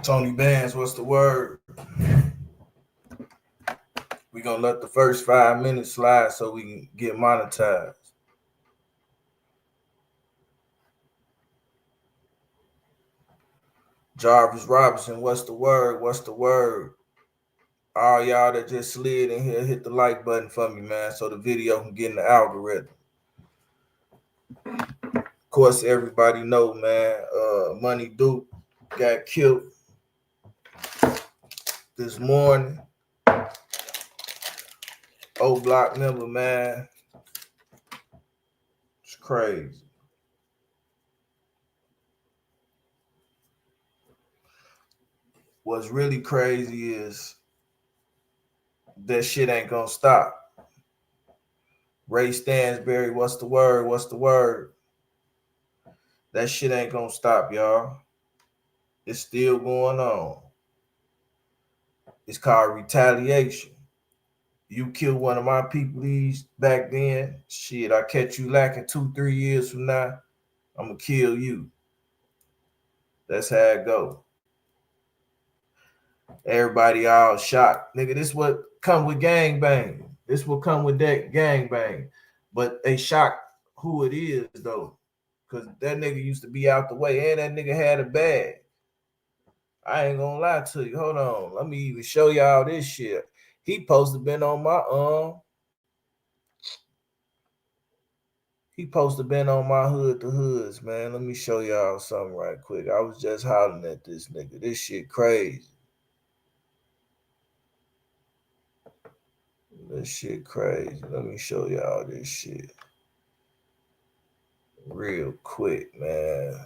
Tony Bands, what's the word? We gonna let the first 5 minutes slide so we can get monetized. Jarvis Robinson, what's the word? What's the word? All y'all that just slid in here, hit the like button for me, man, so the video can get in the algorithm. Of course, everybody know, man, Money Duke got killed this morning. Oblock member, man. It's crazy. What's really crazy is that shit ain't gonna stop. Ray Stansberry, what's the word? What's the word? That shit ain't gonna stop, y'all. It's still going on. It's called retaliation. You kill one of my people back then, shit, I catch you lacking 2-3 years from now, I'm gonna kill you. That's how it go. Everybody all shocked. Nigga, this what come with gangbang. This will come with that gangbang. But they shocked who it is, though. Because that nigga used to be out the way, and that nigga had a bag. I ain't gonna lie to you. Hold on. Let me even show y'all this shit. He supposed to been on my He supposed to been on my hood to hoods, man. Let me show y'all something right quick. I was just hollering at this nigga. This shit crazy. This shit crazy. Let me show y'all this shit real quick, man.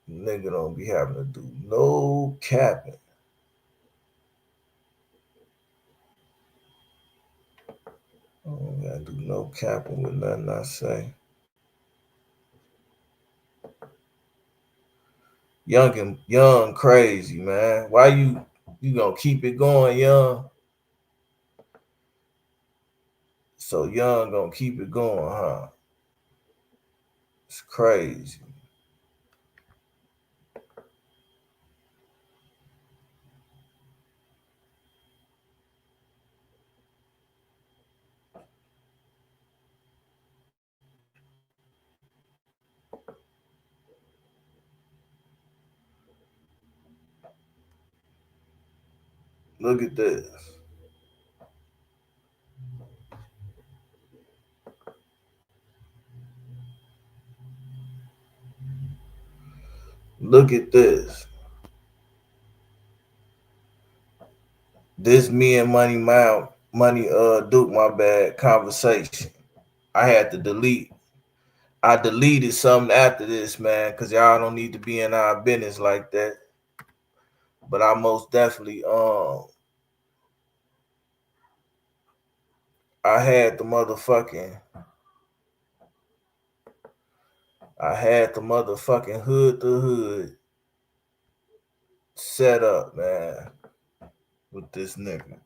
Nigga don't be having to do no capping. I don't gotta do no capping with nothing I say. Young crazy, man. Why you gonna keep it going, Young? So Young gonna keep it going, huh? It's crazy. Look at this. Look at this. This me and Money Duke, my bad, conversation. I had to delete. I deleted something after this, man, because y'all don't need to be in our business like that. But I most definitely I had the motherfucking hood to hood set up, man, with this nigga.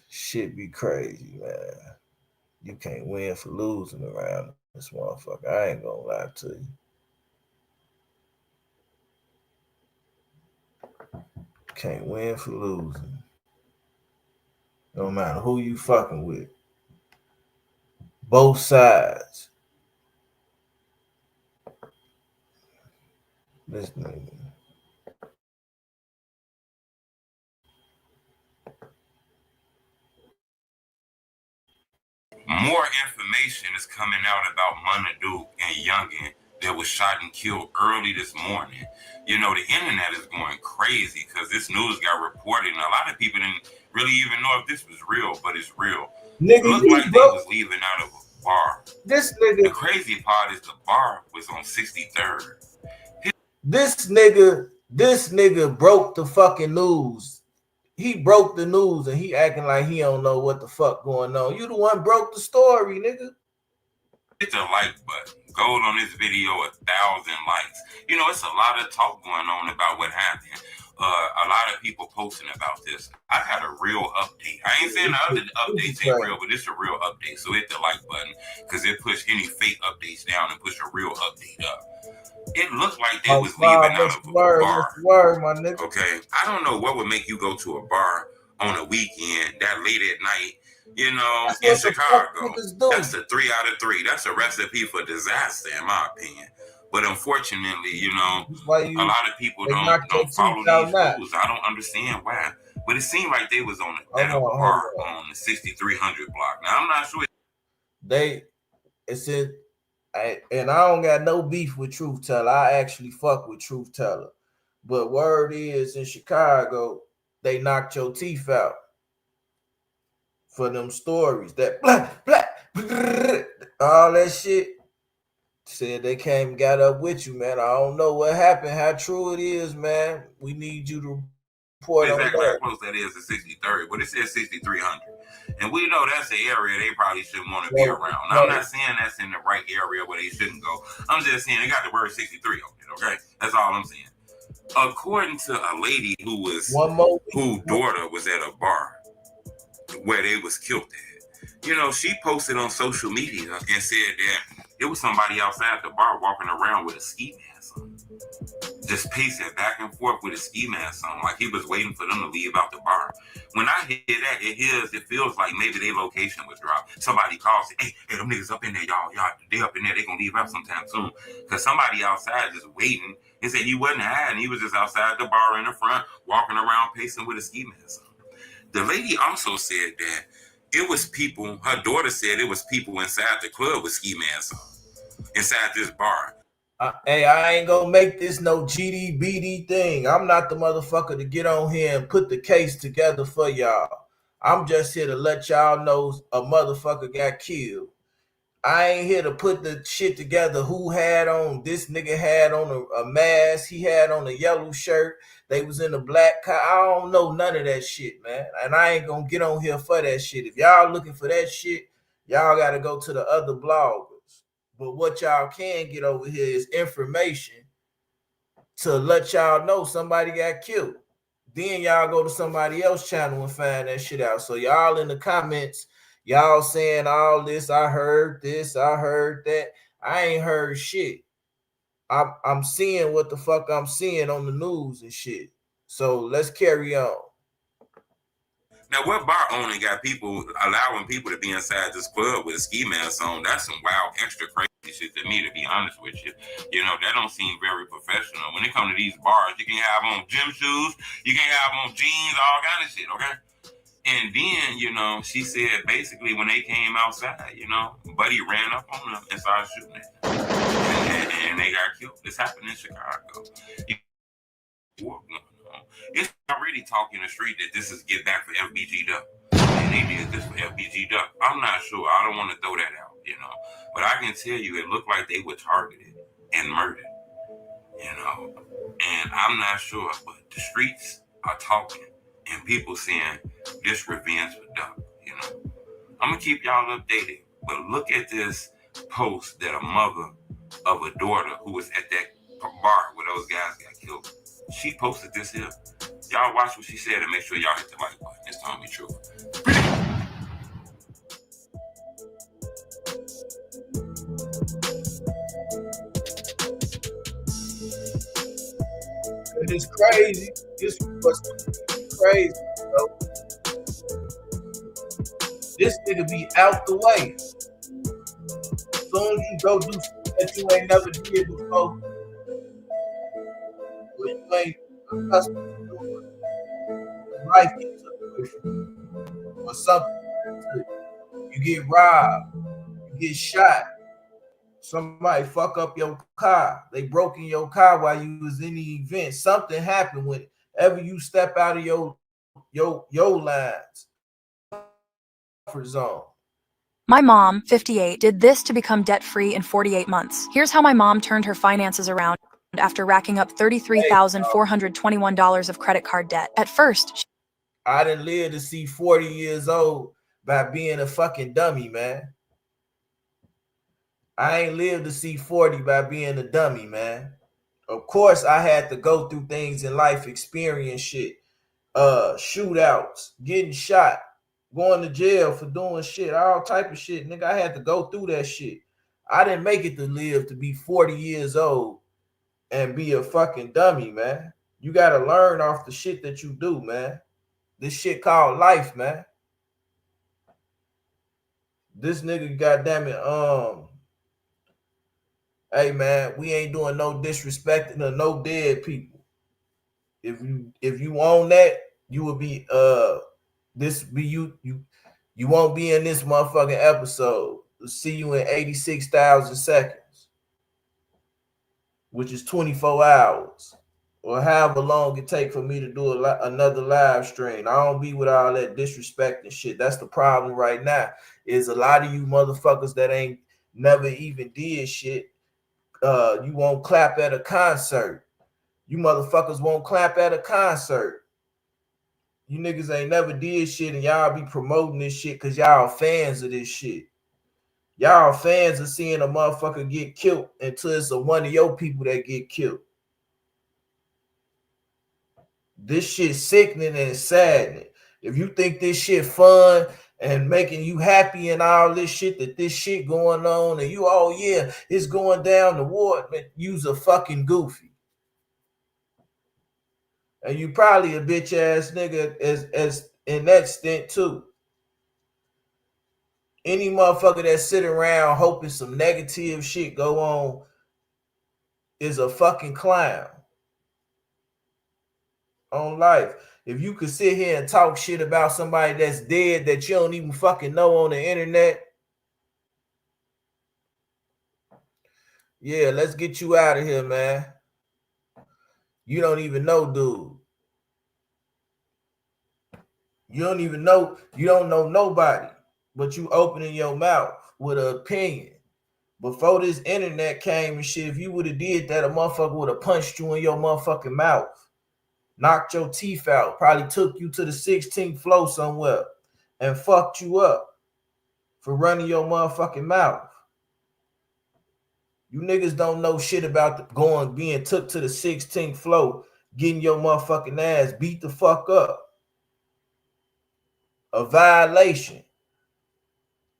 Shit be crazy, man. You can't win for losing around this motherfucker. I ain't gonna lie to you. Can't win for losing. No matter who you fucking with. Both sides. This nigga. More information is coming out about Munna and Youngin that was shot and killed early this morning. You know, the internet is going crazy because this news got reported, and a lot of people didn't really even know if this was real, but it's real. Nigga, it looked like they was leaving out of a bar. This nigga. The crazy part is the bar was on 63rd. This nigga broke the fucking news. He broke the news and he acting like he don't know what the fuck going on. You the one broke the story, nigga. Hit the like button. Gold on this video, 1,000 likes. You know, it's a lot of talk going on about what happened. A lot of people posting about this. I had a real update. I ain't saying the other updates ain't real, but it's a real update. So hit the like button because it push any fake updates down and push a real update up. It looked like they Oh, was leaving Bob, out what's of the a word? What's bar. the word, my nigga? Okay, I don't know what would make you go to a bar on a weekend that late at night, you know, That's in what the fuck Chicago. niggas do. That's a 3 out of 3. That's a recipe for disaster, in my opinion. But unfortunately, you know, That's why a lot of people they knock your don't teeth follow out these now. rules. I don't understand why. But it seemed like they was at a Hold bar on. on the 6300 block. Now I'm not sure. It's in, and I don't got no beef with Truth Teller. I actually fuck with Truth Teller. But word is in Chicago, they knocked your teeth out for them stories. That blah, blah, blah, all that shit. Said they came and got up with you, man. I don't know what happened, how true it is, man. We need you to report on Exactly that. how close that is to 63rd, but it says 6300. And we know that's the area they probably shouldn't want to be around. Now, I'm not saying that's in the right area where they shouldn't go. I'm just saying they got the word 63 on it, okay? That's all I'm saying. According to a lady whose daughter was at a bar where they was killed at, you know, she posted on social media and said that it was somebody outside the bar walking around with a ski mask on, just pacing back and forth with a ski mask on, like he was waiting for them to leave out the bar. When I hear that, it feels like maybe their location was dropped. Somebody calls, hey, them niggas up in there, y'all, they up in there, they gonna leave out sometime soon. Because somebody outside just waiting. He said he wasn't hiding, he was just outside the bar in the front, walking around pacing with a ski mask on. The lady also said that it was people, her daughter said it was people inside the club with ski masks on, inside this bar. Hey, I ain't gonna make this no GDBD thing. I'm not the motherfucker to get on here and put the case together for y'all. I'm just here to let y'all know a motherfucker got killed. I ain't here to put the shit together. Who had on? This nigga had on a mask. He had on a yellow shirt. They was in a black car. I don't know none of that shit, man. And I ain't gonna get on here for that shit. If y'all looking for that shit, y'all gotta go to the other bloggers. But what y'all can get over here is information to let y'all know somebody got killed. Then y'all go to somebody else's channel and find that shit out. So y'all in the comments, y'all saying all this, I heard this, I heard that. I ain't heard shit. I'm seeing what the fuck I'm seeing on the news and shit. So let's carry on. Now, what bar owner got people allowing people to be inside this club with a ski mask on? That's some wild, extra crazy shit to me, to be honest with you. You know, that don't seem very professional. When it comes to these bars, you can have on gym shoes, you can have on jeans, all kind of shit, okay? And then, you know, she said basically when they came outside, you know, Buddy ran up on them and started shooting at them. And they got killed. This happened in Chicago. It's already talk in the street that this is get back for FBG Duck. And they did this for FBG Duck. I'm not sure. I don't want to throw that out, you know. But I can tell you it looked like they were targeted and murdered, you know. And I'm not sure, but the streets are talking and people saying this revenge for Duck, you know. I'm going to keep y'all updated. But look at this post that a mother of a daughter who was at that bar where those guys got killed, she posted this here. Y'all watch what she said and make sure y'all hit the like button. It's telling me true. And it's crazy. This was crazy, bro. This nigga be out the way. As soon as you go do something that you ain't never did before, or you ain't accustomed to doing, life gets away from you, or something. You get robbed, you get shot. Somebody fuck up your car. They broke in your car while you was in the event. Something happened whenever you step out of your lines, comfort zone. My mom, 58, did this to become debt-free in 48 months. Here's how my mom turned her finances around after racking up $33,421 of credit card debt. At first, I didn't live to see 40 years old by being a fucking dummy, man. I ain't lived to see 40 by being a dummy, man. Of course, I had to go through things in life, experience shit, shootouts, getting shot, going to jail for doing shit, all type of shit. Nigga, I had to go through that shit. I didn't make it to live to be 40 years old and be a fucking dummy, man. You gotta learn off the shit that you do, man. This shit called life, man. This nigga, goddamn it, hey man, we ain't doing no disrespecting or no dead people. If you own that, you will be this be you won't be in this motherfucking episode. We'll see you in 86,000 seconds, which is 24 hours. Or however long it take for me to do another live stream. I don't be with all that disrespect and shit. That's the problem right now. Is a lot of you motherfuckers that ain't never even did shit. You won't clap at a concert. You motherfuckers won't clap at a concert. You niggas ain't never did shit and y'all be promoting this shit because y'all fans of this shit. Y'all fans of seeing a motherfucker get killed until it's one of your people that get killed. This shit sickening and saddening. If you think this shit fun and making you happy and all this shit, that this shit going on and you, oh yeah, it's going down the ward, man, you's a fucking goofy. And you probably a bitch ass nigga as in that stint too. Any motherfucker that sit around hoping some negative shit go on is a fucking clown. On life. If you could sit here and talk shit about somebody that's dead that you don't even fucking know on the internet, yeah, let's get you out of here, man. You don't even know, dude. You don't even know, you don't know nobody, but you opening your mouth with an opinion. Before this internet came and shit, if you would have did that, a motherfucker would have punched you in your motherfucking mouth. Knocked your teeth out, probably took you to the 16th floor somewhere and fucked you up for running your motherfucking mouth. You niggas don't know shit about being took to the 16th floor, getting your motherfucking ass beat the fuck up. A violation.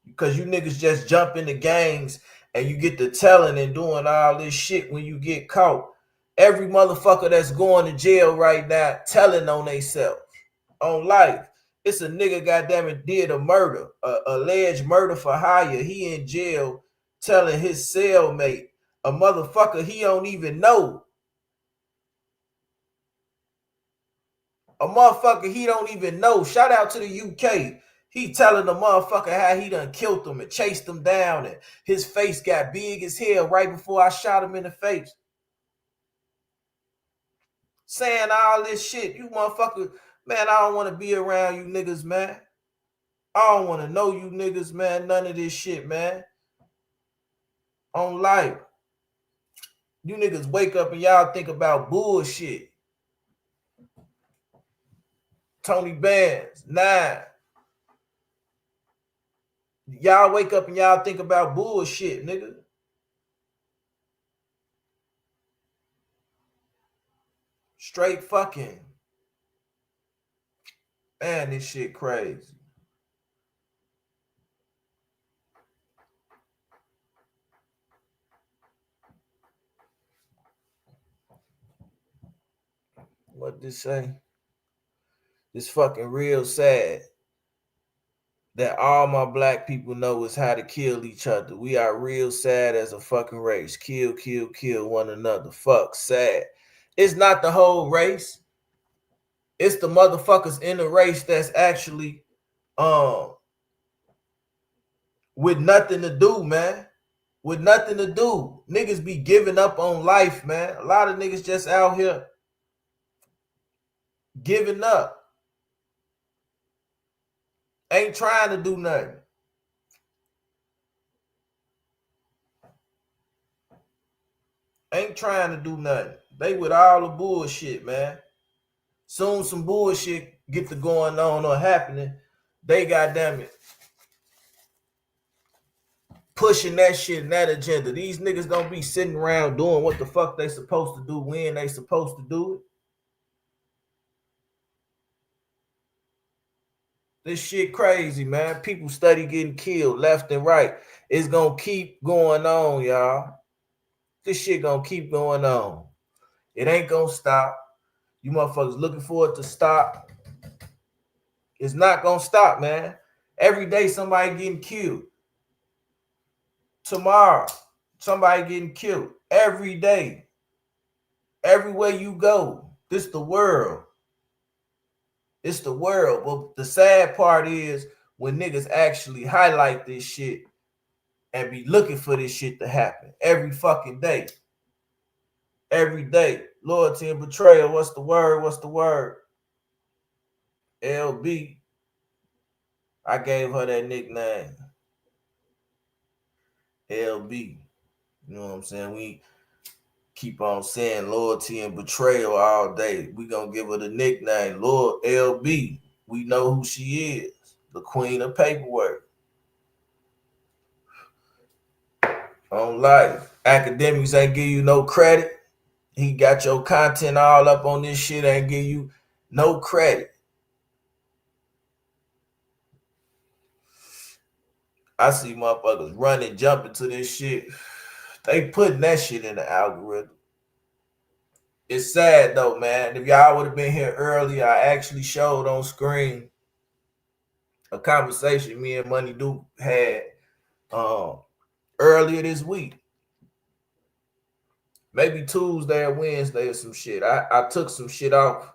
Because you niggas just jump into gangs and you get to telling and doing all this shit when you get caught. Every motherfucker that's going to jail right now telling on themselves, on life. It's a nigga, goddamn it, did a murder, alleged murder for hire. He in jail telling his cellmate, a motherfucker he don't even know. A motherfucker he don't even know. Shout out to the UK. He telling the motherfucker how he done killed him and chased him down and his face got big as hell right before I shot him in the face. Saying all this shit, you motherfucker, man, I don't want to be around you niggas, man. I don't want to know you niggas, man. None of this shit, man. On life. You niggas wake up and y'all think about bullshit. Tony Bands, 9. Y'all wake up and y'all think about bullshit, nigga. Straight fucking. Man, this shit crazy. What this say? It's fucking real sad that all my black people know is how to kill each other. We are real sad as a fucking race. Kill, kill, kill one another. Fuck, sad. It's not the whole race. It's the motherfuckers in the race that's actually with nothing to do, man. With nothing to do. Niggas be giving up on life, man. A lot of niggas just out here giving up. Ain't trying to do nothing. Ain't trying to do nothing. They with all the bullshit, man. Soon some bullshit get to going on or happening, they goddamn it pushing that shit and that agenda. These niggas don't be sitting around doing what the fuck they supposed to do when they supposed to do it. This shit crazy, man. People study getting killed left and right. It's gonna keep going on, y'all. This shit gonna keep going on. It ain't gonna stop. You motherfuckers looking for it to stop. It's not gonna stop, man. Every day somebody getting killed. Tomorrow, somebody getting killed. Every day. Everywhere you go. This the world. It's the world. But the sad part is when niggas actually highlight this shit and be looking for this shit to happen every fucking day. Every day. Loyalty and betrayal. What's the word? What's the word? LB. I gave her that nickname. LB. You know what I'm saying? We keep on saying loyalty and betrayal all day. We gonna give her the nickname, Lord LB. We know who she is. The queen of paperwork. On life. Academics ain't give you no credit. He got your content all up on this shit, ain't give you no credit. I see motherfuckers running, jumping to this shit. They putting that shit in the algorithm. It's sad though, man. If y'all would have been here earlier, I actually showed on screen a conversation me and Money Duke had earlier this week. Maybe Tuesday or Wednesday or some shit. I took some shit off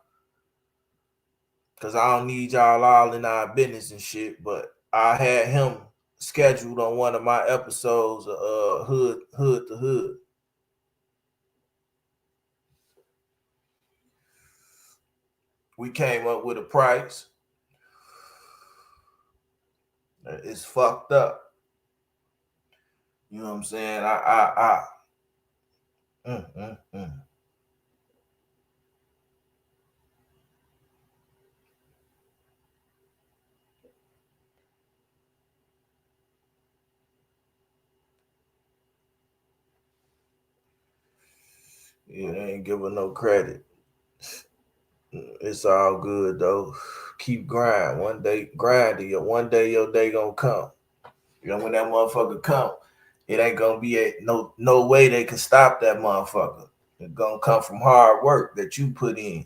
because I don't need y'all all in our business and shit, but I had him scheduled on one of my episodes of Hood to Hood. We came up with a price. It's fucked up. You know what I'm saying? Yeah, they ain't give her no credit. It's all good though. Keep grinding. One day, grinding. One day your day gonna come. You know when that motherfucker come, it ain't gonna be no way they can stop that motherfucker. It's gonna come from hard work that you put in.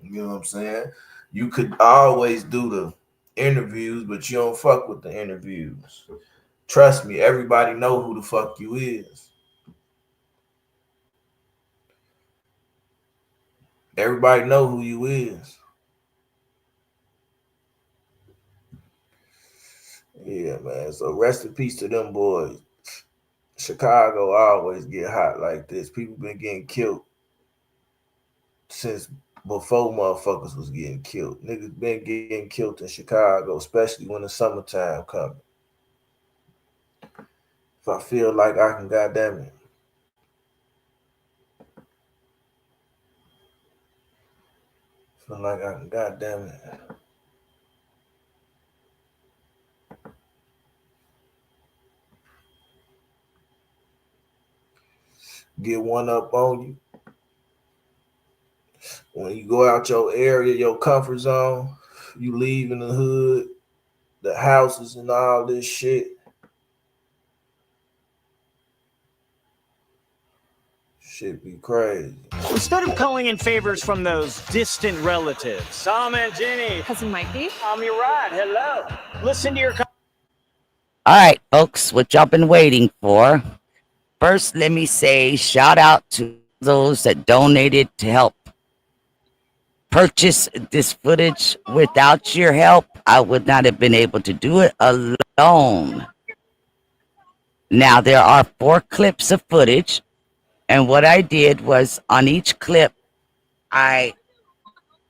You know what I'm saying? You could always do the interviews, but you don't fuck with the interviews. Trust me, everybody know who the fuck you is. Everybody know who you is. Yeah, man. So rest in peace to them boys. Chicago always get hot like this. People been getting killed since before motherfuckers was getting killed. Niggas been getting killed in Chicago, especially when the summertime coming. If I feel like I can, goddamn it. Feel like I can, goddamn it. Get one up on you. When you go out your area, your comfort zone, you leave in the hood, the houses and all this shit. Shit be crazy. Instead of calling in favors from those distant relatives, Tom and Jenny, Cousin Mikey, I'm your ride. Hello. Listen to your. All right, folks, what y'all been waiting for. First, let me say shout out to those that donated to help purchase this footage. Without your help, I would not have been able to do it alone. Now, there are 4 clips of footage, and what I did was on each clip, I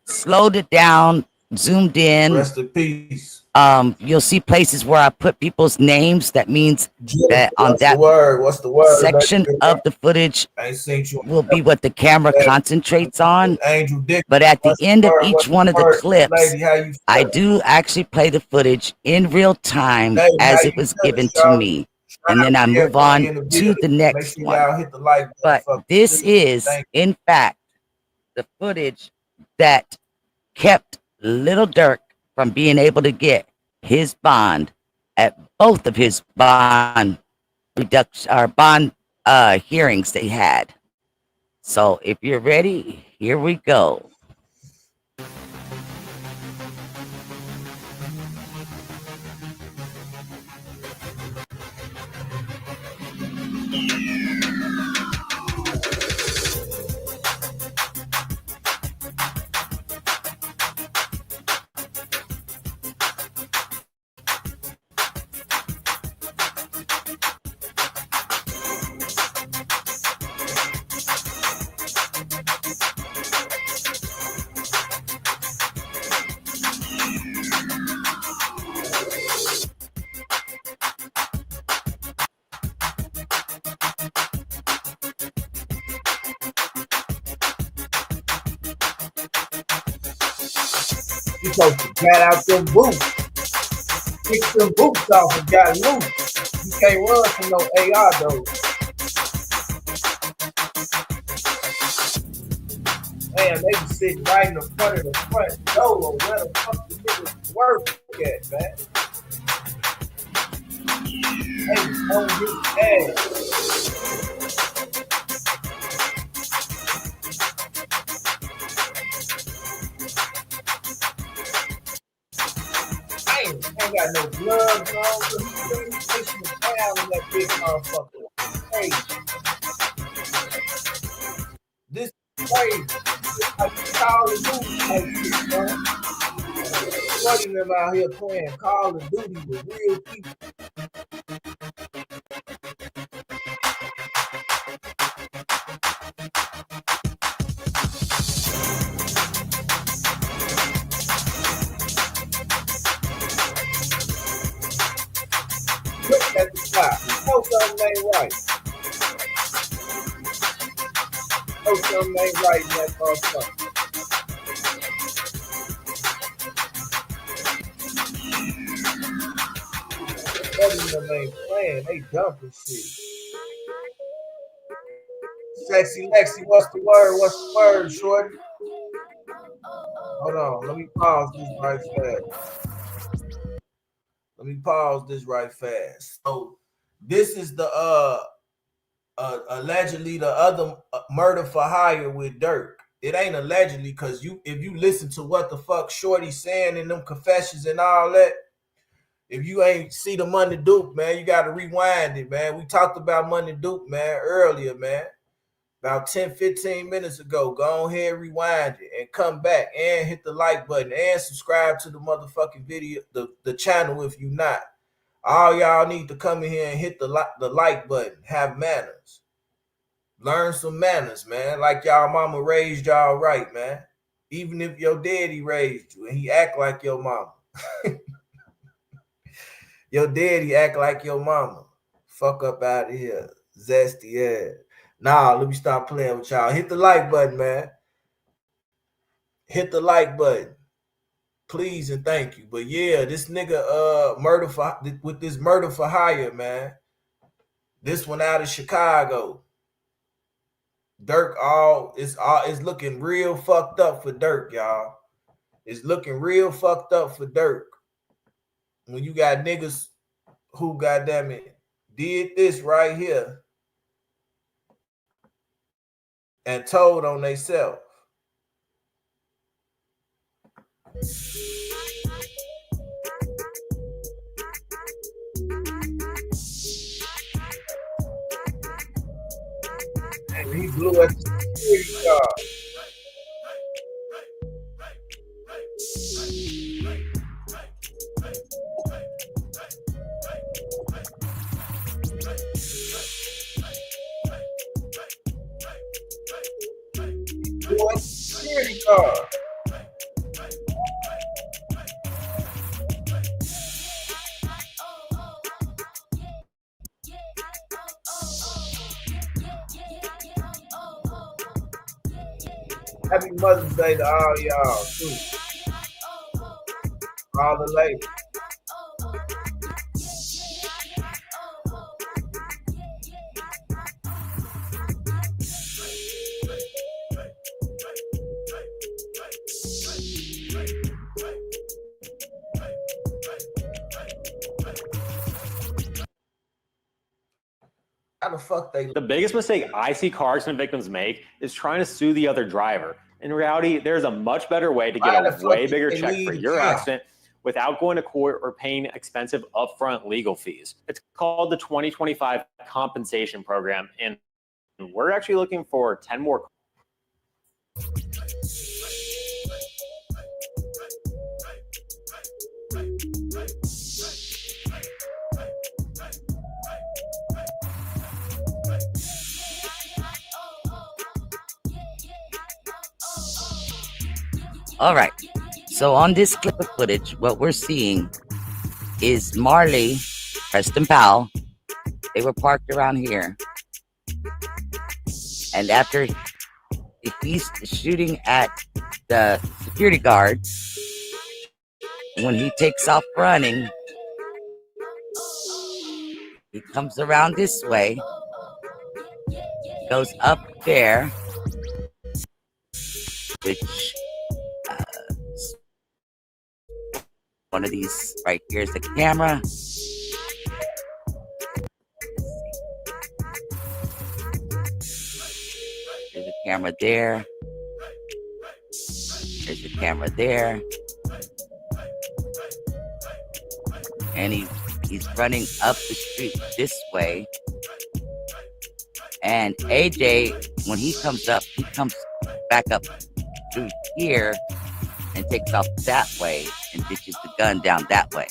slowed it down, zoomed in. Rest in peace. You'll see places where I put people's names. That means that on What's the word? section of the footage will be what the camera concentrates on. Angel Dick. But at the end of each one of the clips, I do actually play the footage in real time as it was given to me. And then I move on to the next one. But this is, in fact, the footage that kept Little Durk from being able to get his bond at both of his bond reduction or bond hearings they had. So if you're ready, here we go. You supposed to got out them boots, kick them boots off and got loose. You can't run from no AR though. Man, they be sitting right in the front of the front door or where the fuck the niggas work at, man. They was on his ass. I ain't got no gloves on, so he's really pushing the down in that big motherfucker. Hey, this is crazy. Like Call of Duty type shit, man. Funny them out here playing Call of Duty with real people. Look at the clock. You know something ain't right. You know something ain't right in that motherfucker. Them ain't playing, they dumping shit. Sexy Lexi, what's the word? What's the word, shorty? Hold on, let me pause this right fast. So this is the allegedly the other murder for hire with Durk. It ain't allegedly, because if you listen to what the fuck Shorty saying in them confessions and all that, if you ain't see the Money Duke, man, you got to rewind it, man. We talked about Money Duke, man, earlier, man. About 10, 15 minutes ago. Go ahead, rewind it, and come back and hit the like button and subscribe to the motherfucking video, the channel if you not. All y'all need to come in here and hit the like button. Have manners. Learn some manners, man. Like y'all mama raised y'all right, man. Even if your daddy raised you and he act like your mama. Your daddy act like your mama. Fuck up out of here. Zesty ass. Nah, let me stop playing with y'all. Hit the like button, man. Hit the like button. Please and thank you. But yeah, this nigga with this murder for hire, man. This one out of Chicago. Durk it's looking real fucked up for Durk, y'all. It's looking real fucked up for Durk. When you got niggas who, goddamn it, did this right here and told on theyself. And he blew at the security guard. Security guard. Happy Mother's Day to all y'all too. All the ladies. How the fuck they? The biggest mistake I see car accident victims make is trying to sue the other driver. In reality, there's a much better way to get a way bigger check for your accident without going to court or paying expensive upfront legal fees. It's called the 2025 compensation program, and we're actually looking for 10 more. All right. So on this clip of footage, what we're seeing is Marley, Preston Powell. They were parked around here. And after he's shooting at the security guard, when he takes off running, he comes around this way, goes up there, which one of these right here is the camera. There's a camera there. There's a camera there. And he's running up the street this way. And AJ, when he comes back up through here and takes off that way and ditches the gun down that way.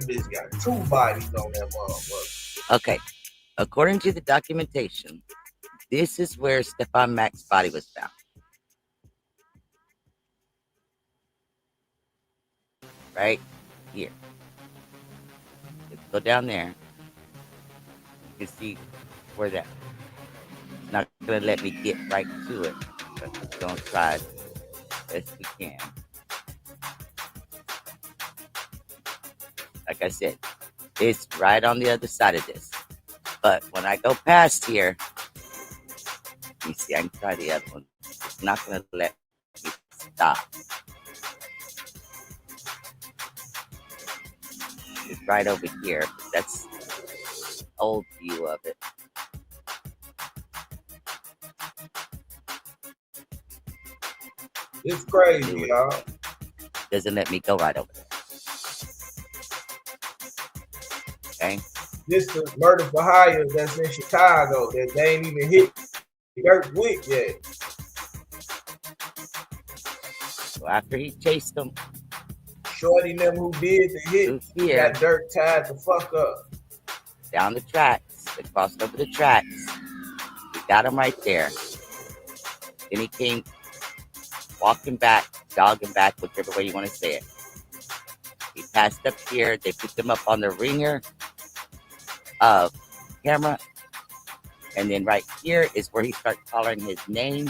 This got 2 bodies on that motherfucker. Okay. According to the documentation, this is where Stephon Mack's body was found. Right here. Let's go down there. You can see where that. It's not going to let me get right to it. But we're going to try as best we can. Like I said, it's right on the other side of this. But when I go past here, let me see, I can try the other one. It's not going to let me stop. It's right over here. That's the old view of it. It's crazy, y'all. Doesn't let me go right over there. Okay. This is murder for hire that's in Chicago that they ain't even hit Durk with yet. So after he chased them, Shorty them who did the hit here, got Durk tied the fuck up. Down the tracks. They crossed over the tracks. We got him right there. Then he came walking back, jogging back, whichever way you want to say it. He passed up here. They picked him up on the ringer camera. And then right here is where he starts calling his name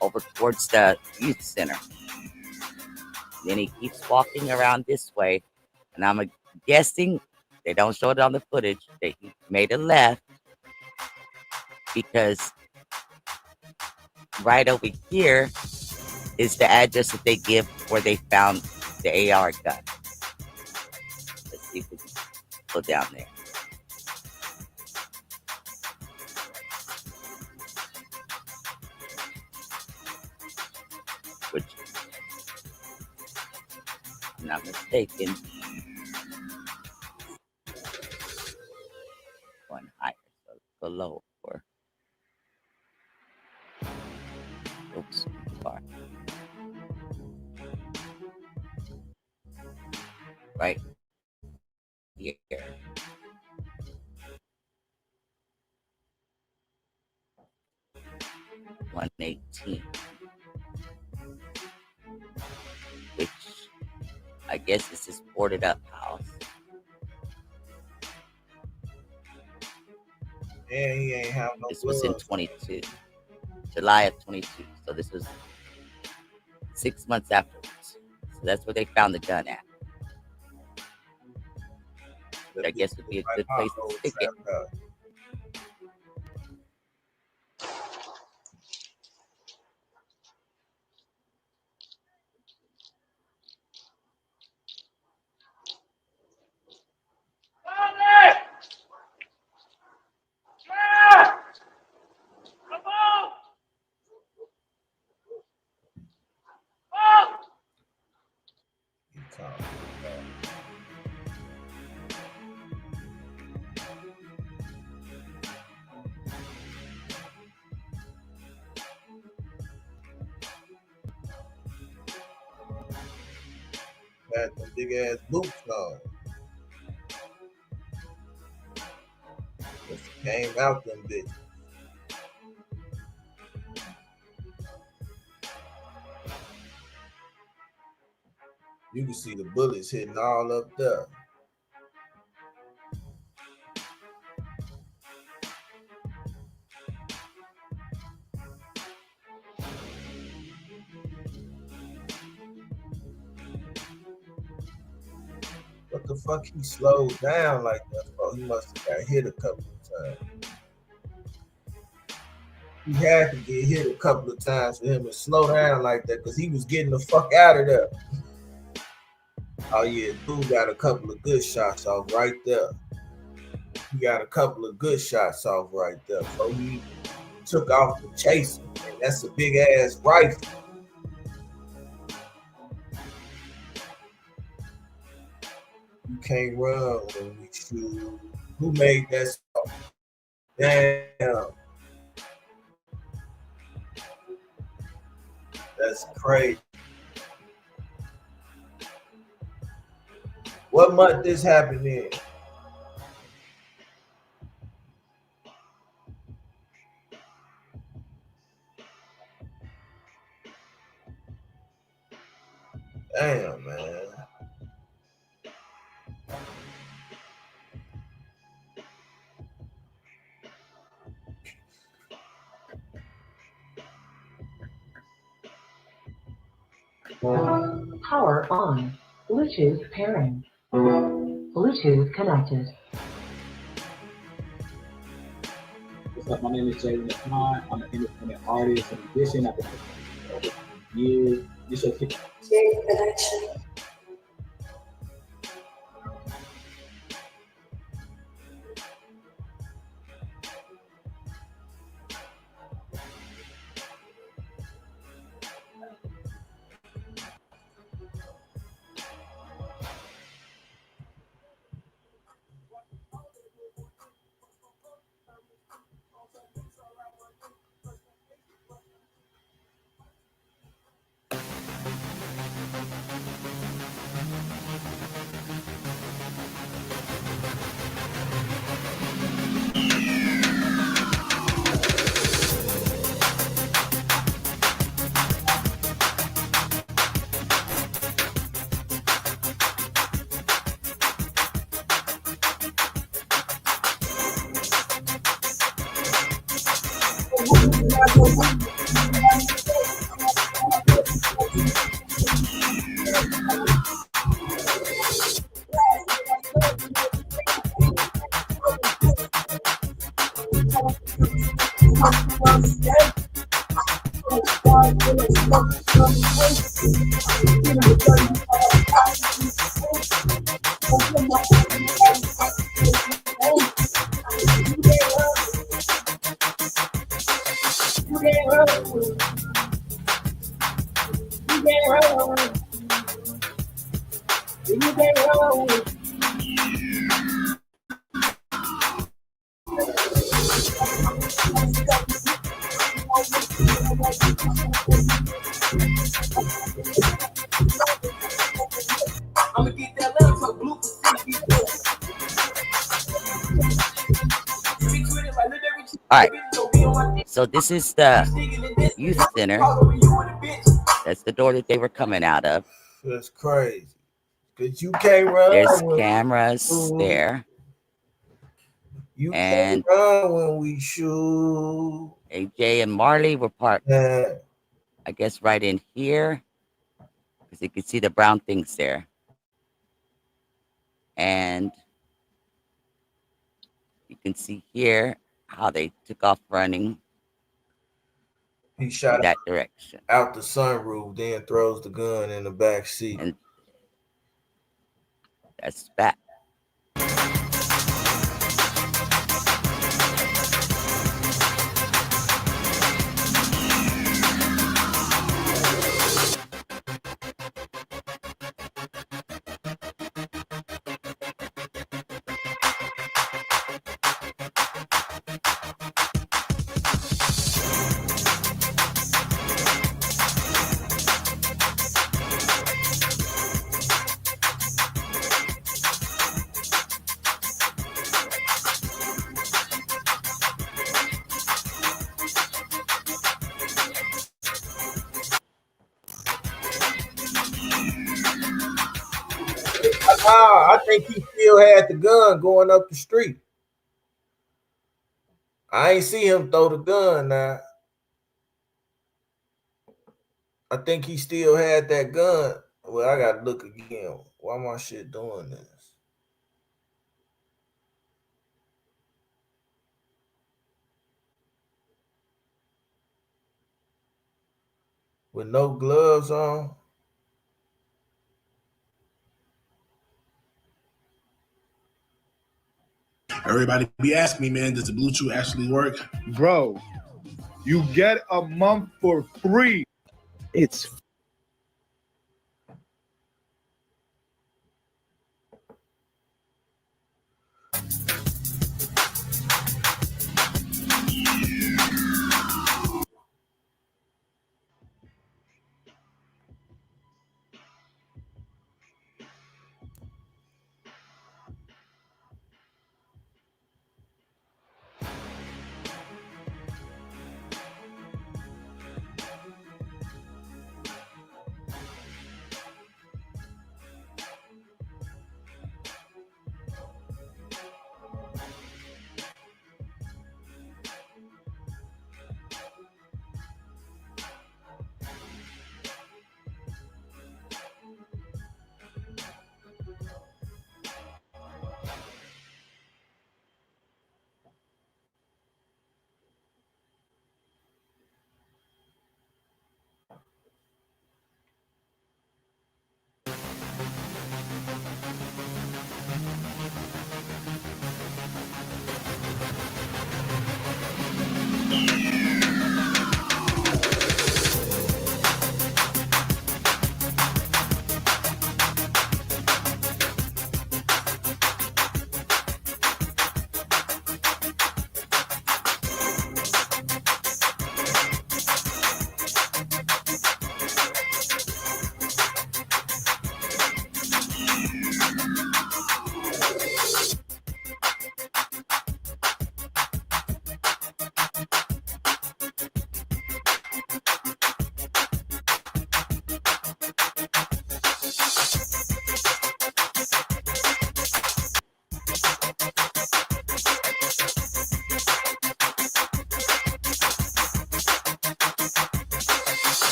over towards the youth center. Then he keeps walking around this way. And I'm guessing, they don't show it on the footage, that he made a left because right over here is the address that they give where they found the AR gun. Let's see if we can go down there. Which, if I'm not mistaken, going higher, so go lower. Oops, far. Right 118, which I guess is his boarded up house. And he ain't have no This was in 22, July of 22. So this was 6 months afterwards. So that's where they found the gun at. But I guess would be a good place to stick it. Had them big ass boots on. Just came out them bitches. You can see the bullets hitting all up there. What the fuck he slowed down like that for? He must have got hit a couple of times. He had to get hit a couple of times for him to slow down like that because he was getting the fuck out of there. Oh yeah, dude got a couple of good shots off right there. He got a couple of good shots off right there. So he took off the chaser. And that's a big ass rifle. You can't run when we shoot. Who made that stuff? Damn. That's crazy. What month this happened in? Damn, man. Power on. Bluetooth pairing. Bluetooth connected. What's up? My name is Jay Stephon. I'm an independent artist and musician. I've been over years. This your ticket. Connection. All right. So this is the youth center. That's the door that they were coming out of. That's crazy. Cause you can't run. There's cameras there. You and can't run when we shoot. AJ and Marley were parked, Yeah. I guess, right in here, because you can see the brown things there. And you can see here how they took off running. He shot in that direction. Out the sunroof, then throws the gun in the back seat. And that's back. I think he still had the gun going up the street. I ain't see him throw the gun now. I think he still had that gun. Well, I gotta look again. Why my shit doing this? With no gloves on. Everybody be asking me, man, does the Bluetooth actually work? Bro, you get a month for free. It's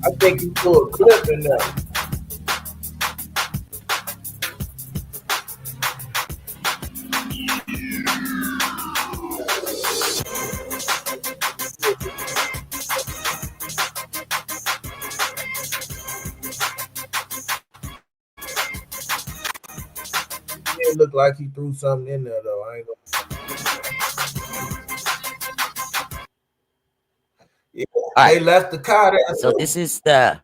I think he threw a clip in there. It looked like he threw something in there, though. I ain't gonna. Yeah, they left the car there. So this is the.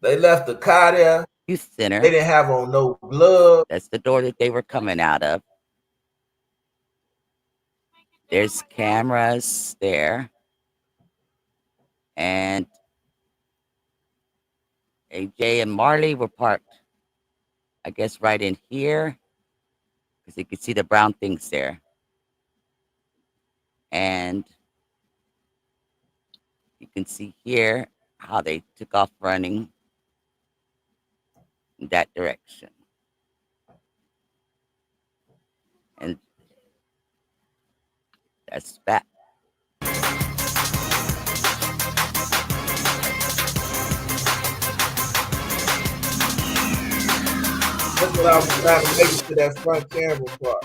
They left the car there. Youth center. They didn't have on no gloves. That's the door that they were coming out of. There's cameras there. And AJ and Marley were parked, I guess, right in here, because you can see the brown things there. And you can see here how they took off running in that direction. And that's that. That's what I was trying to make it to that front camera part.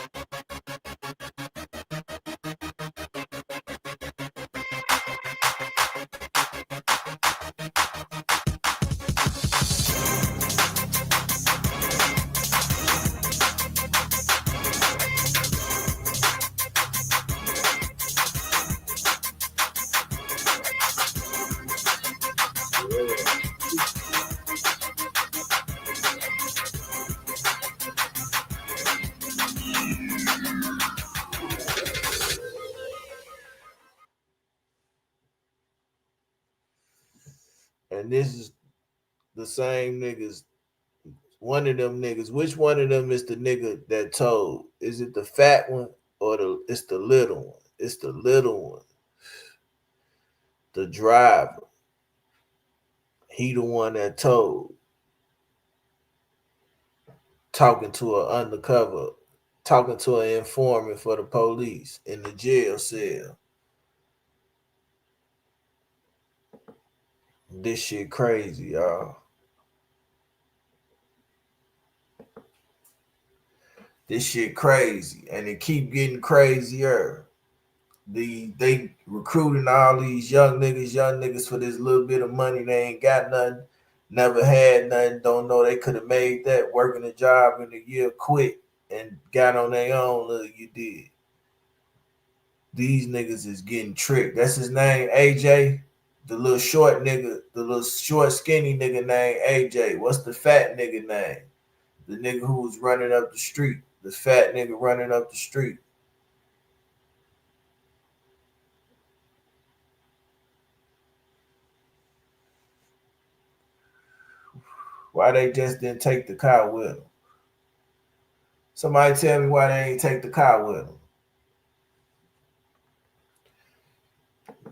And this is the same niggas. One of them niggas. Which one of them is the nigga that told? Is it the fat one or it's the little one? It's the little one. The driver. He the one that told. Talking to an undercover, talking to an informant for the police in the jail cell. This shit crazy, y'all. This shit crazy, and it keep getting crazier. They recruiting all these young niggas for this little bit of money. They ain't got nothing, never had nothing, don't know they could have made that, working a job in a year, quit, and got on their own. Look, you did. These niggas is getting tricked. That's his name, AJ. The little short nigga, the little short skinny nigga named AJ. What's the fat nigga name? The nigga who was running up the street. The fat nigga running up the street. Why they just didn't take the car with them? Somebody tell me why they ain't take the car with them.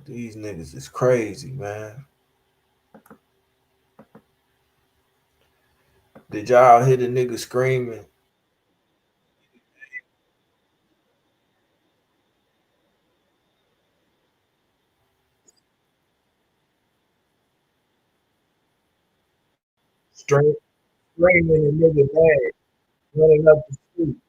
These niggas is crazy, man. Did y'all hear the nigga screaming? Screaming the nigga bag, running up the street.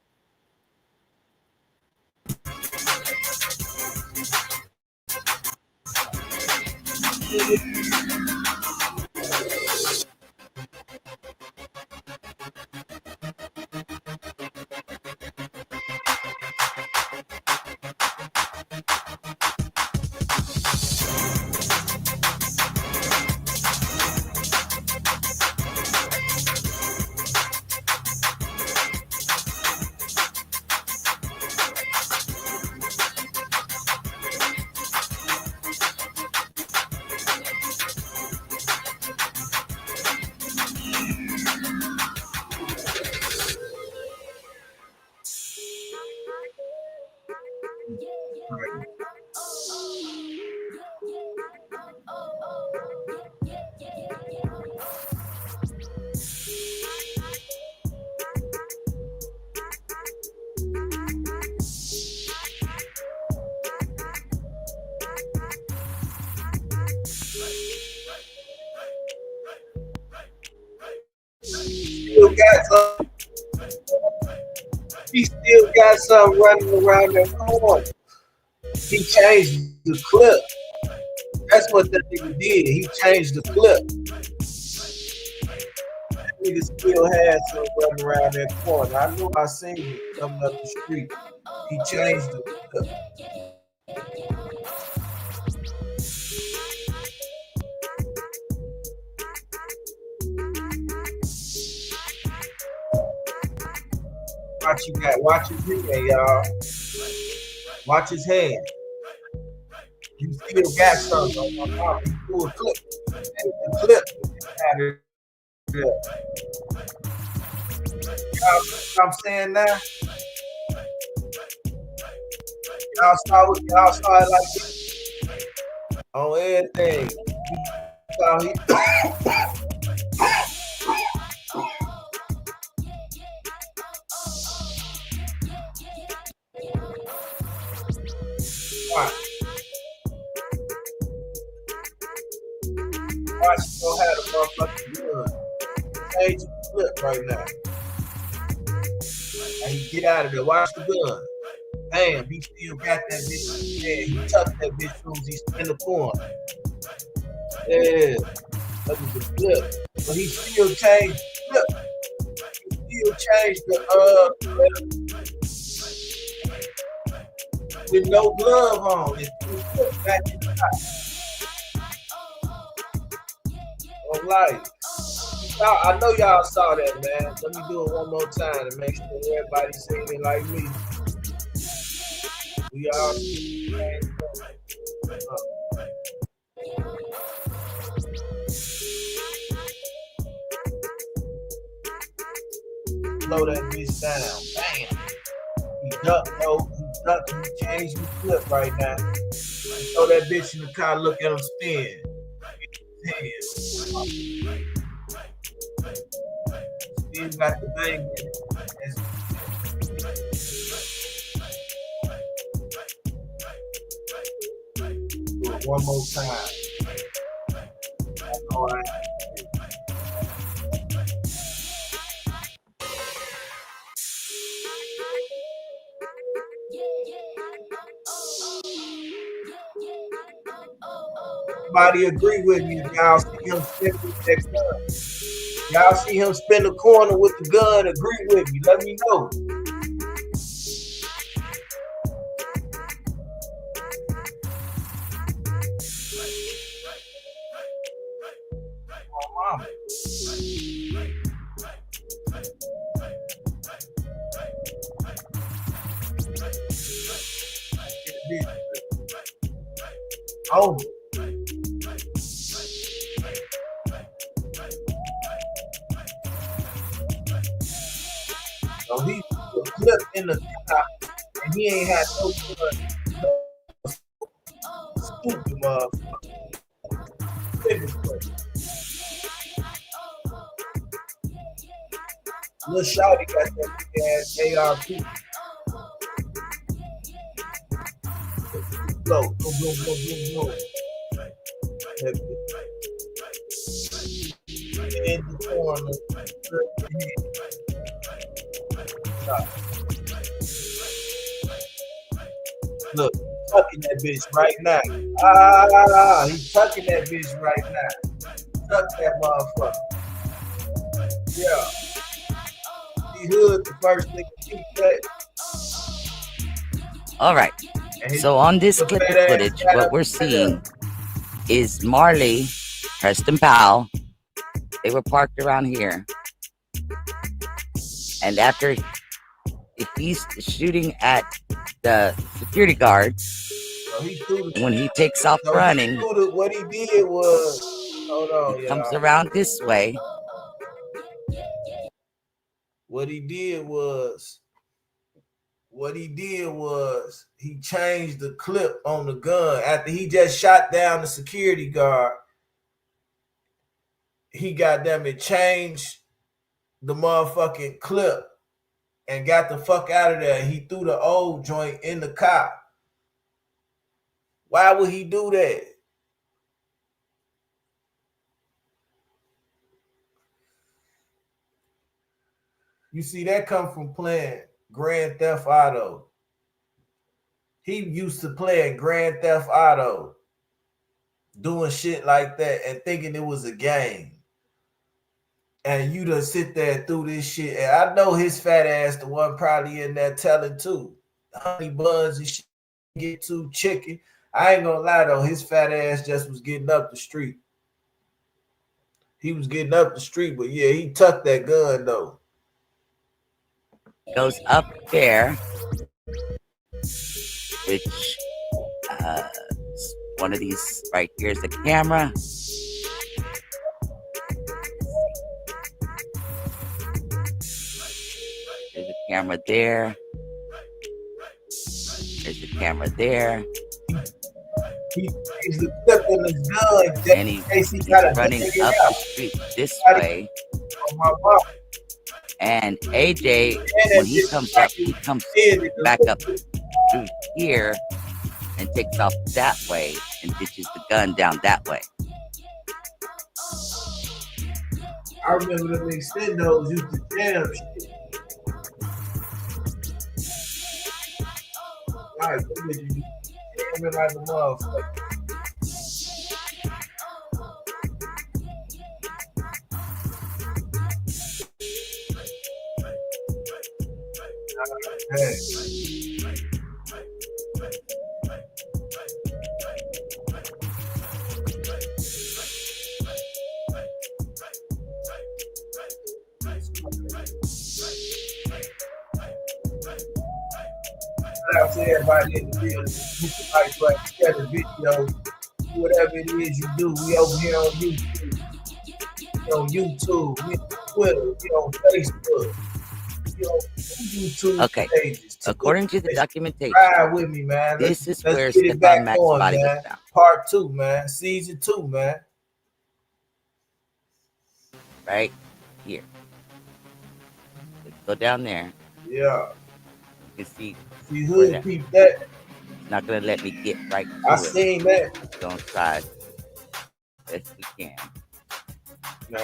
He still got something running around that corner. He changed the clip. That's what that nigga did. He changed the clip. That nigga still had something running around that corner. I knew I seen him coming up the street. He changed the clip. Watch his hand, y'all. Watch his hand. You still got something on my mouth. You pull a clip. And the clip. You know what I'm saying now? Y'all saw it like this on everything. Saw he. Watch you gonna have the motherfucking gun. Change the flip right now. And he get out of there. Watch the gun. Damn, he still got that bitch. Yeah, he tucked that bitch as soon as he's in the corner. Yeah, that was the flip. But he still changed the flip. He still changed the flip with no glove on. It's two flips back in the top. On life. I know y'all saw that, man. Let me do it one more time to make sure everybody seen it like me. We all slow that bitch down. Bam. He ducked, he changed the flip right now. Throw that bitch in the car, look at him spin. Still got the bang in it. Do it one more time. That's all I have to do. Somebody agree with me if y'all see him spin with that gun. Y'all see him spin the corner with the gun, agree with me. Let me know. Oh, mama. Oh. So he flipped in the top, and he ain't had no fun. Stupid motherfucker. Lil Shawty got that big ass AR-2. Go, boom, boom, boom, boom, boom. In the corner. Look, tucking that bitch right now. He's tucking that bitch right now. Tuck that motherfucker. Yeah. CEE-HOOD, the first nigga keep that. All right. So on this clip of footage, what we're seeing is Marley, Preston Powell. They were parked around here. And after he's shooting at the security guard, when he takes off running, what he did was, hold on, he comes around this way. What he did was he changed the clip on the gun after he just shot down the security guard. He changed the motherfucking clip and got the fuck out of there. He threw the old joint in the car. Why would he do that? You see, that come from playing Grand Theft Auto. He used to play Grand Theft Auto, doing shit like that and thinking it was a game. And you done sit there through this shit. And I know his fat ass, the one probably in there telling too. Honey buns and shit, get too chicken. I ain't gonna lie though, his fat ass just was getting up the street. He was getting up the street, but yeah, he tucked that gun though. Goes up there, which one of these right here is the camera. There's a camera there. There's There's the camera there. He's equipping his gun. And he's running up the street this way. And AJ, when he comes up, he comes back up through here and takes off that way and ditches the gun down that way. I remember them extendos used to jam shit. Like, you jamming like a motherfucker. Hey. Out to everybody in the building. Hit the like button, share the video, whatever it is you do. We over here on YouTube. We on YouTube, we on Twitter, we on Facebook. YouTube okay. Pages. According to the documentation, ride with me, man. This is where Stephon Mack's body was found. Part 2, man. Season 2, man. Right here. Let's go down there. Yeah. You can see. CEE-HOOD, peep that. It's not gonna let me get right to I it. seen that. Don't try best we can. Nah.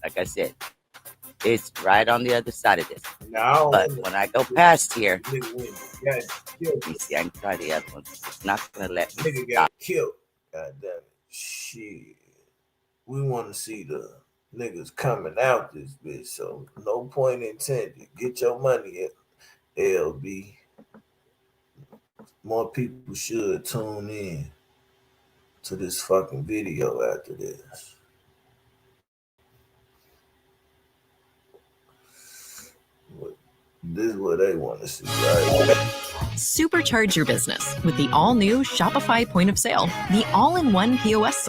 Like I said, it's right on the other side of this. No. But when I go past here, let me see, I can try the other one. It's not gonna let me nigga got killed. God damn it. Shit. We want to see the niggas coming out this bitch, so no point intended. Get your money at LB. More people should tune in to this fucking video after this. This is what they want to see, right? Supercharge your business with the all-new Shopify point of sale, the all-in-one POS.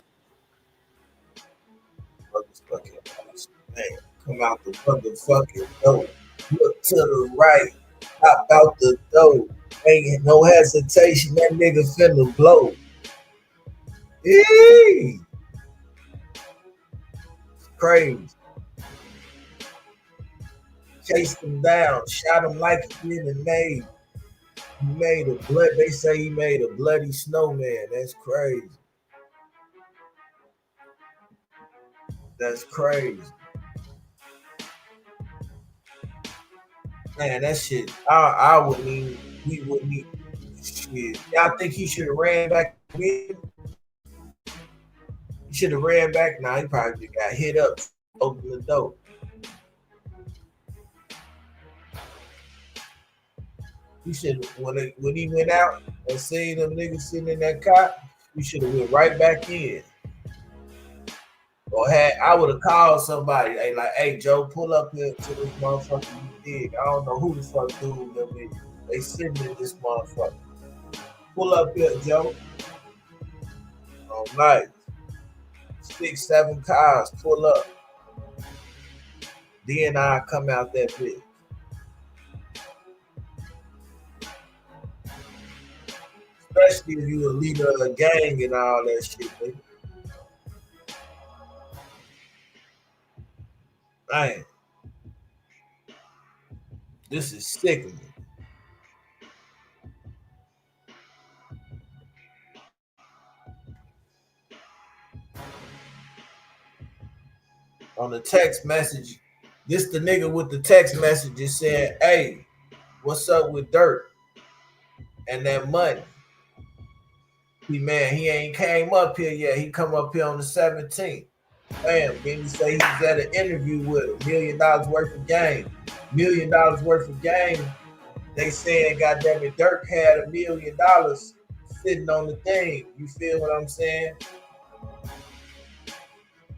Come out the motherfucking door. Look to the right. Hop out the door. Ain't no hesitation. That nigga finna blow. Eee! Crazy. Chased him down. Shot him like he did a name. He made a blood. They say he made a bloody snowman. That's crazy. That's crazy. Man, that shit, I wouldn't even, we wouldn't even, shit. Y'all think he should have ran back with? He should have ran back. Nah, he probably just got hit up, open the door. He should have, when he went out and seen them niggas sitting in that car, he should have went right back in. Or I would have called somebody, hey, Joe, pull up here to this motherfucker you dig. I don't know who the fuck dude them is. They sitting in this motherfucker. Pull up here, Joe. All night. 6, 7 cars, pull up. Then I come out that bitch. Especially if you a leader of a gang and all that shit, nigga. Man, this is sickening. On the text message, this the nigga with the text message is saying, hey, what's up with Durk and that money? He ain't came up here yet. He come up here on the 17th. Bam, then he say he was at an interview with $1 million worth of game. $1 million worth of game. They saying, goddamn it, Durk had $1 million sitting on the thing. You feel what I'm saying?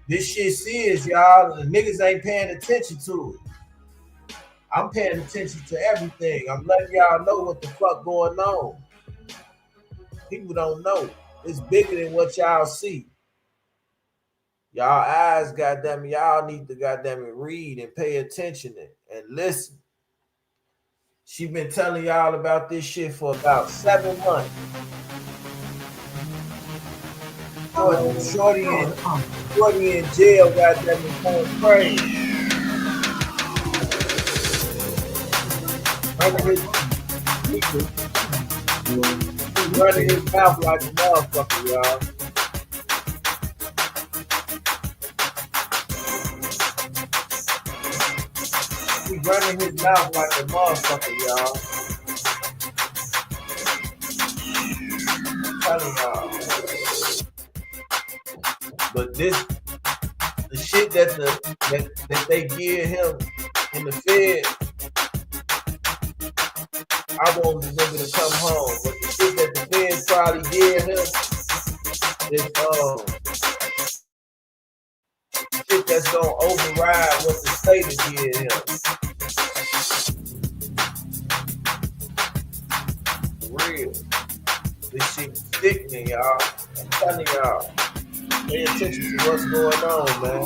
This shit serious, y'all. The niggas ain't paying attention to it. I'm paying attention to everything. I'm letting y'all know what the fuck going on. People don't know. It's bigger than what y'all see. Y'all eyes, goddamn it, y'all need to goddamn it read and pay attention and listen. She been telling y'all about this shit for about 7 months. Shorty in jail, goddamn it, going crazy. Running his mouth like a motherfucker, y'all. He's running his mouth like a motherfucker, y'all. I'm telling y'all. But the shit that they give him in the Fed, I want the nigga to come home. But the shit that the Feds probably give him is shit that's gonna override what the state is giving him. For real. This shit sickening, y'all. I'm telling y'all. Pay attention to what's going on, man.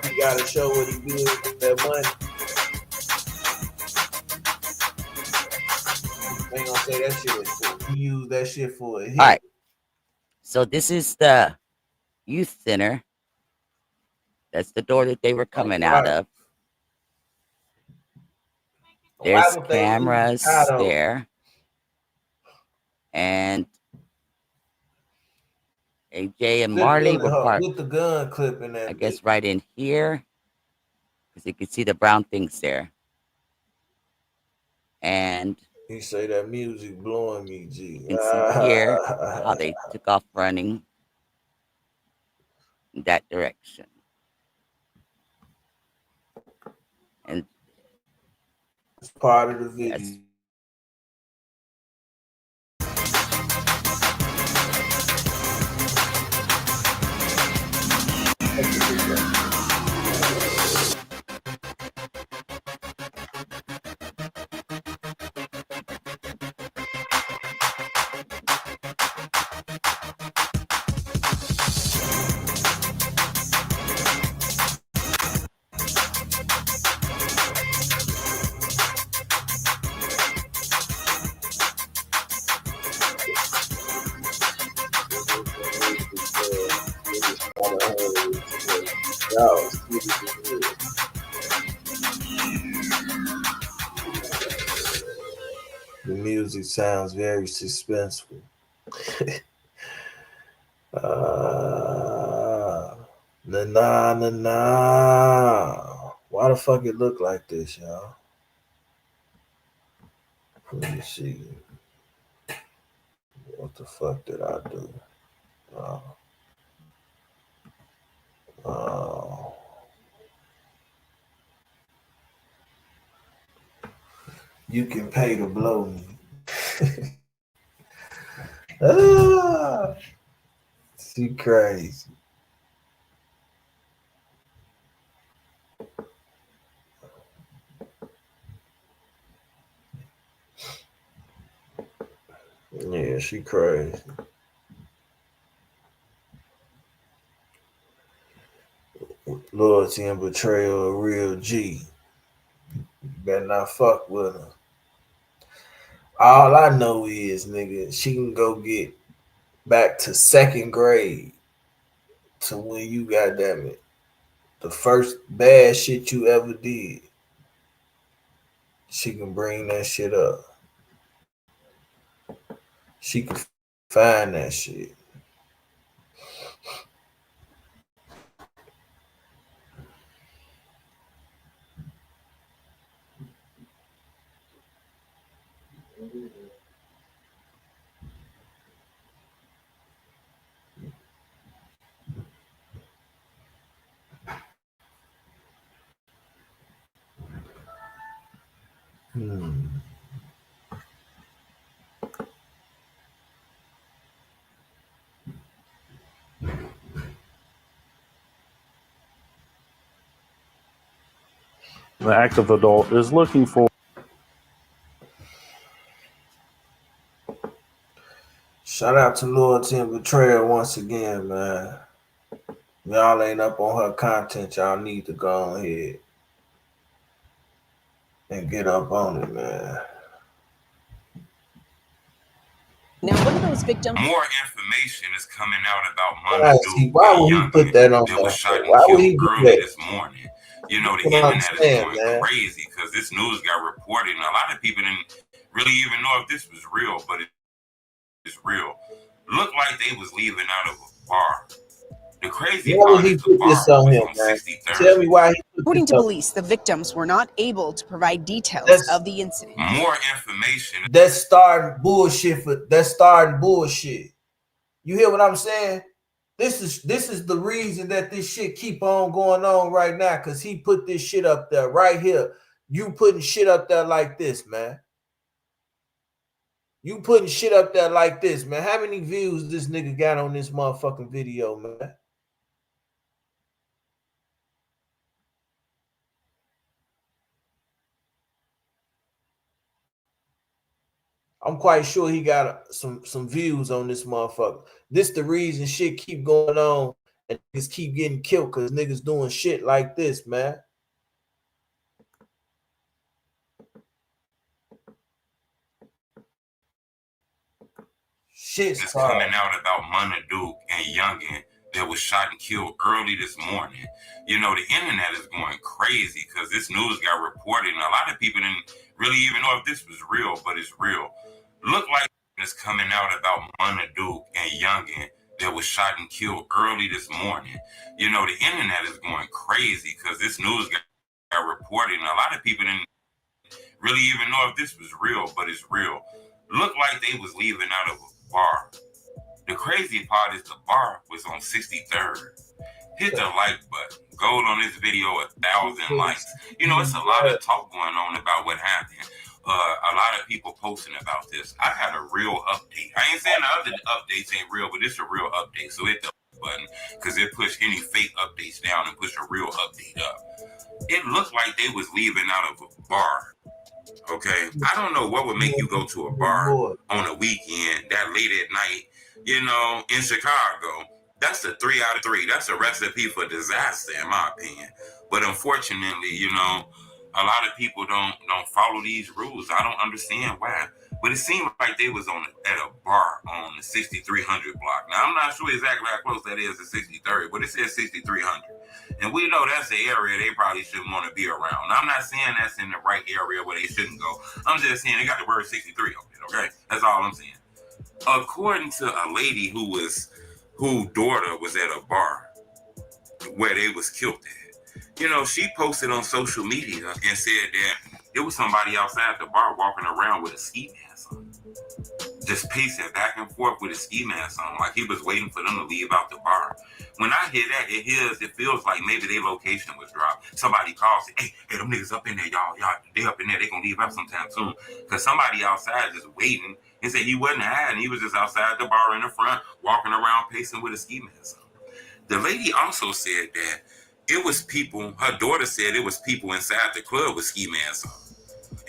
He gotta show what he did with that money. Ain't gonna say that shit was cool. He used that shit for a hit. All right. So this is the youth center. That's the door that they were coming out of. There's cameras there. And AJ and Marley were parked with the gun clip in that. I guess right in here. Because you can see the brown things there. And he say that music blowing me, G. You can see here how they took off running in that direction. And it's part of the video. The music sounds very suspenseful. Nah. Why the fuck it look like this, y'all? Let me see. What the fuck did I do? You can pay to blow me. She crazy. Yeah, she crazy. Loyalty and betrayal, a real G. You better not fuck with her. All I know is, nigga, she can go get back to 2nd grade to when you, goddamn it, the first bad shit you ever did. She can bring that shit up. She can find that shit. The active adult is looking for. Shout out to Loyalty and Betrayal once again, man. Y'all ain't up on her content. Y'all need to go ahead and get up on it, man. Now, one of those victims. More information is coming out about Munna, Durk, Why and would he Youngin put that on that was shot and Why would he killed do early that? this morning. You know, the That's what I'm internet saying, is going man. crazy because this news got reported, and a lot of people didn't really even know if this was real, but it's real. Looked like they was leaving out of a bar. The crazy part is the bar was on 63rd. Tell me why he put According this to up. police, the victims were not able to provide details of the incident. More information. That's starting bullshit. That's starting bullshit. You hear what I'm saying? This is the reason that this shit keep on going on right now, because he put this shit up there right here. You putting shit up there like this, man. You putting shit up there like this, man. How many views this nigga got on this motherfucking video, man? I'm quite sure he got some views on this motherfucker. This the reason shit keep going on and niggas keep getting killed, because niggas doing shit like this, man. Shit's coming out about Munna, Durk, and Youngin that was shot and killed early this morning. You know, the internet is going crazy because this news got reported, and a lot of people didn't really even know if this was real, but it's real. Look like it's coming out about Munna, Durk, and Youngin that was shot and killed early this morning. You know, the internet is going crazy because this news got reported, and a lot of people didn't really even know if this was real, but it's real. Looked like they was leaving out of a bar. The crazy part is the bar was on 63rd. Hit the like button. Gold on this video, 1,000 likes. You know, it's a lot of talk going on about what happened. A lot of people posting about this. I had a real update. I ain't saying the other updates ain't real, but it's a real update. So hit the button because it push any fake updates down and push a real update up. It looked like they was leaving out of a bar. Okay, I don't know what would make you go to a bar on a weekend that late at night, you know, in Chicago. That's a 3 out of 3. That's a recipe for disaster, in my opinion. But unfortunately, you know, a lot of people don't follow these rules. I don't understand why. But it seemed like they was at a bar on the 6300 block. Now, I'm not sure exactly how close that is to 63rd, but it says 6300. And we know that's the area they probably shouldn't want to be around. Now, I'm not saying that's in the right area where they shouldn't go. I'm just saying they got the word 63 on it, okay? That's all I'm saying. According to a lady whose daughter was at a bar where they was killed at, you know, she posted on social media and said that it was somebody outside the bar walking around with a ski mask on, just pacing back and forth with a ski mask on, like he was waiting for them to leave out the bar. When I hear that, it feels like maybe their location was dropped. Somebody calls, hey, them niggas up in there, y'all, they up in there, they gonna leave out sometime soon. Because somebody outside just waiting and said he wasn't hiding, he was just outside the bar in the front, walking around pacing with a ski mask on. The lady also said that it was people, her daughter said it was people inside the club with ski masks on,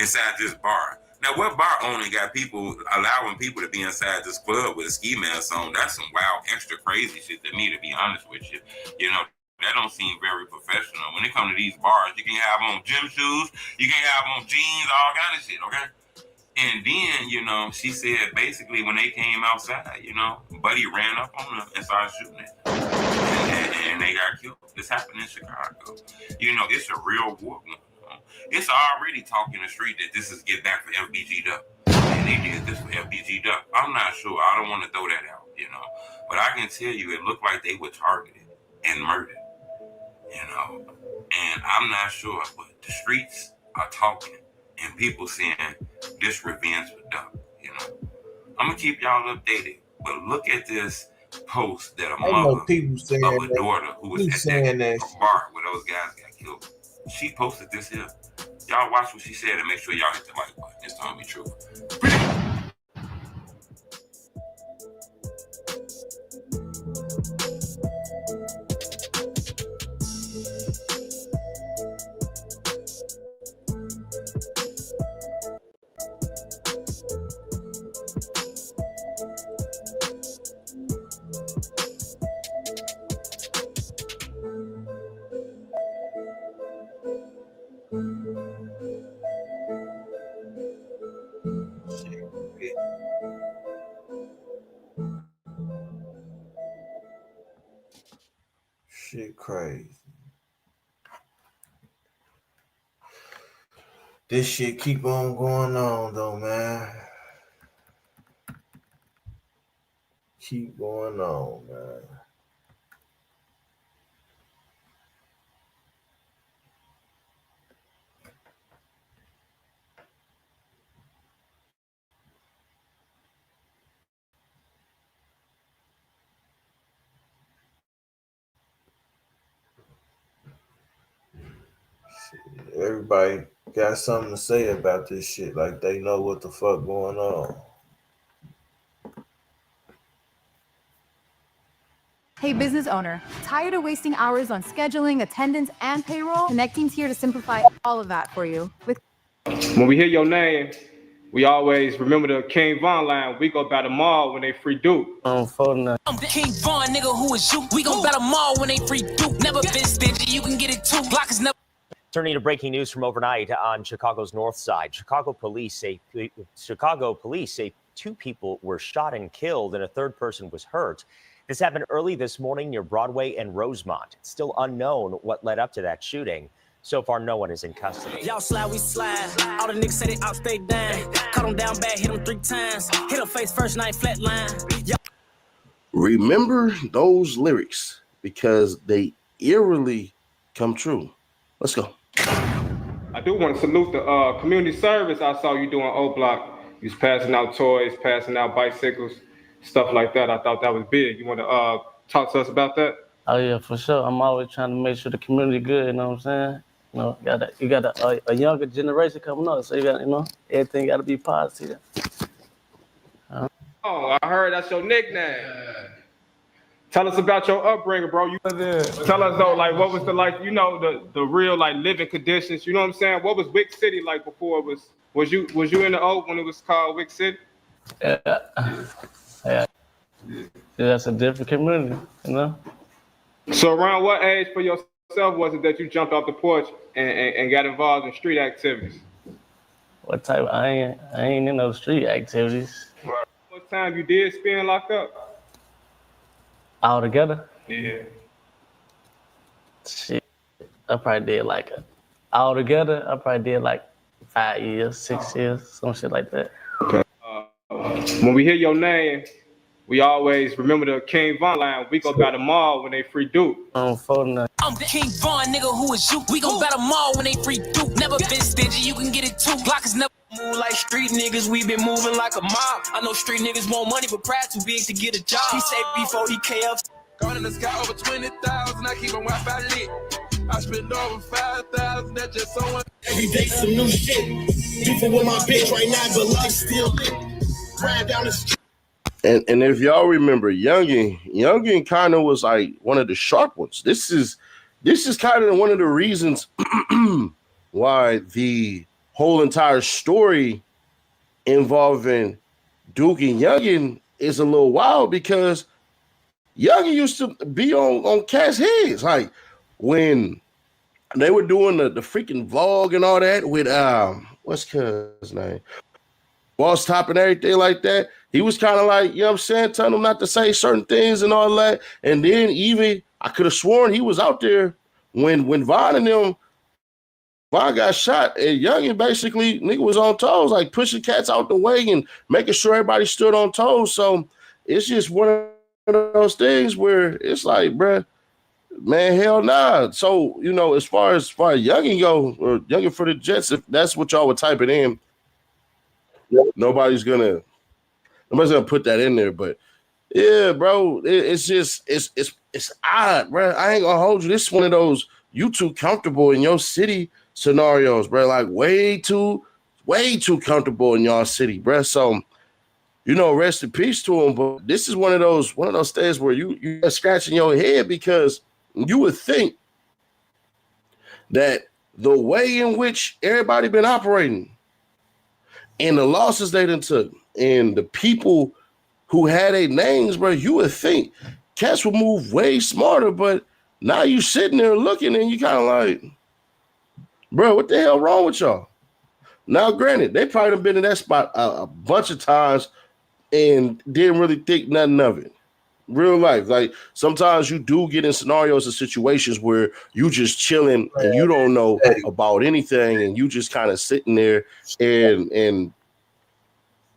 inside this bar. Now, what bar owner got people allowing people to be inside this club with a ski mask on? That's some wild, extra crazy shit to me, to be honest with you. You know, that don't seem very professional. When it comes to these bars, you can have on gym shoes, you can have on jeans, all kind of shit, okay? And then, you know, she said basically when they came outside, you know, Buddy ran up on them and started shooting at them. And they got killed. This happened in Chicago. You know, it's a real war going on. It's already talk in the street that this is get back for FBG Duck. And they did this for FBG Duck. I'm not sure. I don't want to throw that out, you know. But I can tell you it looked like they were targeted and murdered, you know. And I'm not sure, but the streets are talking. And people saying this revenge for Duck, you know. I'm going to keep y'all updated. But look at this post that a mother of a daughter who was at that bar where those guys got killed. She posted this here. Y'all watch what she said and make sure y'all hit the like button. It's telling me truth. Shit crazy. This shit keep on going on though, man. Keep going on, man. Everybody got something to say about this shit, like they know what the fuck going on. Hey, business owner, tired of wasting hours on scheduling, attendance, and payroll? Connecting's here to simplify all of that for you. When we hear your name, we always remember the King Von line. We go by the mall when they free Durk. I'm King Von, nigga, who is you? We gon' battle mall when they free Durk. Never been stingy, you can get it too. Block is never. Turning to breaking news from overnight on Chicago's north side. Chicago police say 2 people were shot and killed and a third person was hurt. This happened early this morning near Broadway and Rosemont. It's still unknown what led up to that shooting. So far, no one is in custody. Y'all slide, we slide. All the niggas say they outstay down. Caught him down bad, hit him 3 times. Hit him face first night, flat line. Remember those lyrics because they eerily come true. Let's go. I do want to salute the community service I saw you doing Oblock. You was passing out toys, passing out bicycles, stuff like that. I thought that was big. You want to talk to us about that? Oh yeah, for sure. I'm always trying to make sure the community good. You know what I'm saying? You know, you got a younger generation coming up, so you got everything got to be positive. Oh, I heard that's your nickname. Tell us about your upbringing, bro. Tell us though, like what was the the real like living conditions. You know what I'm saying? What was Wick City like before it was? Was you in the Oak when it was called Wick City? Yeah, that's a different community, you know. So around what age for yourself was it that you jumped off the porch and got involved in street activities? What type? I ain't in those street activities. What time you did spend locked up? All together? Yeah. Shit, I probably did all together. I probably did 5 years, 6 years, some shit like that. Okay. When we hear your name, we always remember the King Von line. We go by the mall when they free Durk. I'm King Von, nigga, who is you? We gon' battle mall when they free Durk. Never been stingy, you can get it too. Block is never move like street niggas. We been moving like a mob. I know street niggas want money, but pride too big to get a job. He said before he KF. Gone in the sky over 20,000. I keep my Wi-Fi lit. I spend over 5,000. That's just so much. Every day some new shit. Beefing with my bitch right now, but life still lit. Riding down the street. And if y'all remember, Youngin kind of was like one of the sharp ones. This is kind of one of the reasons why the whole entire story involving Durk and Youngin is a little wild, because Youngin used to be on cats' heads. Like when they were doing the freaking vlog and all that with what's his name? Boss Top and everything like that. He was kind of like, you know what I'm saying, telling him not to say certain things and all that. And then even I could have sworn he was out there when Von got shot, and Youngin basically nigga was on toes, like pushing cats out the way and making sure everybody stood on toes. So it's just one of those things where it's like, bruh, man, hell nah. So, as far as Youngin go, or Youngin for the Jets, if that's what y'all would type it in, nobody's gonna put that in there. But yeah, bro, it's just it's odd, bro. I ain't gonna hold you. This is one of those you too comfortable in your city scenarios, bro. Like way too comfortable in your city, bro. So, rest in peace to him. But this is one of those things where you're scratching your head, because you would think that the way in which everybody been operating and the losses they done took and the people who had their names, bro, you would think cats would move way smarter. But now you sitting there looking and you kind of like, Bro, what the hell wrong with y'all? Now, granted, they probably have been in that spot a bunch of times and didn't really think nothing of it. Real life, like sometimes you do get in scenarios and situations where you just chilling and you don't know about anything and you just kind of sitting there and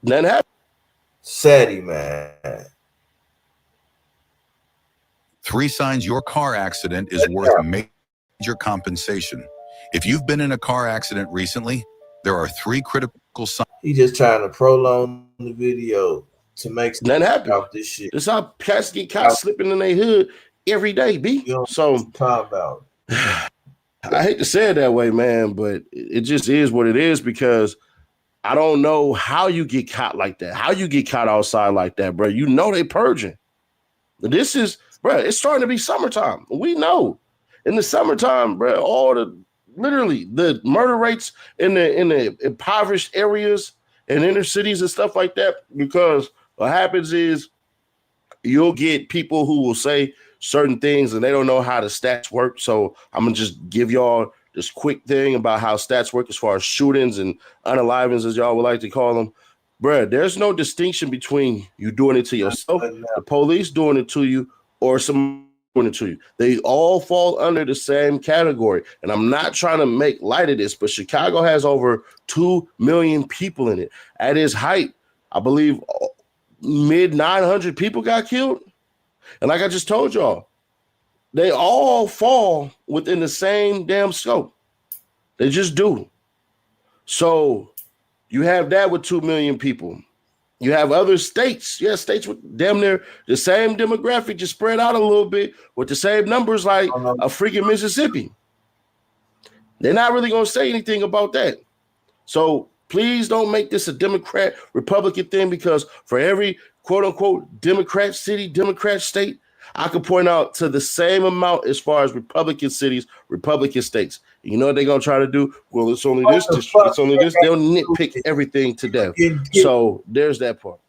nothing happens. Sadie, man. 3 signs your car accident is worth major compensation. If you've been in a car accident recently, there are 3 critical signs. He just trying to prolong the video to make nothing happen about this shit. That's how cats get caught slipping in their hood every day, B. So talk about. I hate to say it that way, man, but it just is what it is because I don't know how you get caught like that. How you get caught outside like that, bro. You know they purging. This is, bro, it's starting to be summertime. We know. In the summertime, bro, literally the murder rates in the impoverished areas and inner cities and stuff like that, because what happens is you'll get people who will say certain things and they don't know how the stats work. So I'm going to just give y'all this quick thing about how stats work as far as shootings and unalivings, as y'all would like to call them. Bruh, there's no distinction between you doing it to yourself, the police doing it to you, or someone doing it to you. They all fall under the same category. And I'm not trying to make light of this, but Chicago has over 2 million people in it. At its height, I believe mid 900 people got killed. And like I just told y'all, they all fall within the same damn scope. They just do. So you have that with 2 million people. You have other states, states with damn near the same demographic, just spread out a little bit with the same numbers like a freaking Mississippi. They're not really going to say anything about that. So please don't make this a Democrat, Republican thing, because for every quote unquote Democrat city, Democrat state, I could point out to the same amount as far as Republican cities, Republican states. You know what they're going to try to do? Well, it's only this district, it's only this. They'll nitpick everything to death. So there's that part.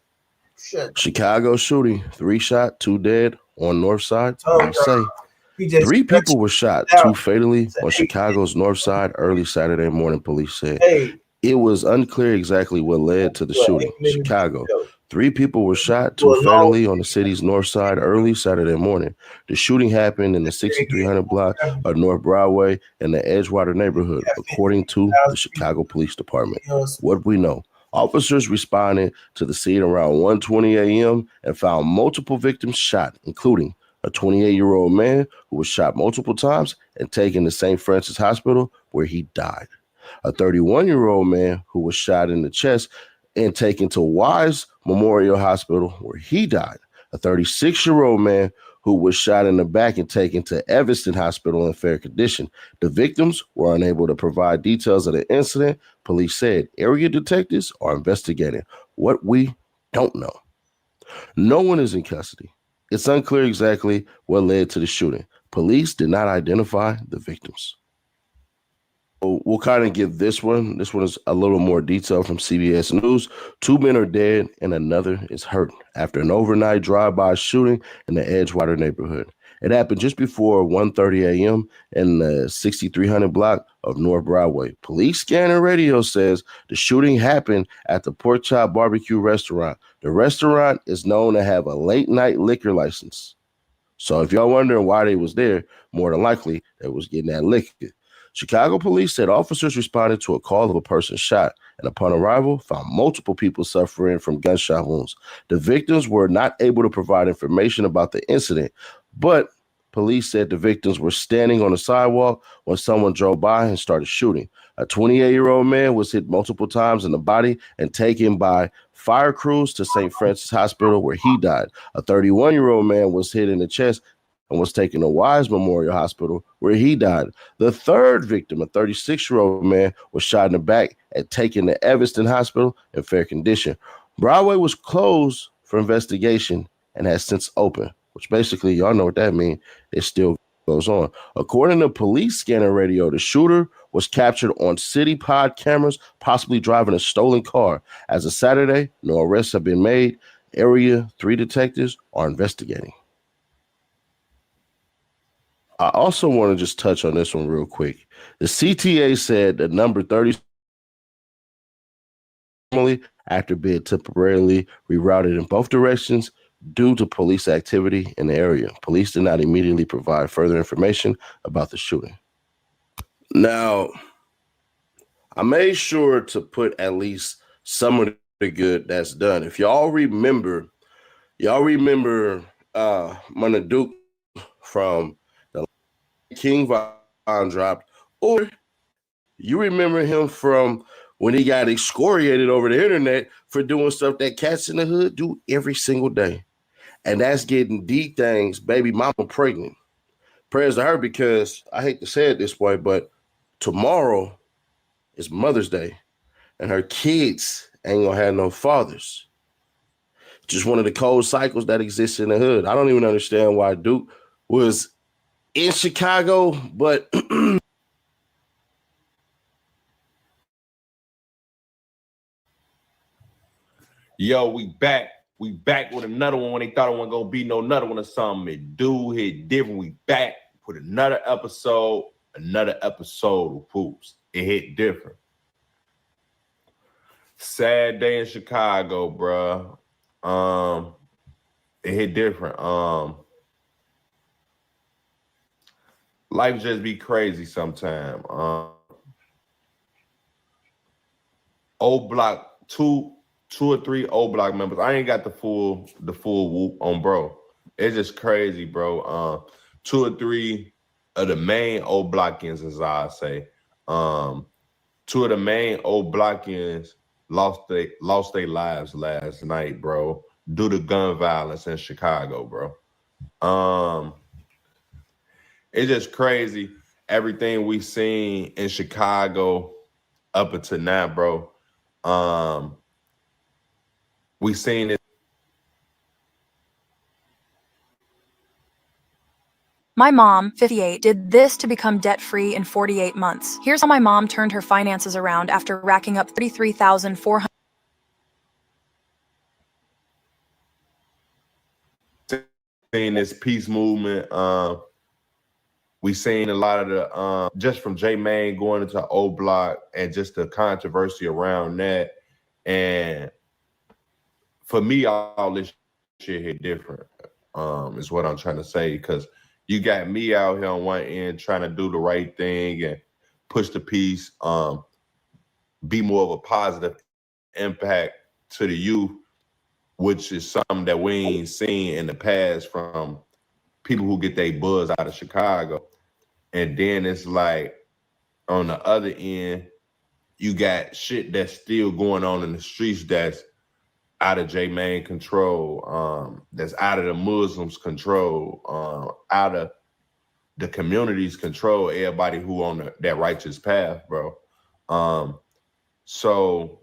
Chicago shooting, 3 shot, 2 dead on north side. I say 3 people were shot, 2 fatally on Chicago's north side early Saturday morning, police said. It was unclear exactly what led to the shooting. Chicago. 3 people were shot, 2 fatally on the city's north side early Saturday morning. The shooting happened in the 6300 block of North Broadway in the Edgewater neighborhood, according to the Chicago Police Department. What we know, officers responded to the scene around 1:20 a.m. and found multiple victims shot, including a 28-year-old man who was shot multiple times and taken to St. Francis Hospital, where he died. A 31-year-old man who was shot in the chest and taken to Wise Memorial Hospital, where he died. A 36-year-old man who was shot in the back and taken to Evanston Hospital in fair condition. The victims were unable to provide details of the incident. Police said area detectives are investigating what we don't know. No one is in custody. It's unclear exactly what led to the shooting. Police did not identify the victims. We'll kind of give this one. This one is a little more detail from CBS News. 2 men are dead and another is hurt after an overnight drive-by shooting in the Edgewater neighborhood. It happened just before 1:30 a.m. in the 6300 block of North Broadway. Police scanner radio says the shooting happened at the Pork Chop Barbecue restaurant. The restaurant is known to have a late-night liquor license. So if y'all wondering why they was there, more than likely they was getting that liquor. Chicago police said officers responded to a call of a person shot and upon arrival found multiple people suffering from gunshot wounds. The victims were not able to provide information about the incident, but police said the victims were standing on the sidewalk when someone drove by and started shooting. A 28-year-old man was hit multiple times in the body and taken by fire crews to St. Francis Hospital, where he died. A 31-year-old man was hit in the chest and was taken to Wise Memorial Hospital, where he died. The third victim, a 36-year-old man, was shot in the back and taken to Evanston Hospital in fair condition. Broadway was closed for investigation and has since opened, which basically, y'all know what that means. It still goes on. According to police scanner radio, the shooter was captured on city pod cameras, possibly driving a stolen car. As of Saturday, no arrests have been made. Area 3 detectives are investigating. I also want to just touch on this one real quick. The CTA said that number 30 after being temporarily rerouted in both directions due to police activity in the area. Police did not immediately provide further information about the shooting. Now, I made sure to put at least some of the good that's done. If y'all remember Munna Durk from the King Von dropped, or you remember him from when he got excoriated over the internet for doing stuff that cats in the hood do every single day. And that's getting D things, baby mama pregnant. Prayers to her, because I hate to say it this way, but tomorrow is Mother's Day and her kids ain't gonna have no fathers. Just one of the cold cycles that exists in the hood. I don't even understand why Duke was in Chicago, but yo, we back. We back with another one when they thought it wasn't gonna be no another one or something. It do hit different. We back with another episode of Poops. It hit different. Sad day in Chicago, bruh. It hit different. Life just be crazy sometime. Oblock, two or three Oblock members. I ain't got the full whoop on, bro. It's just crazy, bro. 2 or 3 of the main Oblockians, as I say. 2 of the main Oblockians lost their lives last night, bro, due to gun violence in Chicago, bro. It's just crazy. Everything we seen in Chicago up until now, bro. We seen it. My mom, 58, did this to become debt-free in 48 months. Here's how my mom turned her finances around after racking up $33,400. Seen this peace movement. We seen a lot of the just from J Main going into Oblock and just the controversy around that. And for me, all this shit hit different. Is what I'm trying to say, because you got me out here on one end trying to do the right thing and push the peace, be more of a positive impact to the youth, which is something that we ain't seen in the past from people who get their buzz out of Chicago. And then it's like on the other end, you got shit that's still going on in the streets that's out of J Main control, that's out of the Muslims' control, out of the community's control, everybody who on that righteous path, bro. So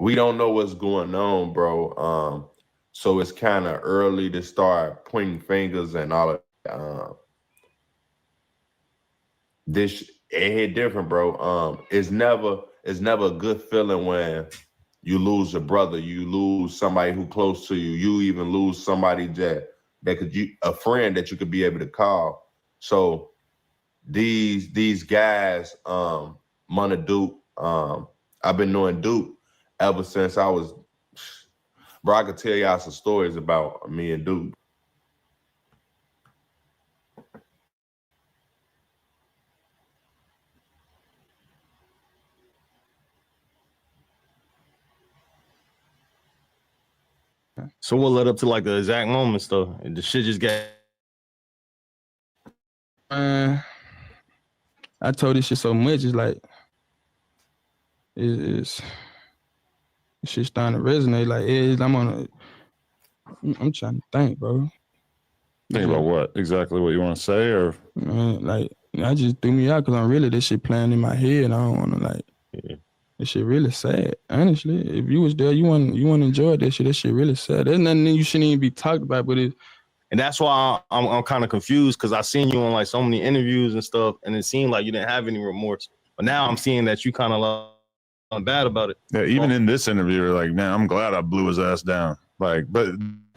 we don't know what's going on, bro. So it's kind of early to start pointing fingers and all of that. This it hit different, bro. It's never a good feeling when you lose a brother, you lose somebody who close to you, you even lose somebody that a friend that you could be able to call. So these guys, Munna Durk, I've been knowing Durk ever since I was, bro, I could tell y'all some stories about me and Durk. So what led up to like the exact moments though? The shit just got. I told this shit so much. It's like it's shit starting to resonate. Like I'm trying to think, bro. Think about what exactly what you want to say, or like I just threw me out because I'm really this shit playing in my head. And I don't want to like. Yeah. This shit really sad, honestly. If you was there, you wouldn't enjoy that shit. That shit really sad. There's nothing you shouldn't even be talked about, but and that's why I'm kind of confused, because I seen you on like so many interviews and stuff, and it seemed like you didn't have any remorse. But now I'm seeing that you kind of bad about it. Yeah, even in this interview, you're like, man, I'm glad I blew his ass down. Like, but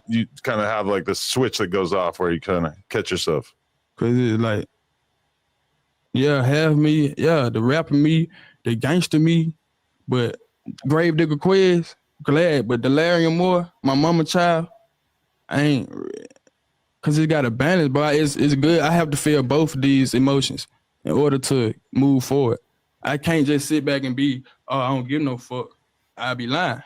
you kind of have like the switch that goes off where you kind of catch yourself. Cause it's like, yeah, half me, yeah, the rapper me, the gangster me, but Gravedigger Quiz, glad, but Delirium Moore, my mama child, I ain't, cause it got a balance, but it's good. I have to feel both of these emotions in order to move forward. I can't just sit back and be, oh, I don't give no fuck. I'd be lying.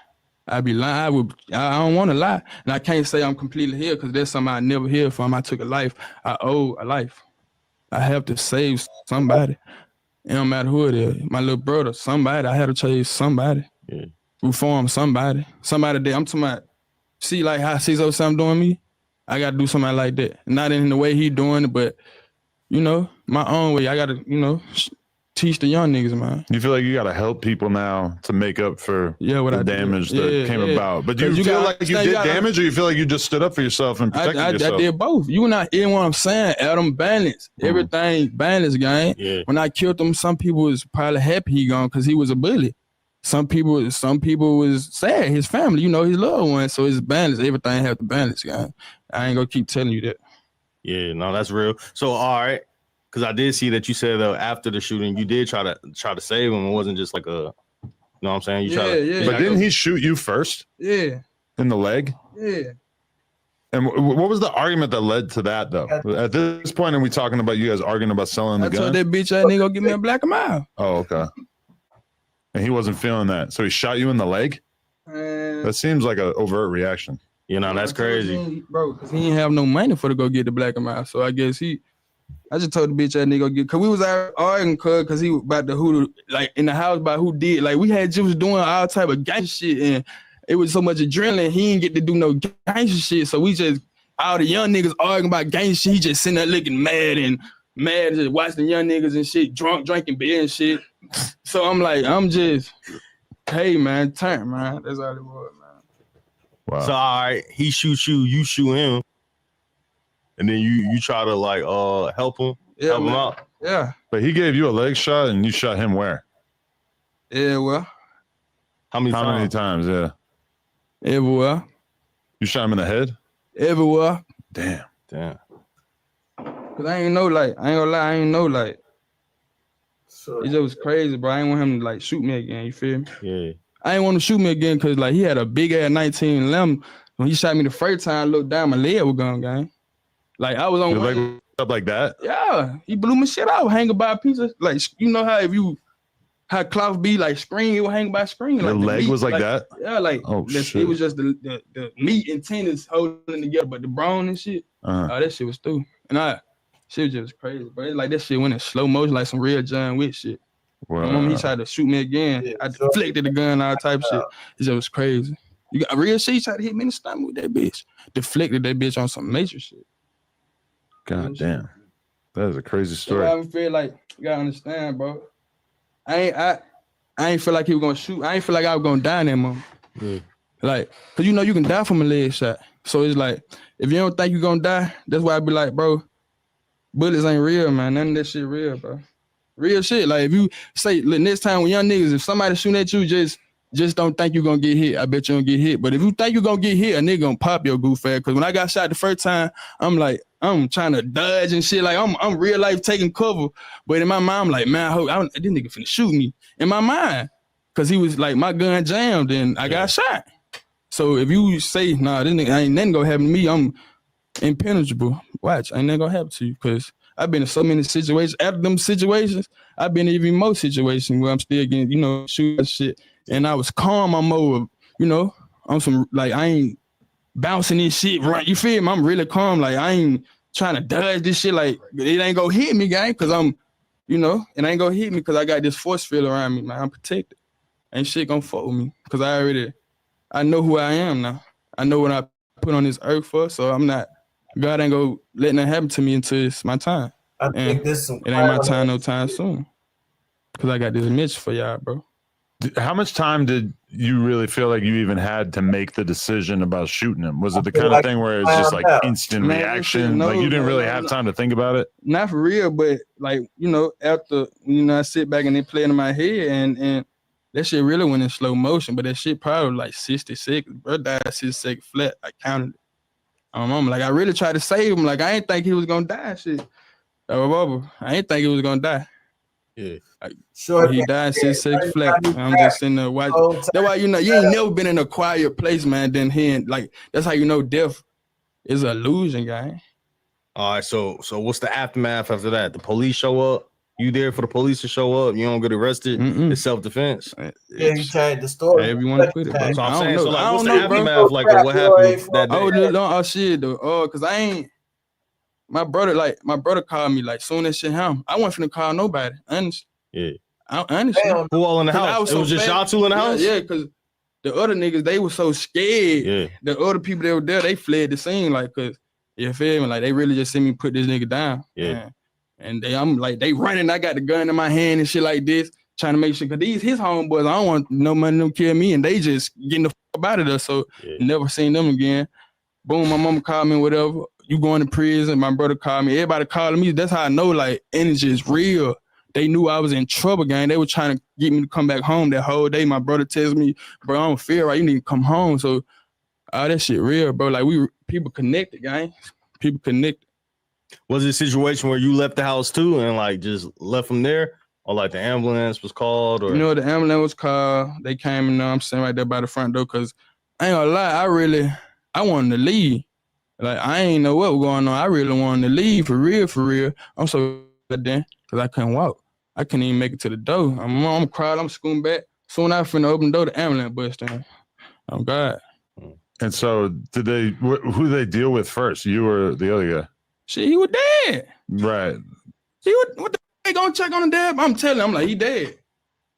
I don't want to lie. And I can't say I'm completely healed because there's something I never healed from. I took a life. I owe a life. I have to save somebody. It don't matter who it is. My little brother, somebody. I had to chase somebody. Yeah. Reform somebody. Somebody that I'm talking about, see like how CeeE-HOOD something doing me? I got to do something like that. Not in the way he doing it, but, you know, my own way. I got to, you know, teach the young niggas, man. You feel like you got to help people now to make up for the damage that came about. But do you feel like you did damage, or you feel like you just stood up for yourself and protected yourself? I did both. You not hear what I'm saying? Adam balance. Everything balance, gang. Yeah. When I killed him, some people was probably happy he gone because he was a bully. Some people was sad, his family, you know, his loved ones. So it's balance. Everything have to balance, gang. I ain't gonna keep telling you that. Yeah, no, that's real. So, all right. Because I did see that you said after the shooting, you did try to save him. It wasn't just like a, you know what I'm saying? But didn't he shoot you first? Yeah. In the leg? Yeah. And what was the argument that led to that, though? At this point, are we talking about you guys arguing about selling the gun? I told that bitch ass nigga go give me a black mile. Oh, okay. And he wasn't feeling that. So he shot you in the leg? That seems like an overt reaction. You know, that's crazy. Bro, because he didn't have no money for to go get the black mile. So I guess I just told the bitch that nigga get, cause we was arguing cause he was about the who, like in the house about who did, like we had just doing all type of gangster shit and it was so much adrenaline, he didn't get to do no gangster shit. So we just, all the young niggas arguing about gangster shit, he just sitting there looking mad, just watching the young niggas and shit, drinking beer and shit. So I'm like, hey man, turn man, that's all it was, man. Wow. So all right, he shoots you, you shoot him. And then you try to like help him out. Yeah. But he gave you a leg shot and you shot him where? Yeah, well. How many times? Yeah. Everywhere. You shot him in the head? Everywhere. Damn. Cause I ain't gonna lie, I ain't know like. It just was crazy, bro. I ain't want him to like shoot me again, you feel me? Yeah. I ain't want him to shoot me again cause like he had a big ass 19 limb. When he shot me the first time, I looked down, my leg was gone, gang. Like I was on your leg up like that? Yeah, he blew my shit out, hanging by a piece of, like, you know how cloth be like screen, it would hang by screen. Your like leg was like that? Yeah, like it was just the meat and tendons holding together, but the bone and shit, that shit was through. And shit was just crazy, bro. Like that shit went in slow motion, like some real John Wick shit. Wow. He tried to shoot me again. I deflected the gun, all type of shit. It just was crazy. You got a real shit, he tried to hit me in the stomach with that bitch. Deflected that bitch on some major shit. God damn. That is a crazy story. So I feel like, you gotta understand, bro. I ain't feel like he was gonna shoot. I ain't feel like I was gonna die in that moment. Yeah. Like, cause you know you can die from a leg shot. So it's like, if you don't think you're gonna die, that's why I be like, bro, bullets ain't real, man. None of that shit real, bro. Real shit. Like if you say, look, next time when young niggas, if somebody shooting at you, just don't think you're gonna get hit. I bet you don't get hit. But if you think you're gonna get hit, a nigga gonna pop your goof ass. Cause when I got shot the first time, I'm trying to dodge and shit. Like I'm real life taking cover. But in my mind, I'm like, man, this nigga finna shoot me. In my mind. Cause he was like, my gun jammed and I got shot. So if you say, nah, this nigga ain't nothing gonna happen to me, I'm impenetrable. Watch, ain't nothing gonna happen to you. Cause I've been in so many situations. After them situations, I've been in even more situations where I'm still getting, shoot shit. And I was calm. I'm more, I'm some, like, I ain't bouncing this shit, right? You feel me? I'm really calm. Like, I ain't trying to dodge this shit. Like, it ain't gonna hit me, gang, because I'm, it ain't gonna hit me because I got this force field around me, man. I'm protected. Ain't shit gonna fuck with me because I know who I am now. I know what I put on this earth for, so God ain't gonna let nothing happen to me until it's my time. I think this it ain't my time no time soon because I got this mission for y'all, bro. How much time did you really feel like you even had to make the decision about shooting him? Was it the kind of thing where it's just like instant reaction? Like you didn't really have time to think about it? Not for real, but like, after, I sit back and they play in my head and that shit really went in slow motion, but that shit probably like 60 seconds. Bro died 60 seconds flat. I counted it. I'm like, I really tried to save him. Like, I ain't think he was gonna die shit. I ain't think he was gonna die. Yeah. Sure. He died 6 flat. I'm just sitting there watching. That's why you ain't never been in a quiet place, man. Then hearing that's how you know death is an illusion, guy. All right, so what's the aftermath after that? The police show up. You there for the police to show up? You don't get arrested. It's self-defense. Yeah, you changed the story. However you want to put it, bro. So I'm saying, know. so like, I what's don't the know, bro. aftermath like of what happened that day? Oh shit, though. Cause I ain't. My brother called me like soon as shit happened. I wasn't finna call nobody. Honestly. Yeah. Honestly. Who all in the house? It was just y'all two in the house? Yeah, cause the other niggas, they were so scared. Yeah. The other people that were there, they fled the scene, like, cause you feel me? Like they really just seen me put this nigga down. Yeah. And I'm like, they running. I got the gun in my hand and shit like this, trying to make sure, cause these his homeboys, I don't want no money to kill me, and they just getting the fuck out of there. So never seen them again. Boom, my mama called me, whatever. You going to prison? My brother called me. Everybody calling me. That's how I know like energy is real. They knew I was in trouble, gang. They were trying to get me to come back home that whole day. My brother tells me, bro, I don't feel right. You need to come home. So all that shit real, bro. Like people connected, gang. People connected. Was it a situation where you left the house too and like just left from there? Or like the ambulance was called? Or You know, the ambulance was called. They came and I'm sitting right there by the front door because I ain't gonna lie, I wanted to leave. Like, I ain't know what was going on. I really wanted to leave for real. I'm so goddamn because I couldn't walk. I couldn't even make it to the door. I'm crying, I'm scooting back. Soon I finna open the door, the ambulance busted in. Oh, God. And so who they deal with first? You or the other guy? Shit, he was dead. Right. What the they gonna check on the dad? I'm telling him, like, he dead.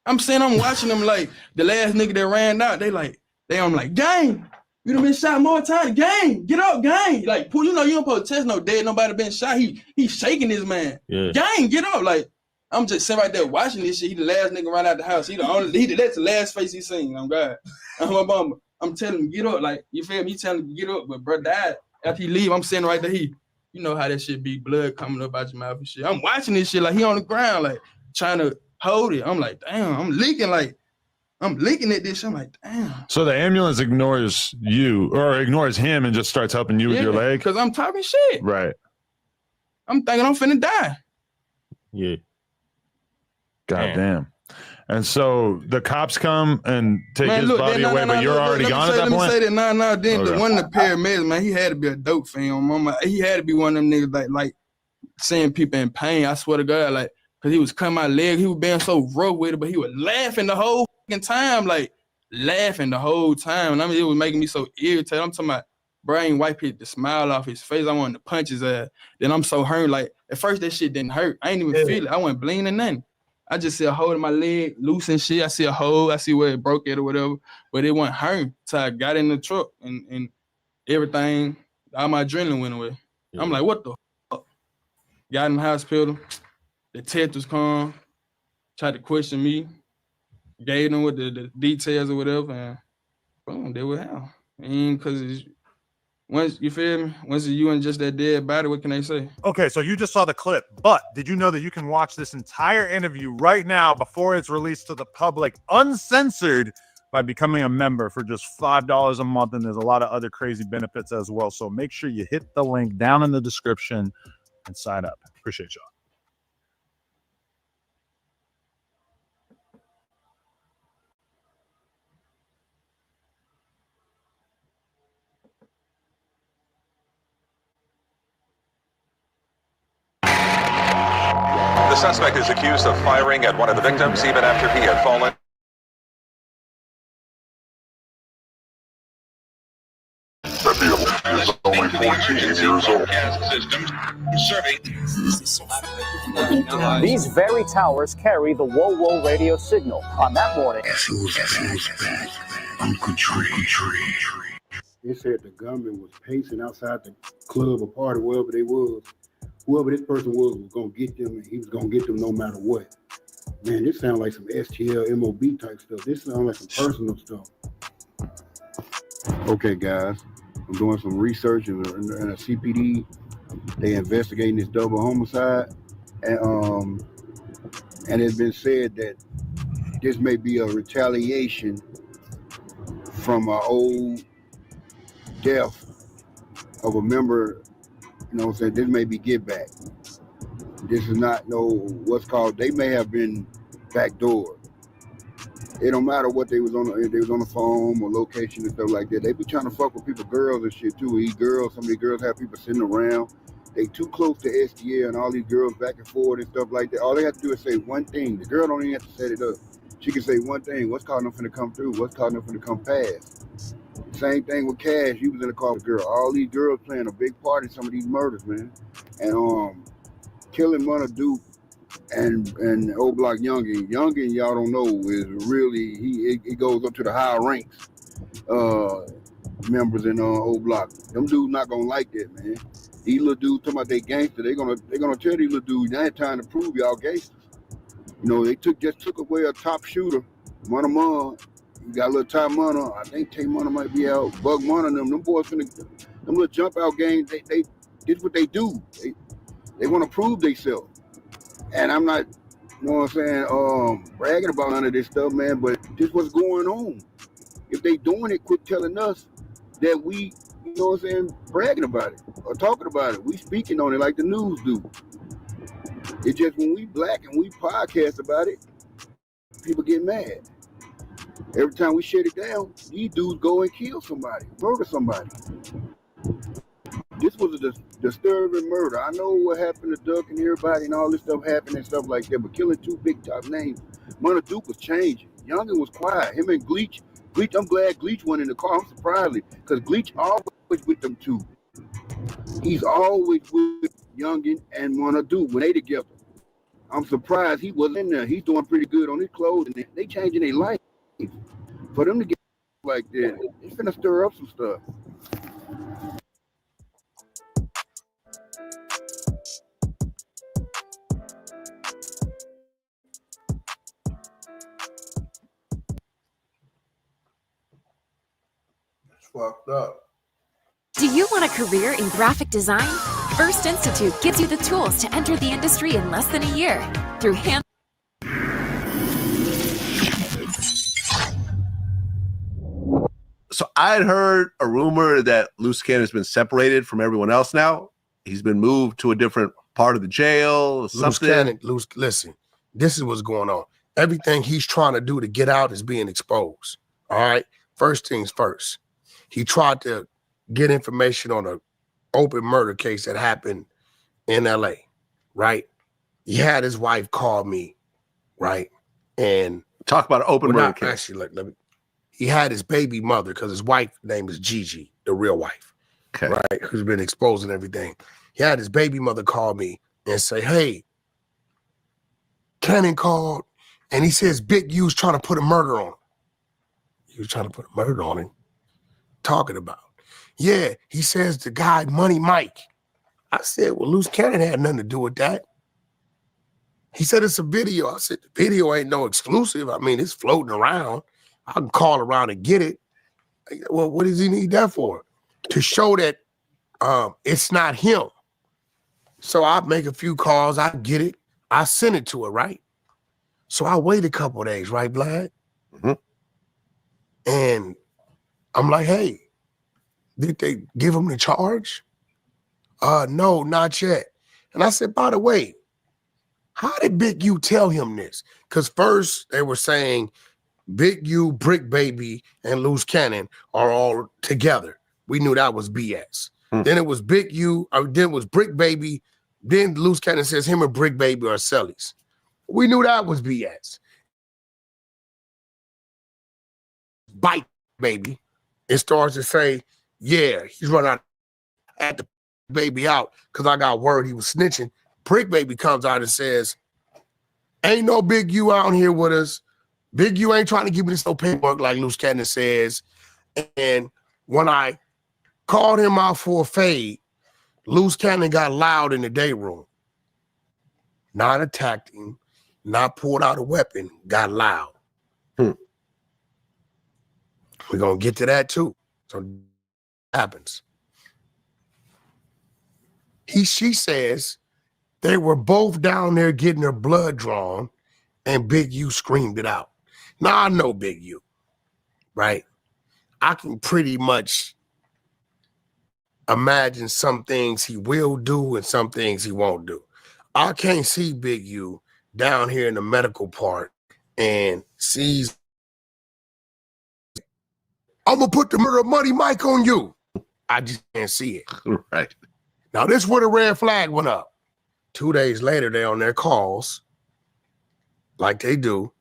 I'm watching them like the last nigga that ran out, I'm like, gang, you done been shot more times. Gang, get up, gang. Like, you know, you don't supposed to test no dead, nobody been shot. He shaking this man. Yeah. Gang, get up. Like, I'm just sitting right there watching this shit. He the last nigga run out the house. That's the last face he seen. I'm God. I'm telling him, get up. Like, you feel me? He telling him, get up. But bro died. After he leave, I'm sitting right there. You know how that shit be, blood coming up out your mouth and shit. I'm watching this shit like he on the ground, like trying to hold it. I'm like, damn, I'm leaking at this shit. I'm like, damn. So the ambulance ignores you or ignores him and just starts helping you with your leg? Because I'm talking shit. Right. I'm thinking I'm finna die. Yeah. God damn. And so the cops come and take his body away, but you're already gone at that point? Let me say that. Then one of the paramedics, man, he had to be a dope fan. Mama, he had to be one of them niggas like seeing people in pain. I swear to God, like, because he was cutting my leg. He was being so rough with it, but he was laughing the whole fucking time. Like, laughing the whole time. And I mean, it was making me so irritated. I'm talking about, bro, I ain't wipe the smile off his face. I wanted to punch his ass. Then I'm so hurt. Like, at first, that shit didn't hurt. I ain't even feel it. I wasn't bleeding or nothing. I just see a hole in my leg, loose and shit. I see a hole. I see where it broke at or whatever. But it wasn't hurting. So I got in the truck and everything, all my adrenaline went away. Yeah. I'm like, what the fuck? Got in the hospital. The detectives come, tried to question me, gave them with the details or whatever, and boom, they were hell. And because once you feel me, once you and just that dead body, what can they say? Okay, so you just saw the clip, but did you know that you can watch this entire interview right now before it's released to the public, uncensored, by becoming a member for just $5 a month? And there's a lot of other crazy benefits as well. So make sure you hit the link down in the description and sign up. Appreciate y'all. The suspect is accused of firing at one of the victims even after he had fallen. Is only 14 years old. These very towers carry the whoa-whoa radio signal. On that morning, They said the gunman was pacing outside the club or party, wherever they was. Whoever this person was gonna get them, and he was gonna get them no matter what. Man, this sounds like some STL, MOB type stuff. This sounds like some personal stuff. Okay, guys, I'm doing some research in a CPD. They investigating this double homicide, and it's been said that this may be a retaliation from an old death of a member. You know what I'm saying? This may be get back. This is not no what's called. They may have been backdoor. It don't matter what they was on. If they was on the phone or location and stuff like that. They be trying to fuck with people, girls and shit too. These girls, some of these girls have people sitting around. They too close to STL and all these girls back and forth and stuff like that. All they have to do is say one thing. The girl don't even have to set it up. She can say one thing. What's calling them finna come through? What's calling them finna come past? Same thing with Cash. He was in the car with a girl. All these girls playing a big part in some of these murders, man. And killing Munna, Durk, and Oblock Youngin. Youngin, y'all don't know, is really he goes up to the higher ranks members in Oblock. Them dudes not gonna like that, man. These little dudes talking about they gangster. They gonna tell these little dudes, they ain't time to prove y'all gangsters. You know, they just took away a top shooter, Munna. You got a little Ty Munna. I think Tay Munna might be out. Bug Munna, them boys finna, them little jump out games. They this what they do. They want to prove themselves. And I'm not, you know what I'm saying, bragging about none of this stuff, man. But this what's going on. If they doing it, quit telling us that we, you know what I'm saying, bragging about it or talking about it. We speaking on it like the news do. It's just when we black and we podcast about it, people get mad. Every time we shut it down, these dudes go and kill somebody, murder somebody. This was a disturbing murder. I know what happened to Durk and everybody and all this stuff happened and stuff like that, but killing two big top names, Munna Durk was changing. Youngin was quiet. Him and Gleech, I'm glad Gleech went in the car. I'm surprised because Gleech always with them two. He's always with Youngin and Munna Durk when they together. I'm surprised he wasn't in there. He's doing pretty good on his clothes and they changing their life. For them to get like that, it's gonna stir up some stuff. It's fucked up. Do you want a career in graphic design? First Institute gives you the tools to enter the industry in less than a year through hand. So I had heard a rumor that Loose Cannon has been separated from everyone else now. He's been moved to a different part of the jail or something. Listen, this is what's going on. Everything he's trying to do to get out is being exposed. All right. First things first. He tried to get information on an open murder case that happened in LA, right? He had his wife call me, right? And talk about an open murder case. Actually, let me. He had his baby mother, because his wife's name is Gigi, the real wife, right? Who's been exposed and everything. He had his baby mother call me and say, hey, Cannon called, and he says Big U's trying to put a murder on him. He was trying to put a murder on him. Talking about. Yeah, he says the guy, Money Mike. I said, well, Loose Cannon had nothing to do with that. He said it's a video. I said, the video ain't no exclusive. I mean, it's floating around. I can call around and get it. Well, what does he need that for? To show that it's not him. So I make a few calls. I get it. I send it to her, right? So I wait a couple of days, right, Vlad? Mm-hmm. And I'm like, hey, did they give him the charge? No, not yet. And I said, by the way, how did Big U tell him this? Because first they were saying Big U, Brick Baby, and Loose Cannon are all together. We knew that was BS. Then it was Big U, or then it was Brick Baby. Then Loose Cannon says him and Brick Baby are Cellies. We knew that was BS. Bite Baby. It starts to say, yeah, he's running out at the baby out because I got word he was snitching. Brick Baby comes out and says, ain't no Big U out here with us. Big U ain't trying to give me this no paperwork like Loose Cannon says. And when I called him out for a fade, Loose Cannon got loud in the day room. Not attacked him, not pulled out a weapon, got loud. We're going to get to that too. So happens. She says they were both down there getting their blood drawn and Big U screamed it out. Now I know Big U, right? I can pretty much imagine some things he will do and some things he won't do. I can't see Big U down here in the medical part and sees, I'm gonna put the murder of Money Mike on you. I just can't see it. Right. Now this is where the red flag went up. 2 days later, they're on their calls, like they do.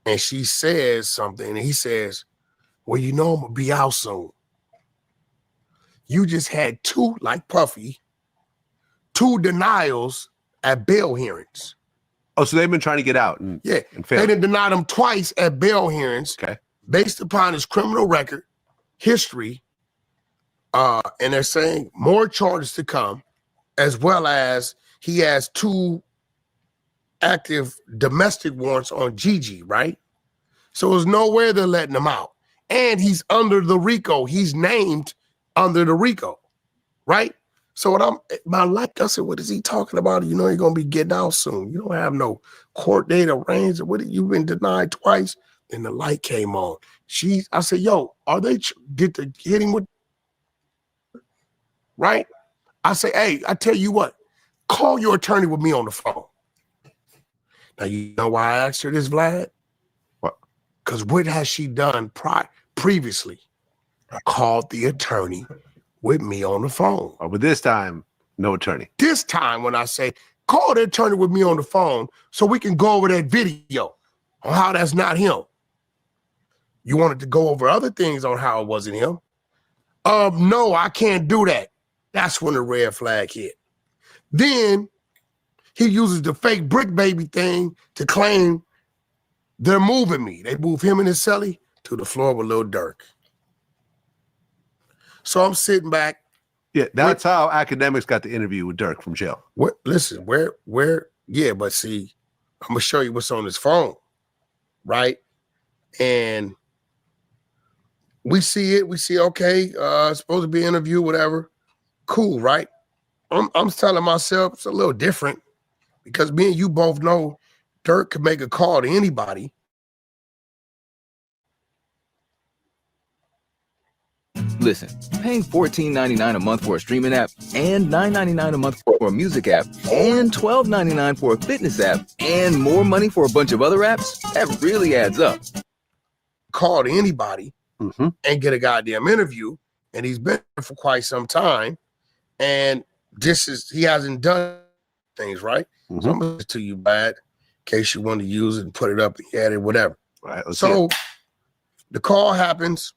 And she says something, and he says, well, you know I'm gonna be out soon. You just had two, like Puffy, 2 denials at bail hearings. Oh, so they've been trying to get out. And they failed. done denied him twice at bail hearings based upon his criminal record, history, and they're saying more charges to come, as well as he has 2 active domestic warrants on Gigi, right? So there's nowhere they're letting him out. And he's under the RICO. He's named under the RICO, right? So what I said, what is he talking about? You know you're going to be getting out soon. You don't have no court date arranged. You've been denied twice. Then the light came on. I said, yo, are they get to hit him with, right? I say, hey, I tell you what, call your attorney with me on the phone. Now, you know why I asked her this, Vlad? What? Because what has she done previously? I called the attorney with me on the phone. But this time, no attorney. This time when I say, call the attorney with me on the phone so we can go over that video on how that's not him. You wanted to go over other things on how it wasn't him. No, I can't do that. That's when the red flag hit. Then he uses the fake brick baby thing to claim they're moving me. They move him and his celly to the floor with Lil Durk. So I'm sitting back. Yeah, that's how academics got the interview with Durk from jail. Listen, yeah, but see, I'm gonna show you what's on his phone, right? And we see it. We see, okay, it's supposed to be an interview, whatever. Cool, right? I'm telling myself it's a little different because me and you both know Durk could make a call to anybody. Listen, paying $14.99 a month for a streaming app and $9.99 a month for a music app and $12.99 for a fitness app and more money for a bunch of other apps, that really adds up. Call to anybody and get a goddamn interview, and he's been there for quite some time, and he hasn't done things right. So I'm gonna to you bad in case you want to use it and put it up and add it, whatever. Right. So the call happens.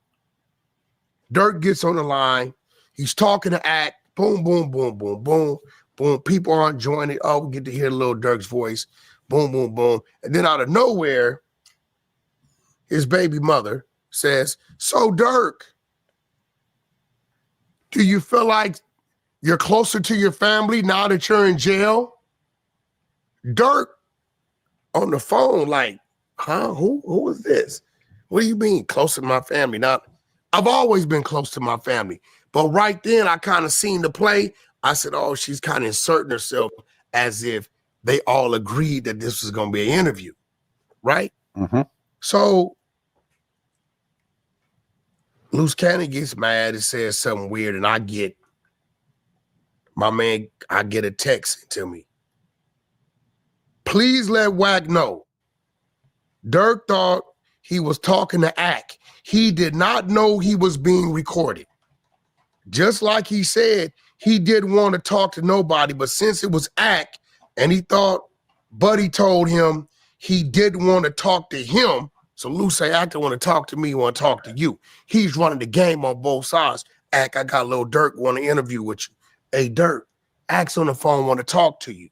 Durk gets on the line. He's talking to Act. Boom, boom, boom, boom, boom, boom. People aren't joining. Oh, we get to hear little Durk's voice. Boom, boom, boom. And then out of nowhere, his baby mother says, so Durk, do you feel like you're closer to your family now that you're in jail? Durk on the phone like, huh? Who is this? What do you mean closer to my family? Now, I've always been close to my family. But right then, I kind of seen the play. I said, oh, she's kind of inserting herself as if they all agreed that this was going to be an interview, right? So Loose Cannon gets mad and says something weird, and I get a text to me. Please let Wack know. Durk thought he was talking to Ack. He did not know he was being recorded. Just like he said, he didn't want to talk to nobody, but since it was Ack and he thought Buddy told him he didn't want to talk to him, so Lou say, Ack don't want to talk to me, want to talk to you. He's running the game on both sides. Ack, I got little Durk want to interview with you. Hey, Durk, Ack's on the phone, want to talk to you.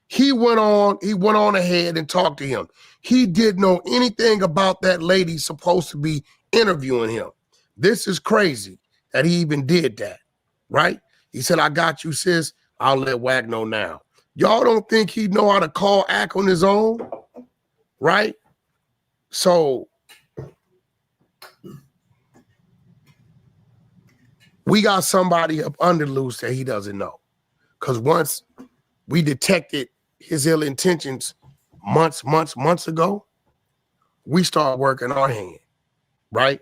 He went on ahead and talked to him. He didn't know anything about that lady supposed to be interviewing him. This is crazy that he even did that, right? He said, I got you, sis. I'll let Wack know now. Y'all don't think he know how to call Ack on his own, right? So we got somebody up under Loose that he doesn't know. Because once we detected his ill intentions months ago, we started working our hand, right?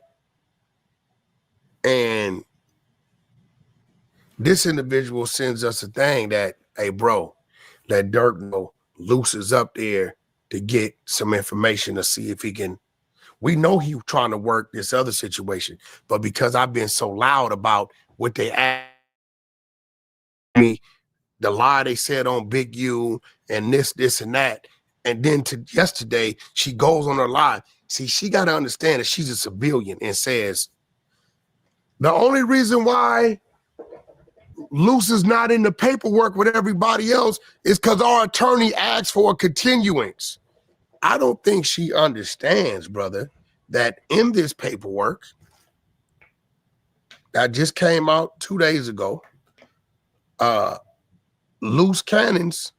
And this individual sends us a thing that, hey, bro, let Durk know Luce is up there to get some information to see if he can. We know he trying to work this other situation, but because I've been so loud about what they asked me, the lie they said on Big U and this and that, and then to yesterday, she goes on her live. See, she got to understand that she's a civilian and says, the only reason why Luce is not in the paperwork with everybody else is because our attorney asked for a continuance. I don't think she understands, brother, that in this paperwork that just came out 2 days ago, Luce Cannon's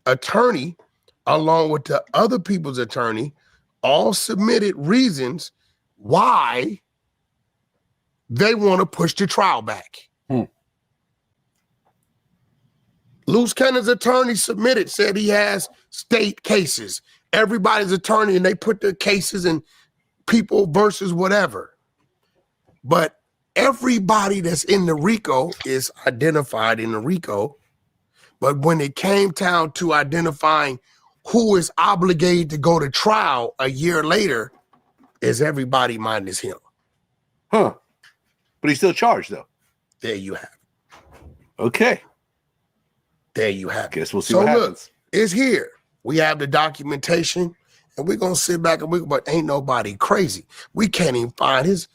attorney, along with the other people's attorney, all submitted reasons why they want to push the trial back. Luce Cannon's attorney said he has state cases. Everybody's attorney, and they put their cases in people versus whatever. But everybody that's in the RICO is identified in the RICO. But when it came down to identifying who is obligated to go to trial a year later, is everybody minus him. Huh. But he's still charged, though. There you have it. Okay. There you have it. Guess we'll see what happens. Look, it's here. We have the documentation, and we're gonna sit back and but ain't nobody crazy. We can't even find his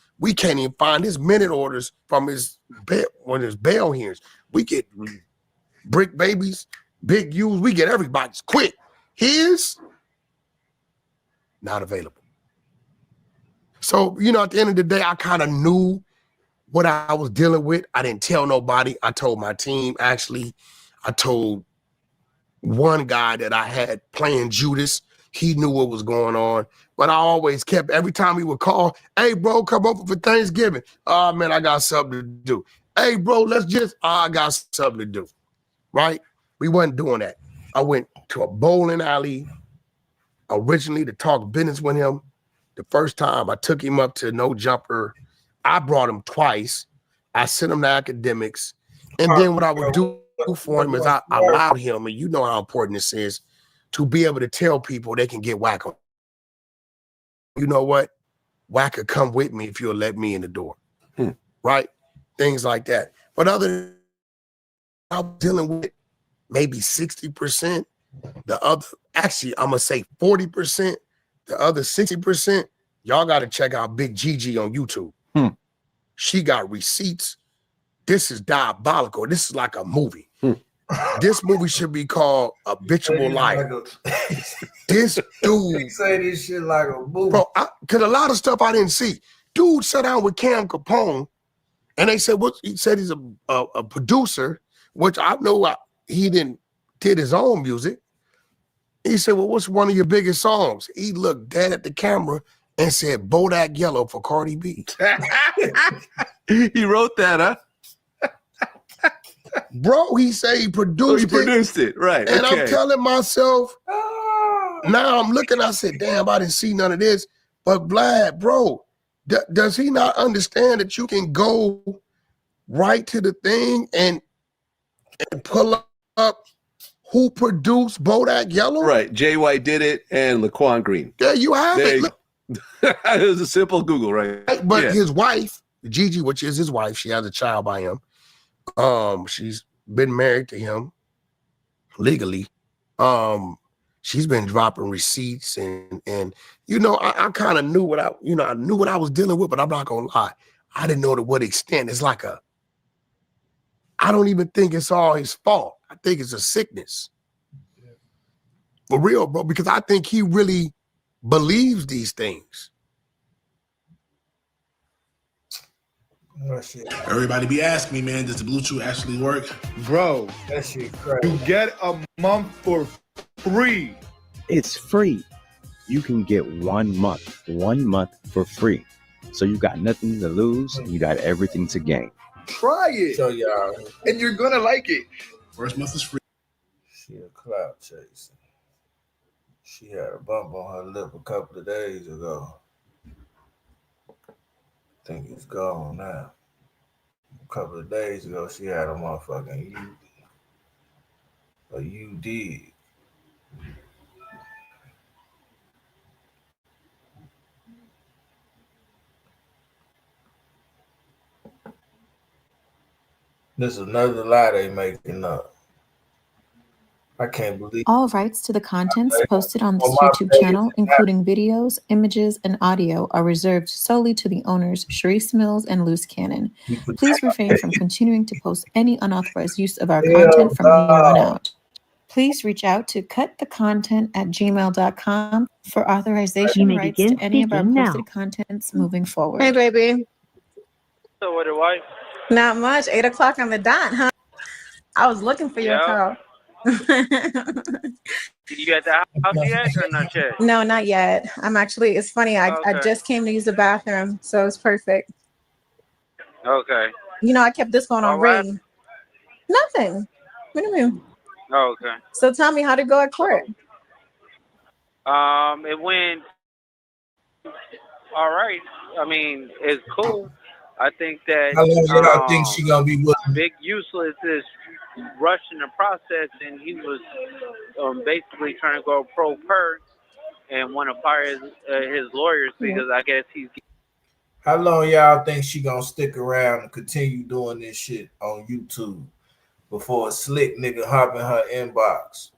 minute orders from his bail hearings. We get Brick Babies, Big U's, we get everybody's quick. His not available. So, at the end of the day, I kind of knew what I was dealing with. I didn't tell nobody. I told my team, actually. I told one guy that I had playing Judas. He knew what was going on. But I always kept, every time he would call, hey, bro, come over for Thanksgiving. Oh, man, I got something to do. Hey, bro, I got something to do. Right? We wasn't doing that. I went to a bowling alley originally to talk business with him. The first time I took him up to No Jumper, I brought him twice. I sent him to academics. And then what I would do for him is I allowed him, and you know how important this is, to be able to tell people they can get Wack on. You know what? Wack could come with me if you'll let me in the door. Right? Things like that. But other than I was dealing with maybe 60%. The other, actually, I'm going to say 40%. The other 60%, y'all got to check out Big Gigi on YouTube. She got receipts. This is diabolical. This is like a movie. This movie should be called Habitual Liar. This dude say this shit like a movie. Bro, because a lot of stuff I didn't see. Dude sat down with Cam Capone, and they said, he said he's a producer, which I know he did his own music. He said, well, what's one of your biggest songs? He looked dead at the camera and said, Bodak Yellow for Cardi B. He wrote that, huh? Bro, he said he produced it. Right. And I'm telling myself, now I'm looking, I said, damn, I didn't see none of this. But Vlad, bro, does he not understand that you can go right to the thing and pull up who produced Bodak Yellow? Right. Jay White did it and Laquan Green. There you have it. It was a simple Google, right? But his wife, Gigi, which is his wife, she has a child by him. She's been married to him legally. She's been dropping receipts and I kind of knew what I knew what I was dealing with, but I'm not gonna lie. I didn't know to what extent. It's like I don't even think it's all his fault. I think it's a sickness. For real, bro, because I think he really believes these things. Everybody be asking me, man, does the Bluetooth actually work? Bro, that shit crazy. You get a month for free. It's free. You can get 1 month for free. So you got nothing to lose. You got everything to gain. Try it. Show y'all. And you're gonna like it. First month is free. She a clout chaser. She had a bump on her lip a couple of days ago. I think it's gone now. A couple of days ago, she had a motherfucking Or you did. This is another lie they making up. I can't believe. All rights to the contents posted on this YouTube channel, including videos, images, and audio, are reserved solely to the owners, Sharice Mills and Loose Cannon. Please refrain from continuing to post any unauthorized use of our content from here on out. Please reach out to cutthecontent@gmail.com for authorization rights to any of our posted contents moving forward. Hey, baby. So with your wife? Not much. 8 o'clock on the dot, huh? I was looking for your call. You at the house yet or not yet? No, not yet. I'm actually, it's funny. I just came to use the bathroom, so it's perfect. Okay. You know, I kept this phone on What ring. Nothing. What do you mean? Oh, okay. So tell me, how'd it go at court? It went all right. I mean, it's cool. I think that How long y'all think she gonna be with him? Big Useless is rushing the process, and he was basically trying to go pro per and want to fire his lawyers because I guess he's. How long y'all think she gonna stick around and continue doing this shit on YouTube before a slick nigga hop in her inbox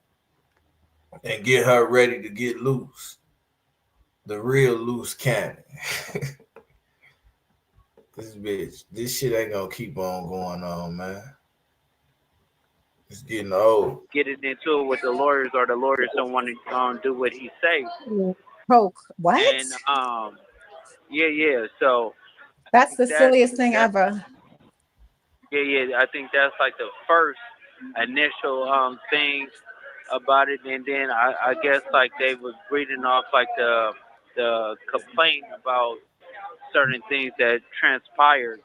and get her ready to get loose? The real loose cannon. This shit ain't gonna keep on going on, man. It's getting old. Getting into it with the lawyers, or the lawyers don't want to do what he say. Pro what? And yeah. So that's the silliest thing ever. Yeah. I think that's like the first initial thing about it, and then I guess like they was reading off like the complaint about certain things that transpired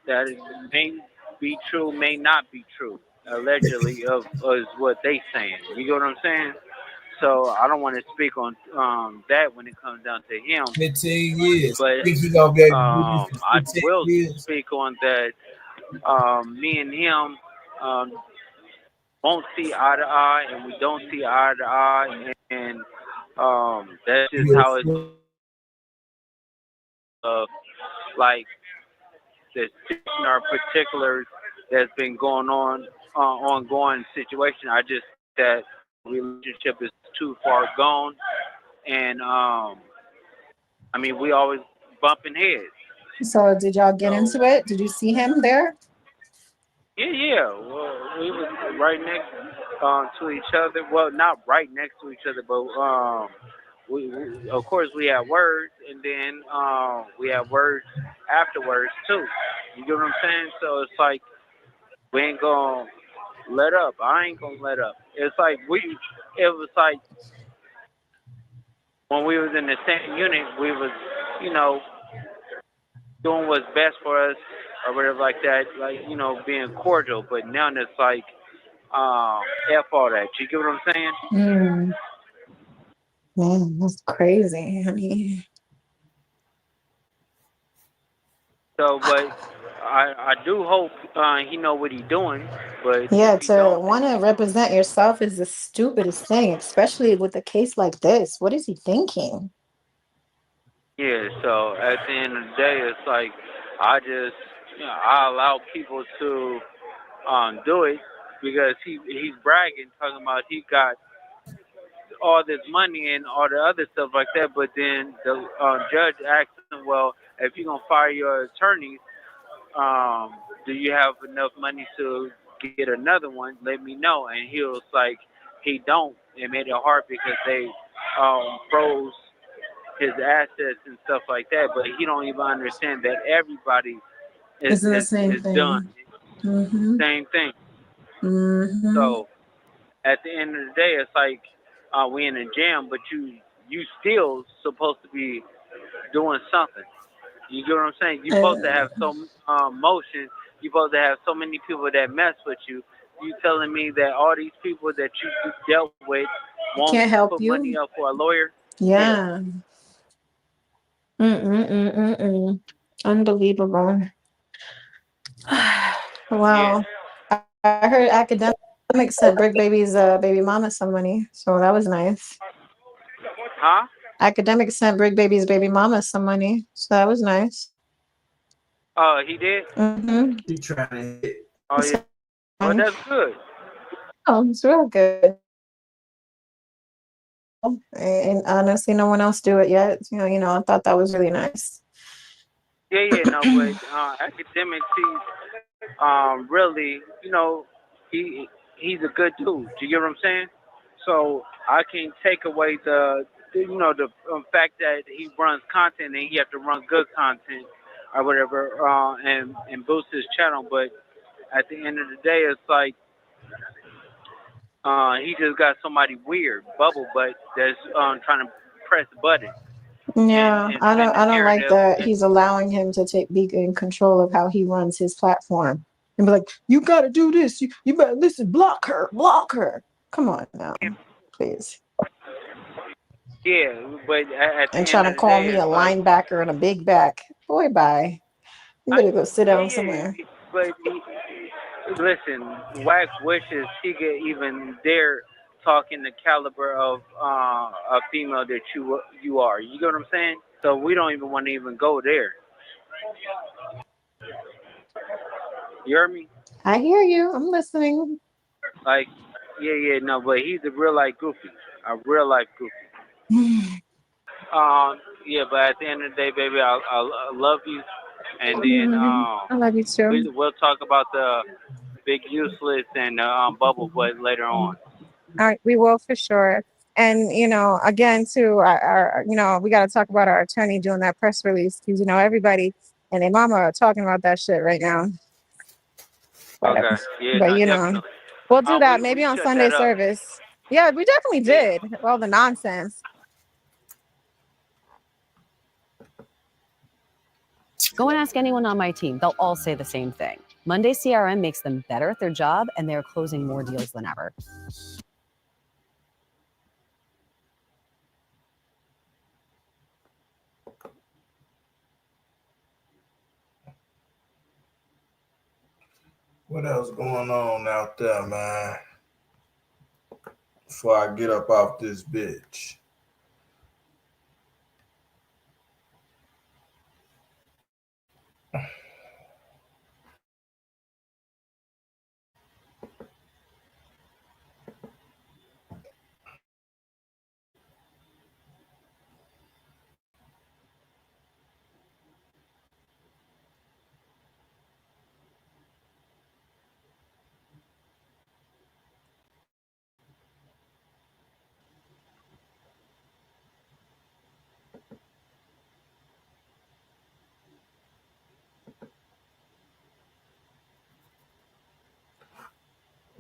that it may be true, may not be true, allegedly is what they saying. You know what I'm saying? So I don't want to speak on that when it comes down to him. 15 years. But Think he gonna be able to do I this for 10 will years? speak on that. Me and him won't see eye to eye, and we don't see eye to eye, and that's just how it's. Like the or particulars that's been going on, ongoing situation. I just that relationship is too far gone, and I mean we always bumping heads. So did y'all get into it? Did you see him there? Yeah. Well, we was right next to each other. Well, not right next to each other, but we of course we had words, and then we had words afterwards too. You get what I'm saying? So it's like we ain't gonna let up. I ain't gonna let up. It's like it was like when we was in the same unit, we was, doing what's best for us or whatever like that, like, being cordial. But now it's like F all that. You get what I'm saying? Man, that's crazy, honey. So, but I do hope he know what he's doing. But yeah, to want to represent yourself is the stupidest thing, especially with a case like this. What is he thinking? Yeah, so at the end of the day, it's like I just I allow people to do it because he's bragging, talking about he got all this money and all the other stuff like that. But then the judge asked him, well, if you're gonna fire your attorneys, do you have enough money to get another one? Let me know. And he was like, he don't. It made it hard because they froze his assets and stuff like that. But he don't even understand that everybody is the same thing. Done. Mm-hmm. Same thing. Mm-hmm. So at the end of the day, it's like we in a jam, but you still supposed to be doing something. You get what I'm saying? You're supposed to have some motion. You're supposed to have so many people that mess with you. You telling me that all these people that you dealt with won't can't help put you? money up for a lawyer? Yeah. Unbelievable. Wow. I heard academic Academic sent Brick Baby's baby mama some money, so that was nice. Huh? Academic sent Brick Baby's baby mama some money, so that was nice. He did? Mm-hmm. He trying to hit. Oh, yeah. Well, that's good. Oh, it's real good. And honestly, no one else do it yet. You know, I thought that was really nice. Yeah, no, but Academic, really, you know, he's a good dude. Do you get what I'm saying? So I can take away the fact that he runs content and he have to run good content or whatever, and boost his channel. But at the end of the day, it's like he just got somebody weird, Bubble Butt, that's trying to press the button. Yeah, And I don't like narrative. that he's allowing him to be in control of how he runs his platform and be like, you got to do this. You better listen. Block her. Come on now, please. Yeah, but at the And end trying of to the call day, me it's a like, linebacker and a big back. Boy, bye. You better go sit down somewhere. But listen, Wax wishes he could even dare talk in the caliber of a female that you are. You get what I'm saying? So we don't even want to even go there. You hear me? I hear you. I'm listening. Like, no, but he's a real life goofy, yeah, but at the end of the day, baby, I love you, and then I love you too. we'll talk about the big useless and bubble butt later on. All right, we will for sure. And again, too, our we got to talk about our attorney doing that press release because everybody and their mama are talking about that shit right now. Okay, yeah, But no, definitely. we'll do that We maybe on shut Sunday that up. service. Yeah, we definitely did. All the nonsense. Go and ask anyone on my team. They'll all say the same thing. Monday CRM makes them better at their job, and they're closing more deals than ever. What else going on out there, man? Before I get up off this bitch.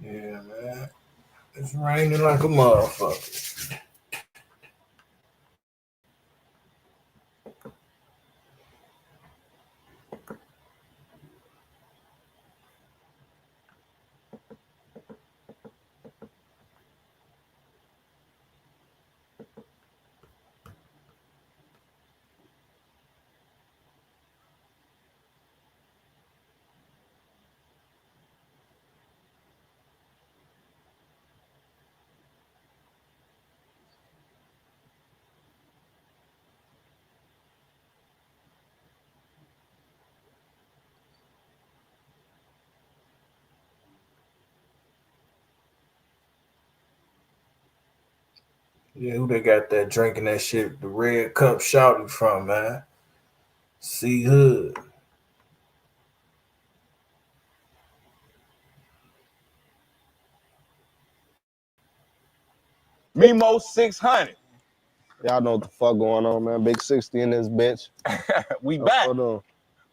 Yeah, man. It's raining like a motherfucker. Yeah, who they got that drinking that shit, the red cup shouting from, man? CEE-HOOD. Mimo 600. Y'all know what the fuck going on, man. Big 60 in this bitch. We back.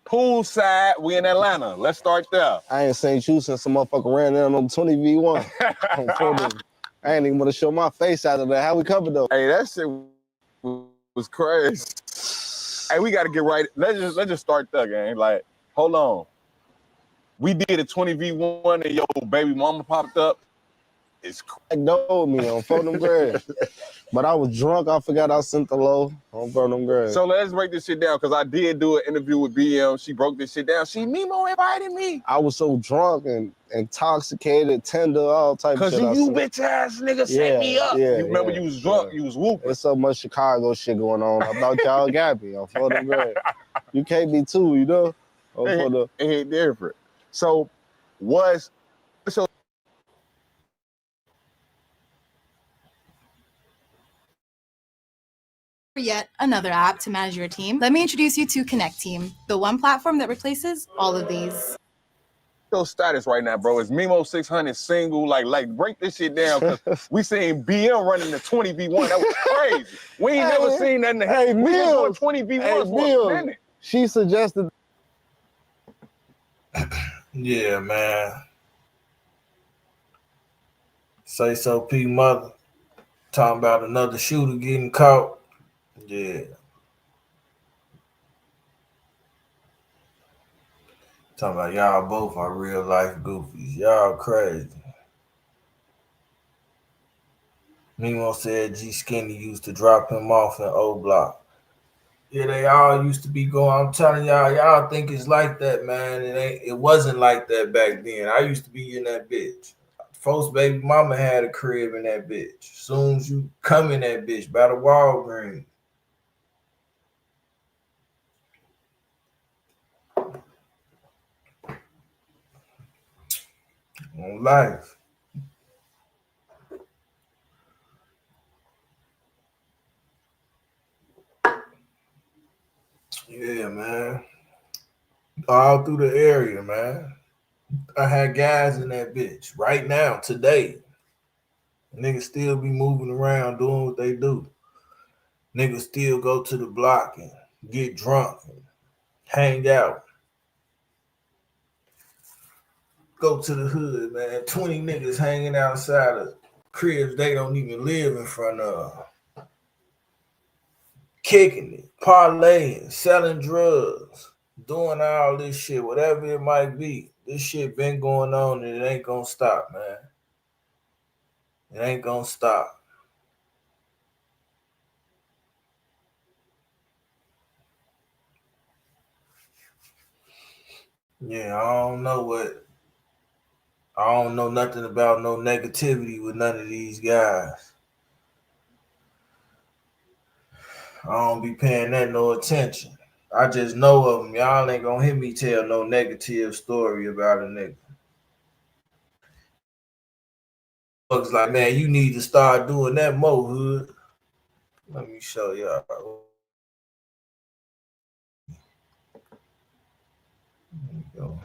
Poolside, we in Atlanta. Let's start there. I ain't seen you since some motherfucker ran down on 20v1. I ain't even want to show my face out of there. How we covered though? Hey, that shit was crazy. Hey, we got to get right. Let's just start there, gang. Like, hold on. We did a 20v1 and your baby mama popped up. It's Know me on phone them grand. But I was drunk. I forgot I sent the low on phone them grand. So let's break this shit down because I did do an interview with BM. She broke this shit down. Mimo invited me. I was so drunk and intoxicated, tender, all type of shit. Cause you bitch ass nigga set me up. Yeah, you remember you was drunk, you was whooping. There's so much Chicago shit going on. I thought y'all got me on phone them grand. You can't be too, you know? It ain't different. So yet another app to manage your team. Let me introduce you to Connect Team, the one platform that replaces all of these. Your status right now, bro, is Mimo 600 single. Like break this shit down because we seen BM running the 20v1. That was crazy. We ain't never seen that in the Hey, we been doing Mills. 20v1 for a minute. She suggested. Yeah, man. Say so, P Mother. Talking about another shooter getting caught. Yeah. Talking about y'all both are real life goofies. Y'all crazy. Mimo said G Skinny used to drop him off in Oblock. Yeah, they all used to be going. I'm telling y'all think it's like that, man. It wasn't like that back then. I used to be in that bitch. Folks' baby mama had a crib in that bitch. Soon as you come in that bitch by the Walgreens. On life. Yeah, man. All through the area, man. I had guys in that bitch right now, today. Niggas still be moving around doing what they do. Niggas still go to the block and get drunk and hang out. Go to the hood, man. 20 niggas hanging outside of cribs they don't even live in front of. Kicking it, parlaying, selling drugs, doing all this shit, whatever it might be. This shit been going on and it ain't gonna stop, man. It ain't gonna stop. Yeah, I don't know nothing about no negativity with none of these guys. I don't be paying that no attention. I just know of them. Y'all ain't gonna hear me tell no negative story about a nigga. Looks like, man, you need to start doing that more, hood. Let me show y'all. There you go.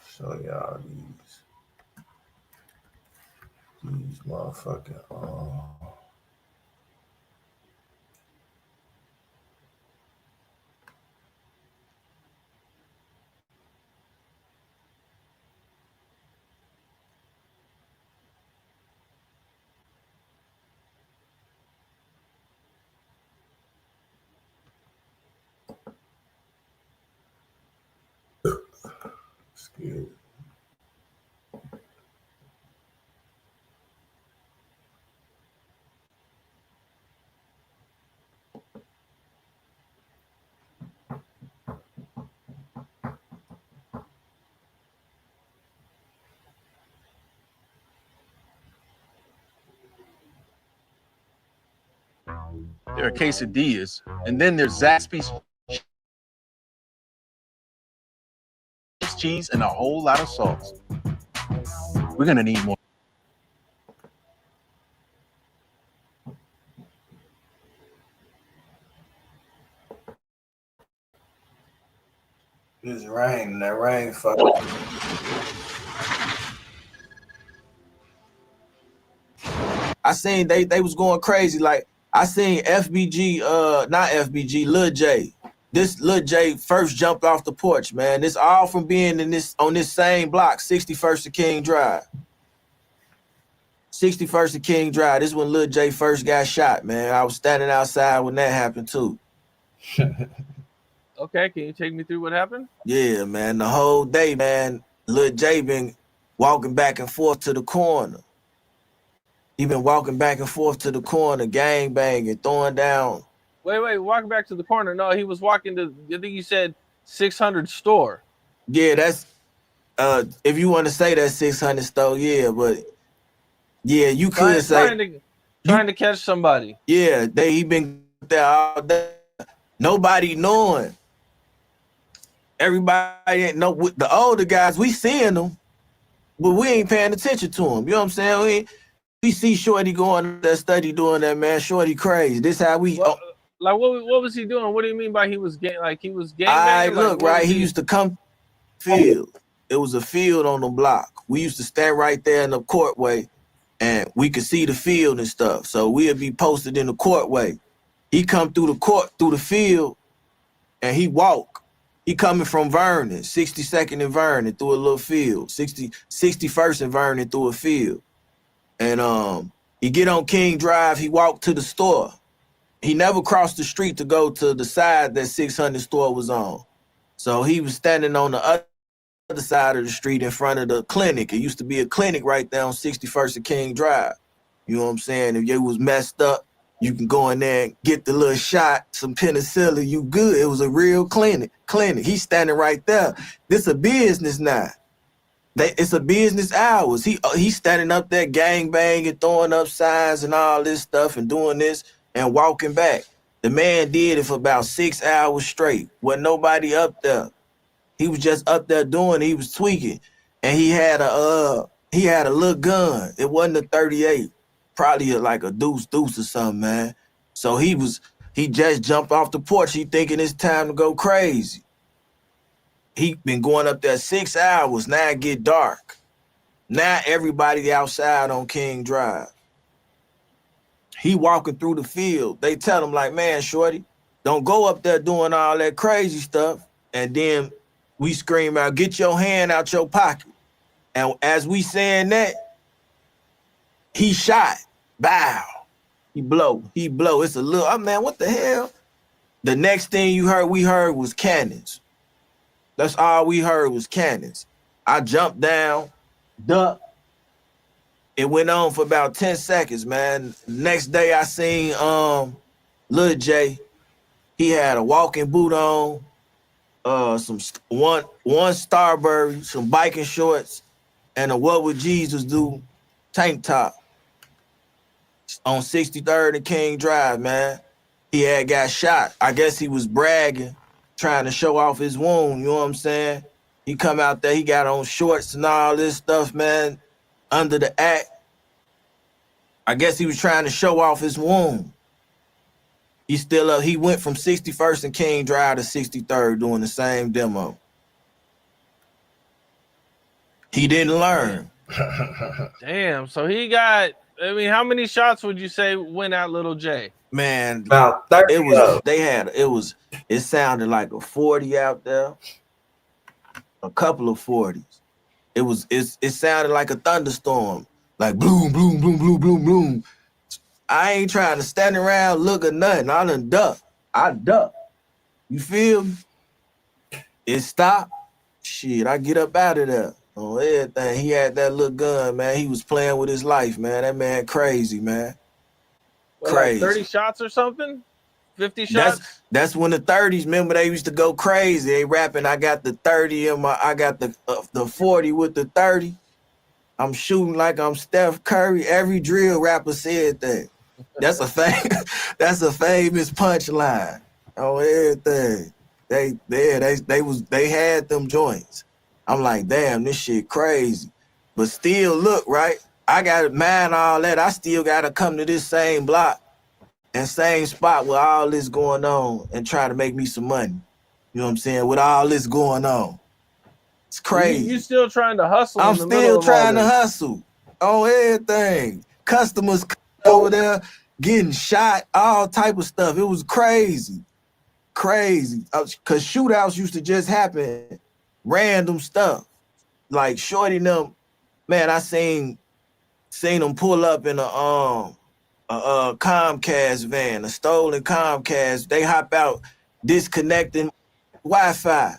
Show y'all these motherfucking excuse. There are quesadillas, and then there's Zaxby's cheese and a whole lot of sauce. We're gonna need more. It's rain, and that rain fucking. I seen they was going crazy. Like I seen FBG, not FBG, Lil J. This Lil J first jumped off the porch, man. This all from being in this on this same block, 61st and King Drive. 61st and King Drive. This is when Lil J first got shot, man. I was standing outside when that happened too. Okay, can you take me through what happened? Yeah, man. The whole day, man, Lil J been walking back and forth to the corner. He been walking back and forth to the corner, gang banging, throwing down. Wait, walking back to the corner. No, he was walking to, I think you said 600 store. Yeah, that's if you want to say that 600 store, yeah, but yeah, you could say trying to catch somebody. Yeah, he been there all day. Nobody knowing. Everybody ain't know. The older guys, we seeing them, but we ain't paying attention to them. You know what I'm saying? We see Shorty going that study doing that, man. Shorty crazy. This how we. Like what was he doing? What do you mean by he was gang banging? I look right. He used to come field. It was a field on the block. We used to stand right there in the courtway, and we could see the field and stuff. So we'd be posted in the courtway. He come through the field, and he walk. He coming from Vernon, 62nd and Vernon through a little field, 61st and Vernon through a field. And he get on King Drive, he walked to the store. He never crossed the street to go to the side that 600 store was on. So he was standing on the other side of the street in front of the clinic. It used to be a clinic right there on 61st and King Drive. You know what I'm saying? If you was messed up, you can go in there and get the little shot, some penicillin, you good. It was a real clinic. He's standing right there. This a business now. It's a business hours. He's standing up there gang banging, throwing up signs and all this stuff and doing this and walking back. The man did it for about 6 hours straight. Wasn't nobody up there. He was just up there doing it. He was tweaking. And he had a little gun. It wasn't a 38. Probably like a deuce or something, man. So he just jumped off the porch. He thinking it's time to go crazy. He been going up there 6 hours. Now it get dark. Now everybody outside on King Drive. He walking through the field. They tell him like, man, shorty, don't go up there doing all that crazy stuff. And then we scream out, get your hand out your pocket. And as we saying that, he shot. Bow. He blow. It's a little, man, what the hell? The next thing we heard was cannons. That's all we heard was cannons. I jumped down, duck. It went on for about 10 seconds, man. Next day I seen Lil J. He had a walking boot on, one Starburst, some biking shorts, and a What Would Jesus Do tank top on 63rd and King Drive, man. He had got shot. I guess he was bragging, trying to show off his wound, you know what I'm saying? He come out there, he got on shorts and all this stuff, man, under the act. I guess he was trying to show off his wound. He still up. He went from 61st and King Drive to 63rd doing the same demo. He didn't learn. Damn, so he got, I mean, how many shots would you say went out Little J? Man, about 30. It sounded like a 40 out there. A couple of 40s. It sounded like a thunderstorm. Like bloom, bloom, bloom, bloom, bloom, bloom. I ain't trying to stand around, look or nothing. I done duck. I duck. You feel me? It stopped. Shit, I get up out of there. On everything. He had that little gun, man. He was playing with his life, man. That man crazy, man. What, Crazy. Like 30 shots or something? 50 shots? That's when the 30s, remember they used to go crazy. They rapping, I got the 30 I got the 40 with the 30. I'm shooting like I'm Steph Curry. Every drill rapper said that. That's a famous punchline on everything. They had them joints. I'm like, damn, this shit crazy. But still, look, right? I got to mind all that. I still got to come to this same block and same spot with all this going on and try to make me some money. You know what I'm saying? With all this going on. It's crazy. You still trying to hustle? I'm still trying to hustle on everything. Customers over there getting shot, all type of stuff. It was crazy. Crazy. Because shootouts used to just happen. Random stuff. Like Shorty them, man, I seen them pull up in a Comcast van, a stolen Comcast. They hop out disconnecting Wi-Fi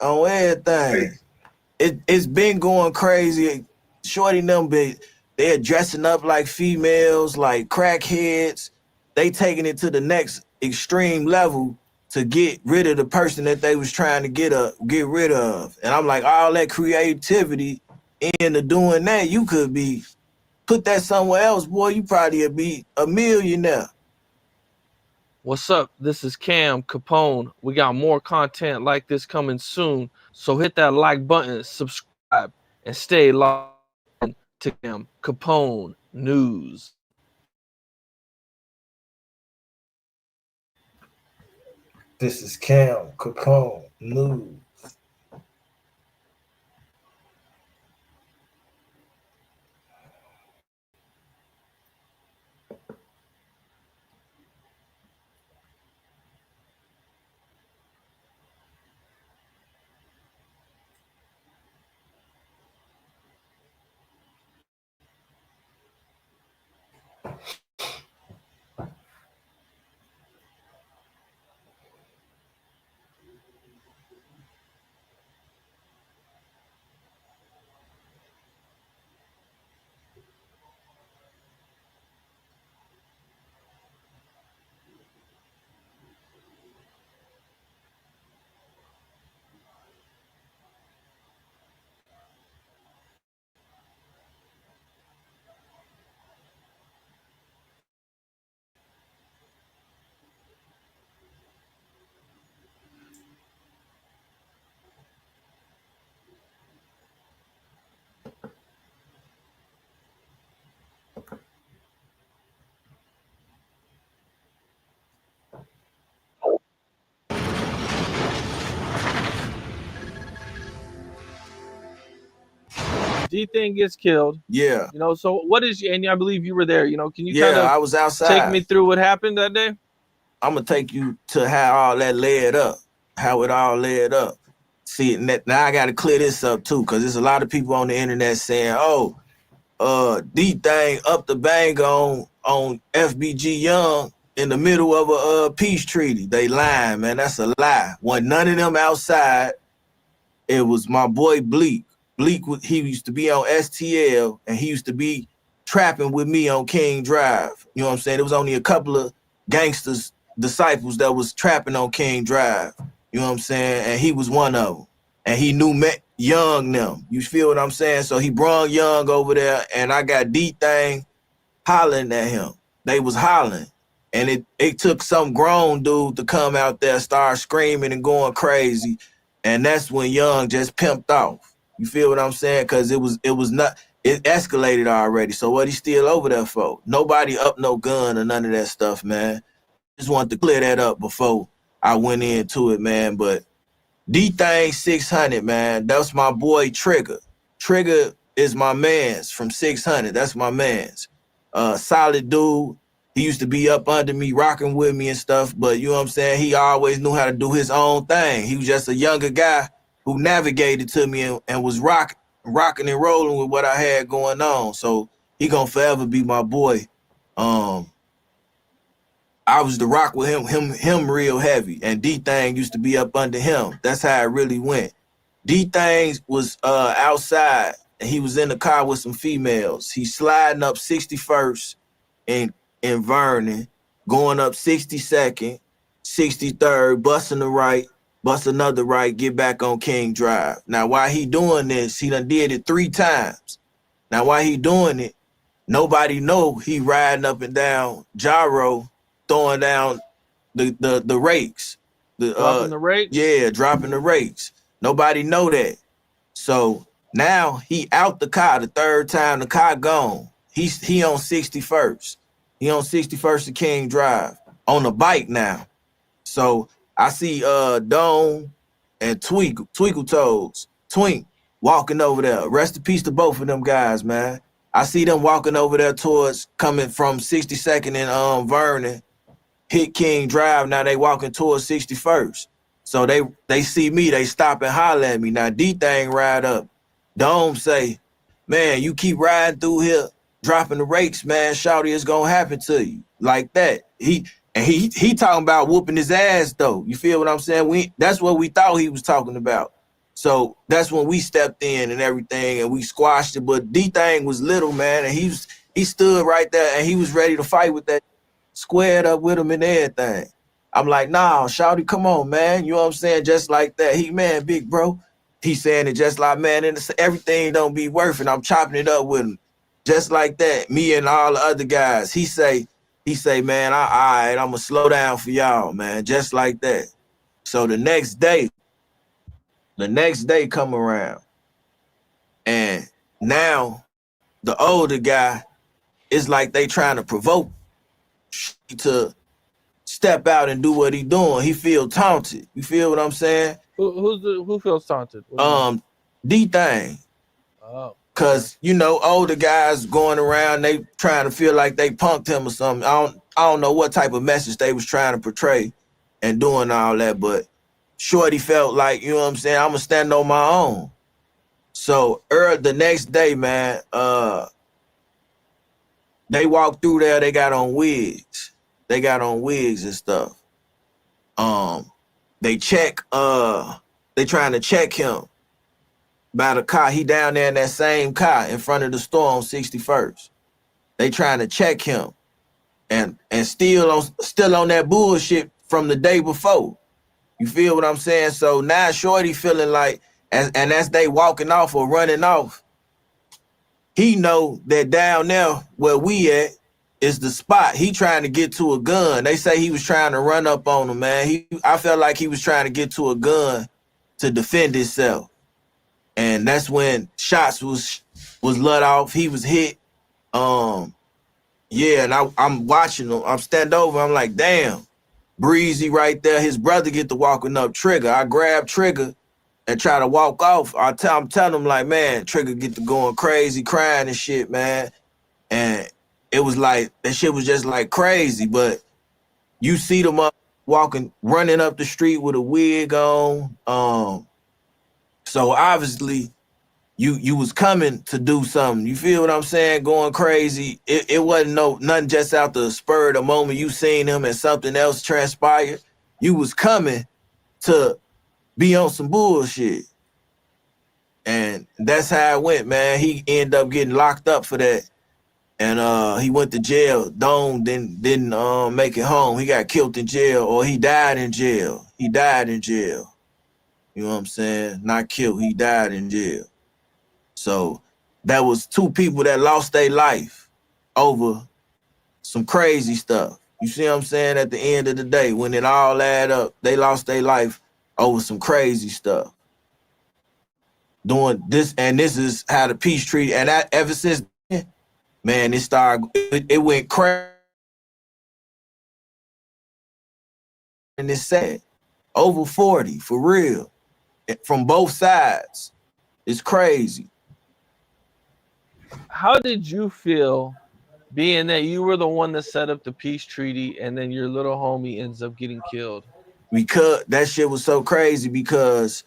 on everything. It's been going crazy. Shorty them they're dressing up like females, like crackheads. They taking it to the next extreme level to get rid of the person that they was trying to get rid of. And I'm like, all that creativity into doing that, you could be put that somewhere else, boy. You probably would be a millionaire. What's up? This is Cam Capone. We got more content like this coming soon. So hit that like button, subscribe, and stay locked to Cam Capone News. This is Cam Capone News. D-Thing gets killed. Yeah. You know, so what is, and I believe you were there, you know, can you kind of I was outside. take me through what happened that day? I'm going to take you to how all that led up, how it all led up. See, now I got to clear this up too, because there's a lot of people on the internet saying, oh, D-Thing up the bang on FBG Young in the middle of a peace treaty. They lying, man. That's a lie. Wasn't none of them outside. It was my boy Bleak. Bleak, he used to be on STL, and he used to be trapping with me on King Drive. You know what I'm saying? There was only a couple of gangsters, disciples that was trapping on King Drive. You know what I'm saying? And he was one of them. And he knew Young them. You feel what I'm saying? So he brought Young over there, and I got D-Thing hollering at him. They was hollering. And it took some grown dude to come out there, start screaming and going crazy. And that's when Young just pimped off. You feel what I'm saying? Because it escalated already. So what he still over there for? Nobody up no gun or none of that stuff, man. Just wanted to clear that up before I went into it, man. But D-Thing 600, man. That's my boy Trigger. Trigger is my man's from 600. That's my man's. Solid dude. He used to be up under me, rocking with me and stuff. But you know what I'm saying? He always knew how to do his own thing. He was just a younger guy who navigated to me and was rocking and rolling with what I had going on. So he gonna forever be my boy. I was to rock with him real heavy, and D-Thing used to be up under him. That's how it really went. D-Thing was outside, and he was in the car with some females. He sliding up 61st in Vernon, going up 62nd, 63rd, busting the right, bust another right, get back on King Drive. Now, while he doing this, he done did it 3 times. Now, while he doing it, nobody know he riding up and down Gyro, throwing down the rakes. Dropping the rakes? Yeah, dropping the rakes. Nobody know that. So now he out the car the 3rd time, the car gone. He on 61st. He on 61st of King Drive on a bike now. So I see Dome and Twinkle Toes, Twink, walking over there. Rest in peace to both of them guys, man. I see them walking over there towards coming from 62nd and Vernon, hit King Drive. Now they walking towards 61st. So they see me, they stop and holler at me. Now D-Thing ride up. Dome say, man, you keep riding through here, dropping the rakes, man, shawty, it's gonna happen to you. Like that. And he talking about whooping his ass though. You feel what I'm saying? That's what we thought he was talking about. So that's when we stepped in and everything, and we squashed it. But D-Thing was little, man, and he stood right there, and he was ready to fight with that, squared up with him and everything. I'm like, nah, shawty, come on, man. You know what I'm saying? Just like that. He, man, big bro. He saying it just like, man, and everything don't be worth it. I'm chopping it up with him. Just like that. Me and all the other guys. He say, man, all right, I'm gonna slow down for y'all, man. Just like that. So the next day come around, and now the older guy is like they trying to provoke to step out and do what he doing. He feel taunted. You feel what I'm saying? Who feels taunted? D-Thing. Oh. Cause you know, older guys going around, they trying to feel like they punked him or something. I don't know what type of message they was trying to portray and doing all that, but Shorty felt like, you know what I'm saying, I'm gonna stand on my own. So the next day, man, they walked through there, they got on wigs. They got on wigs and stuff. They trying to check him by the car. He down there in that same car in front of the store on 61st. They trying to check him and still on that bullshit from the day before. You feel what I'm saying? So now Shorty feeling like, and as they walking off or running off, he know that down there where we at is the spot. He trying to get to a gun. They say he was trying to run up on him, man. I felt like he was trying to get to a gun to defend himself. And that's when shots was let off. He was hit. Yeah, and I'm watching him. I'm standing over. I'm like, damn, Breezy right there. His brother get to walking up Trigger. I grab Trigger and try to walk off. I'm telling him like, man, Trigger get to going crazy, crying and shit, man. And it was like, that shit was just like crazy. But you see them up walking, running up the street with a wig on. So obviously you was coming to do something. You feel what I'm saying? Going crazy. It wasn't nothing just out the spur of the moment you seen him and something else transpired. You was coming to be on some bullshit. And that's how it went, man. He ended up getting locked up for that. And he went to jail. Dome didn't make it home. He got killed in jail, or he died in jail. He died in jail. You know what I'm saying? Not killed, he died in jail. So that was two people that lost their life over some crazy stuff. You see what I'm saying? At the end of the day, when it all add up, they lost their life over some crazy stuff. Doing this, and this is how the peace treaty, and that ever since then, man, it went crazy. And it's sad. Over 40, for real. From both sides. It's crazy. How did you feel being that you were the one that set up the peace treaty and then your little homie ends up getting killed? Because that shit was so crazy, because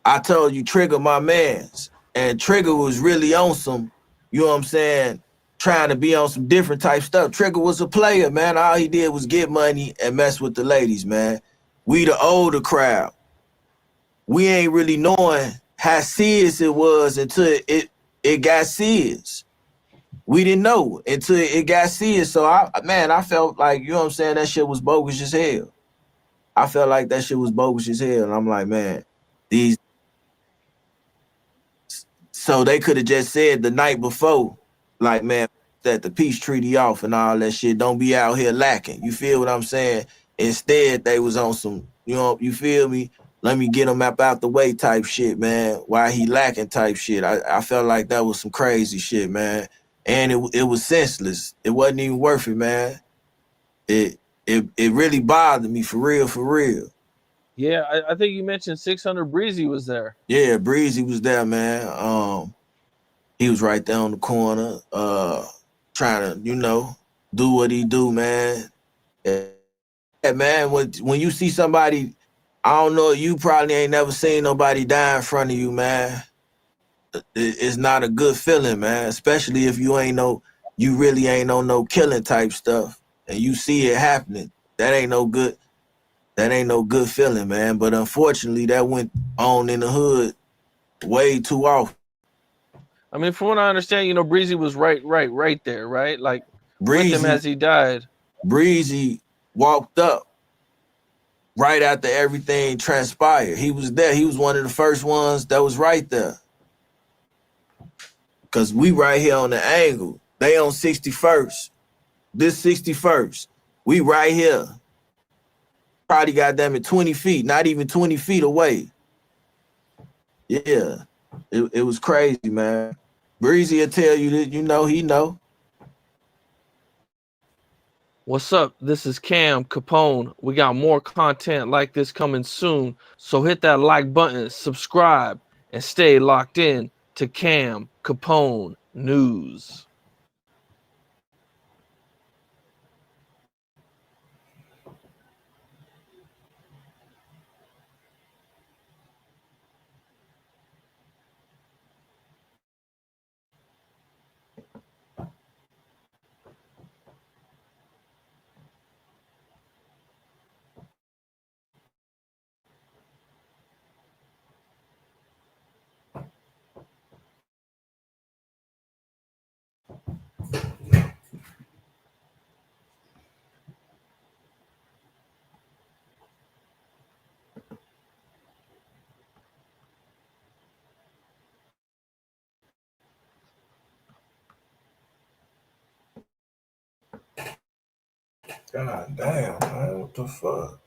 I told you Trigger my mans, and Trigger was really on some, you know what I'm saying, trying to be on some different type stuff. Trigger was a player, man. All he did was get money and mess with the ladies, man. We the older crowd. We ain't really knowing how serious it was until it got serious. We didn't know until it got serious. So I felt like, you know what I'm saying, that shit was bogus as hell. I felt like that shit was bogus as hell. And I'm like, man, so they could have just said the night before, like, man, that the peace treaty off and all that shit. Don't be out here lacking. You feel what I'm saying? Instead, they was on some, you know, you feel me? Let me get him up out the way type shit, man. Why he lacking type shit. I felt like that was some crazy shit, man. And it was senseless. It wasn't even worth it, man. It really bothered me, for real, for real. Yeah, I think you mentioned 600 Breezy was there. Yeah, Breezy was there, man. He was right there on the corner, trying to, you know, do what he do, man. Yeah, man, when you see somebody, I don't know, you probably ain't never seen nobody die in front of you, man. It's not a good feeling, man, especially if you really ain't on no killing type stuff and you see it happening. that ain't no good. That ain't no good feeling, man. But unfortunately, that went on in the hood way too often. I mean, from what I understand, you know, Breezy was right there, right? Like Breezy, with him as he died. Breezy walked up right after everything transpired. He was there. He was one of the first ones that was right there. Cause we right here on the angle. They on 61st. This 61st. We right here. Probably goddamn it 20 feet, not even 20 feet away. Yeah. It was crazy, man. Breezy will tell you that, you know, he know. What's up? This is Cam Capone. We got more content like this coming soon. So hit that like button, subscribe, and stay locked in to Cam Capone News. God damn, man. What the fuck?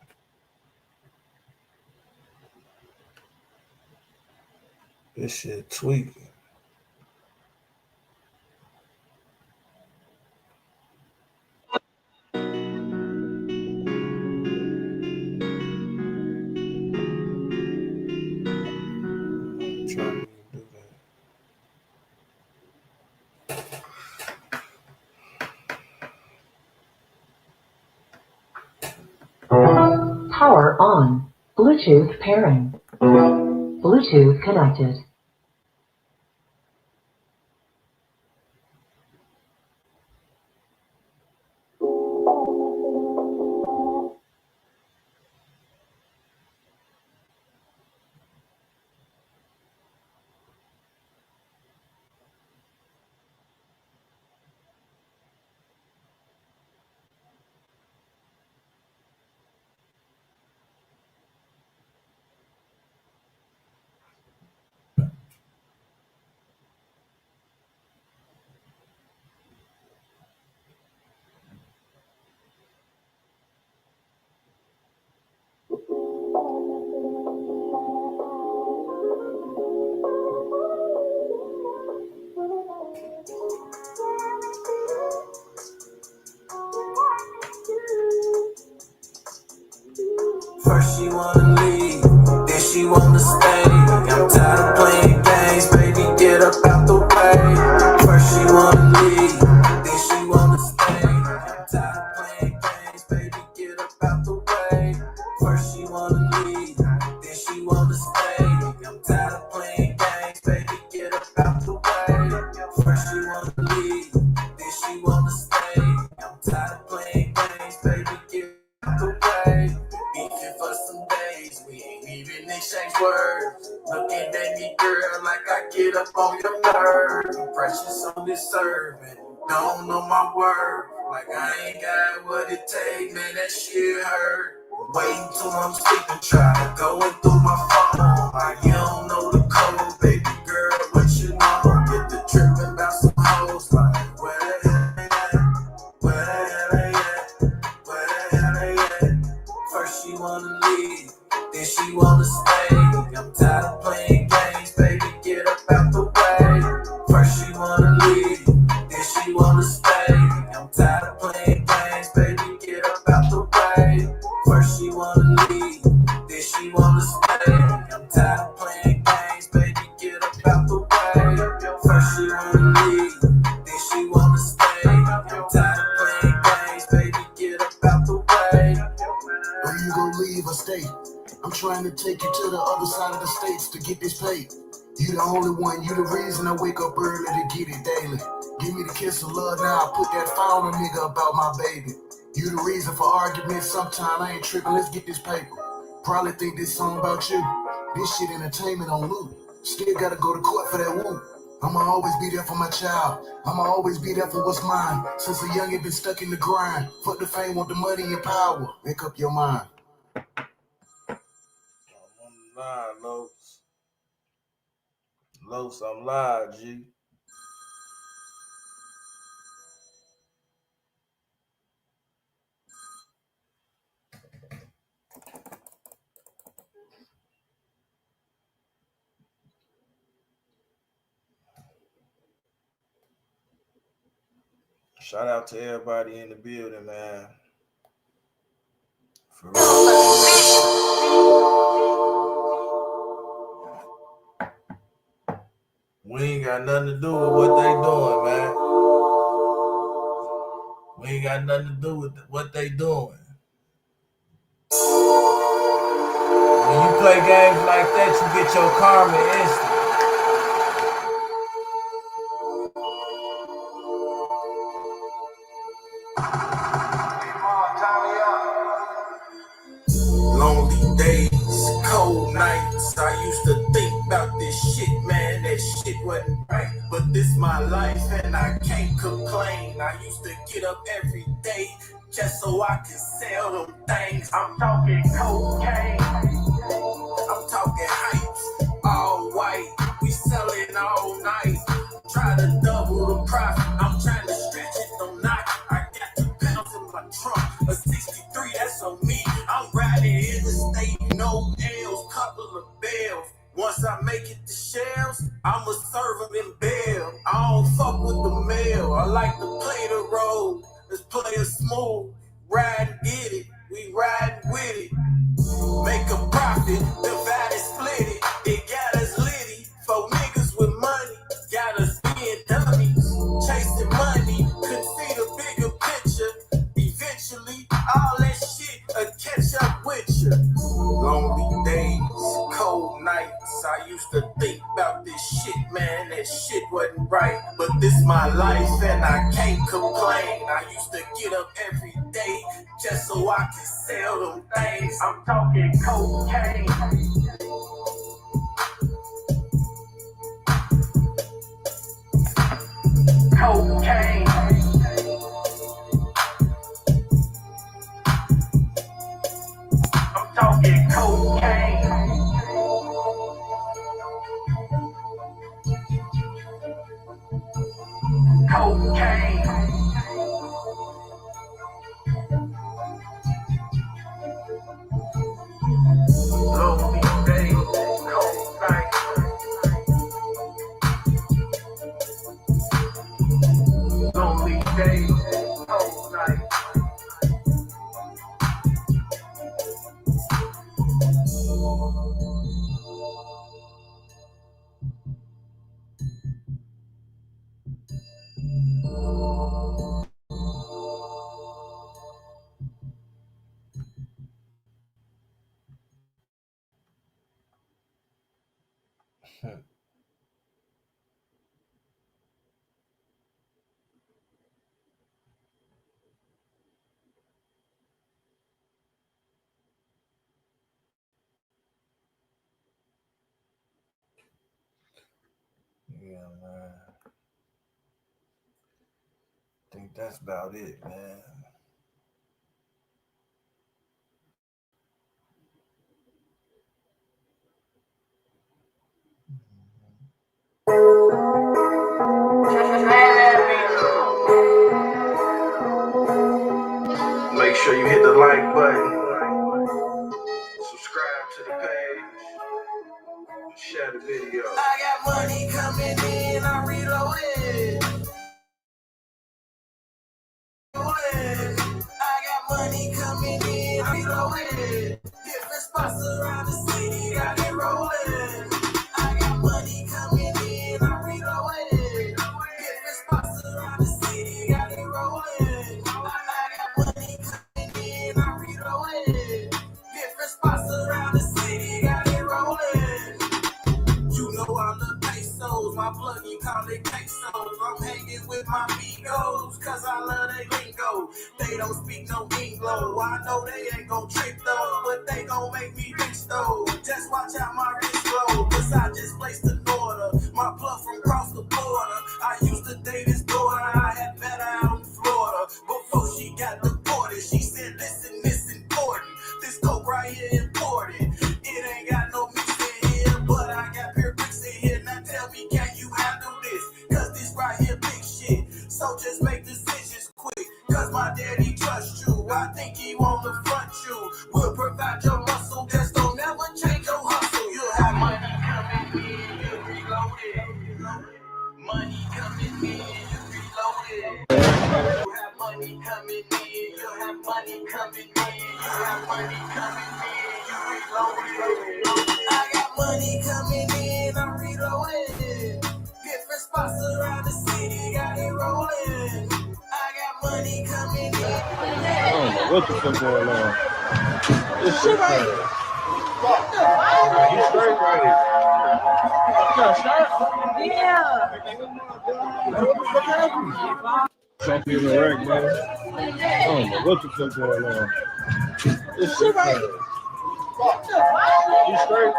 This shit tweaking. Power on. Bluetooth pairing. Bluetooth connected. First she wanna leave, then she wanna stay. I'm tired of playing games, baby, get up out the way. First she wanna leave, then she wanna stay. I'm tired of playing games, baby, get up out the way. First she wanna leave, then she wanna stay. I'm tired of playing games, baby, get up out the way. First she wanna leave, then she wanna stay. I'm tired of playing games, baby, get out the way. Beefing for some days, we ain't even exchange words. Looking at me, girl, like I get up on your nerves. Precious on this serving, don't know my word. Like I ain't got what it takes, man, that shit hurt. Waiting till I'm sleeping, try to go through my phone. Like you don't know the code, baby girl, what you know? Get the tripping about some hoes, like where the hell they at? Where the hell they at? Where the hell they at? First she wanna leave, then she wanna stay. I'm tired of playing games, baby, get up out the way. First she wanna leave, then she wanna stay. I'm tired of playing games, baby, get up out the way. First she wanna leave, then she wanna stay. I'm tired of playing games, baby, get up out the way. First she wanna leave, then she wanna stay. I'm tired of playing games, baby, get up out the way. Are you gonna leave or stay? I'm trying to take you to the other side of the states to get this paid. You the only one, you the reason I wake up early to get it daily. Give me the kiss of love now, I put that fire on a nigga about my baby. You the reason for arguments sometime. I ain't tripping, let's get this paper. Probably think this song about you. This shit entertainment on loop. Still gotta go to court for that whoop. I'ma always be there for my child. I'ma always be there for what's mine. Since a youngin' been stuck in the grind. Fuck the fame, want the money and power. Make up your mind. I'm live, Los. Los, I'm live, G. Shout out to everybody in the building, man. For real. We ain't got nothing to do with what they doing, man. We ain't got nothing to do with what they doing. When you play games like that, you get your karma instant. Lonely days, cold nights. I used to think about this shit, man. That shit wasn't right. But this my life and I can't complain. I used to get up every day just so I could sell them things. I'm talking cocaine. I'm talking hypes. All white. We selling all night. Try to double the profit. I'm trying to stretch it, don't knock. I got 2 pounds in my trunk. A 63, that's on me. I'm riding in the state, no L's, couple of bells. Once I make it to shells, I'ma serve them in bail. I don't fuck with the mail. I like to play the road. Let's play it smooth. Ride and get it. We ride with it. Make a profit. Divide and split it. It got us litty. 4 niggas with money. Got us being dummies. Chasing money. Couldn't see the bigger picture. Eventually, all that shit will catch up with you. Lonely days, cold nights. I used to think about this shit, man. That shit wasn't right. But this my life and I can't complain. I used to get up every day just so I can sell them things. I'm talking cocaine. Cocaine. I'm talking cocaine. Cocaine. Lonely days, cold nights. Lonely days, cold nights. Yeah, man. I think that's about it, man. Make sure you hit the like button, subscribe to the page, share the video. I got money coming in, I reloaded. I got money coming in, I reloaded. Different spots around the city, got it rolling. I got money coming in, I reloaded. Different spots around the city, got it rolling. I got money coming in, I reloaded. Different spots around the city, got it rolling. You know I love pesos, my plug you call it quesos. I'm hanging with my amigos, cause I love they lingo. They don't speak no Anglo. I know they ain't gon' trick though, but they gon' make me rich though. Just watch out my wrist glow, cause I just placed an order. My plug from across the border. I used to date his daughter. I had met her out in Florida. Before she got deported, she said, listen, this important. This coke right here important. It ain't got no mix in here, but I got pure bricks in here. Now tell me, can you handle this? Cause this right here big shit. So just make decisions quick, cause my daddy trusts you. I think he wanna front you. We'll provide your muscle, just don't ever change your hustle. You'll have money coming in, you reload it. Money coming in, you reload it. You have money coming in, you have money coming in, you have money coming in, you reload it. I got money coming in, I'm reloading. Different spots around the city, got it rolling. I got money coming in. I don't know what the fuck going on. This shit crazy. He's straight right here. Something in the wreck, man. I don't know what the fuck going on. This shit crazy. You straight?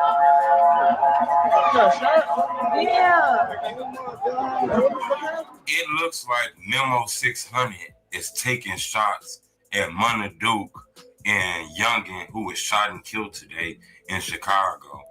It looks like Memo 600 is taking shots at Munna Durk and Youngin, who was shot and killed today in Chicago.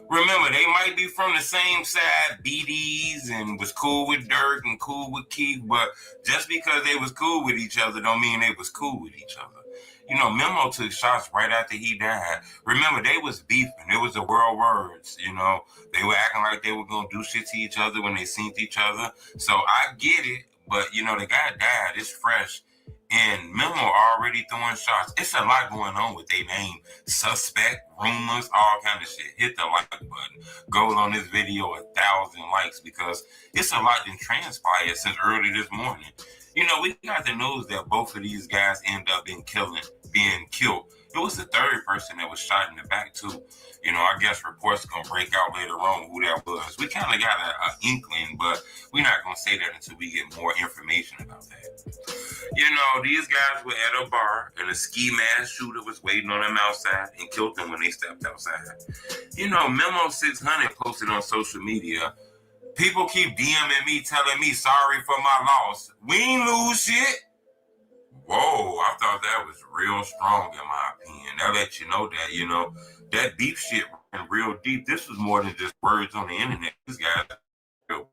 Remember, they might be from the same side, BDs, and was cool with Durk and cool with Keith, but just because they was cool with each other don't mean they was cool with each other. You know, Memo took shots right after he died. Remember, they was beefing. It was the world words, you know. They were acting like they were going to do shit to each other when they seen each other. So I get it, but, you know, the guy died. It's fresh. And Memo already throwing shots. It's a lot going on with their name. Suspect, rumors, all kind of shit. Hit the like button. Go on this video 1,000 likes because it's a lot that transpired since early this morning. You know, we got the news that both of these guys end up being killed. It was the third person that was shot in the back too. You know, I guess reports gonna break out later on who that was. We kind of got an inkling, but we're not gonna say that until we get more information about that. You know, these guys were at a bar and a ski mask shooter was waiting on them outside and killed them when they stepped outside. You know, Memo 600 posted on social media, people keep DMing me, telling me sorry for my loss. We ain't lose shit. Whoa, I thought that was real strong in my opinion. That let you know that, you know, that deep shit ran real deep. This was more than just words on the internet. These guys real.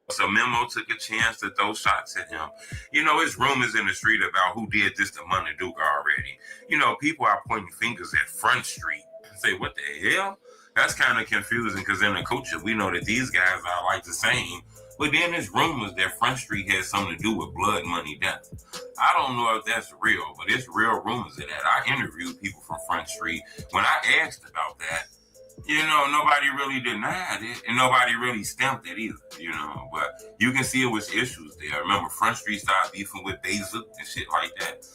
So Memo took a chance to throw shots at him. You know, it's rumors in the street about who did this to Munna Durk already. You know, people are pointing fingers at Front Street and say, what the hell? That's kind of confusing because in the culture, we know that these guys are like the same. But then there's rumors that Front Street has something to do with blood money death. I don't know if that's real, but it's real rumors of that. I interviewed people from Front Street. When I asked about that, you know, nobody really denied it and nobody really stamped it either, you know. But you can see it was issues there. Remember, Front Street started beefing with Basil and shit like that.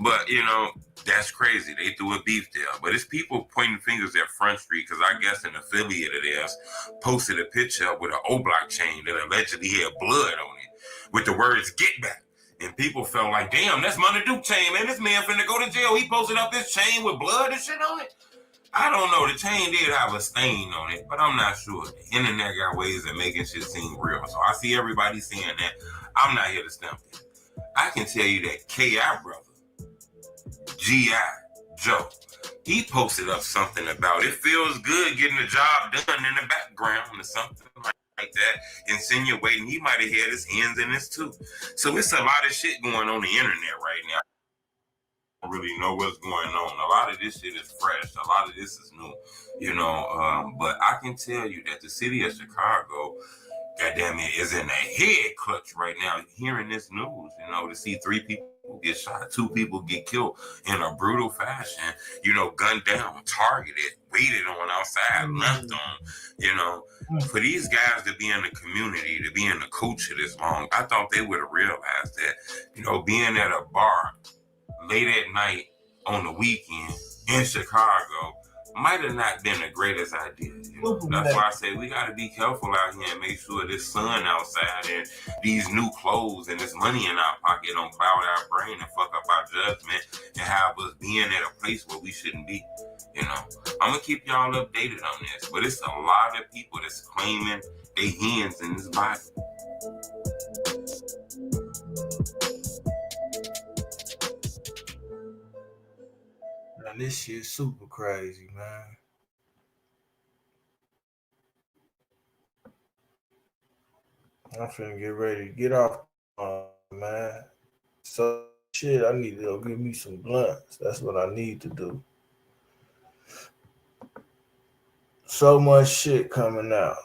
But, you know, that's crazy. They threw a beef there. But it's people pointing fingers at Front Street because I guess an affiliate of theirs posted a picture with an Oblock chain that allegedly had blood on it with the words, get back. And people felt like, damn, that's Munna Durk chain, man. This man finna go to jail. He posted up this chain with blood and shit on it. I don't know. The chain did have a stain on it, but I'm not sure. The internet got ways of making shit seem real. So I see everybody saying that. I'm not here to stamp it. I can tell you that K.I. brother, G.I. Joe, he posted up something about it feels good getting the job done in the background or something like that, insinuating he might have had his hands in this too. So it's a lot of shit going on the internet right now. I don't really know what's going on. A lot of this shit is fresh. A lot of this is new, you know. But I can tell you that the city of Chicago, goddamn it, is in a head clutch right now hearing this news, you know, to see 3 people get shot, 2 people get killed in a brutal fashion, you know, gunned down, targeted, waited on outside, left on, you know. For these guys to be in the community, to be in the culture this long, I thought they would have realized that, you know, being at a bar late at night on the weekend in Chicago, might have not been the greatest idea. You know? That's why I say we got to be careful out here and make sure this sun outside and these new clothes and this money in our pocket don't cloud our brain and fuck up our judgment and have us being at a place where we shouldn't be. You know, I'm gonna keep y'all updated on this, but it's a lot of people that's claiming they hands in this body. Man, this shit's super crazy, man. I'm finna get ready to get off, man. So shit, I need to go get me some blunts. That's what I need to do. So much shit coming out.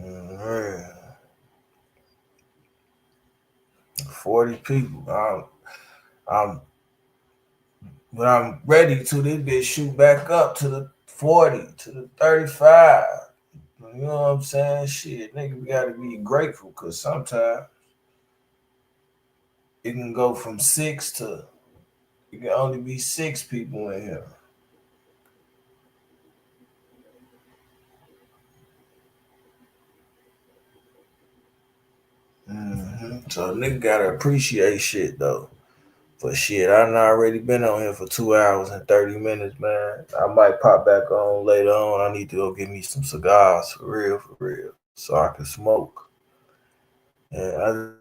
Man. 40 people. When I'm ready to, this bitch shoot back up to the 40, to the 35. You know what I'm saying? Shit, nigga, we gotta be grateful because sometimes it can go from 6 to, it can only be 6 people in here. So nigga gotta appreciate shit though. For shit, I done already been on here for 2 hours and 30 minutes, man. I might pop back on later on. I need to go get me some cigars for real, so I can smoke. And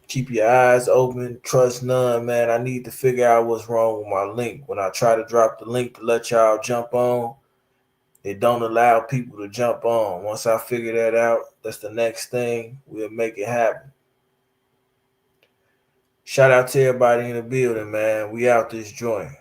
keep your eyes open, trust none, man. I need to figure out what's wrong with my link. When I try to drop the link to let y'all jump on, it don't allow people to jump on. Once I figure that out, that's the next thing. We'll make it happen. Shout out to everybody in the building, man. We out this joint.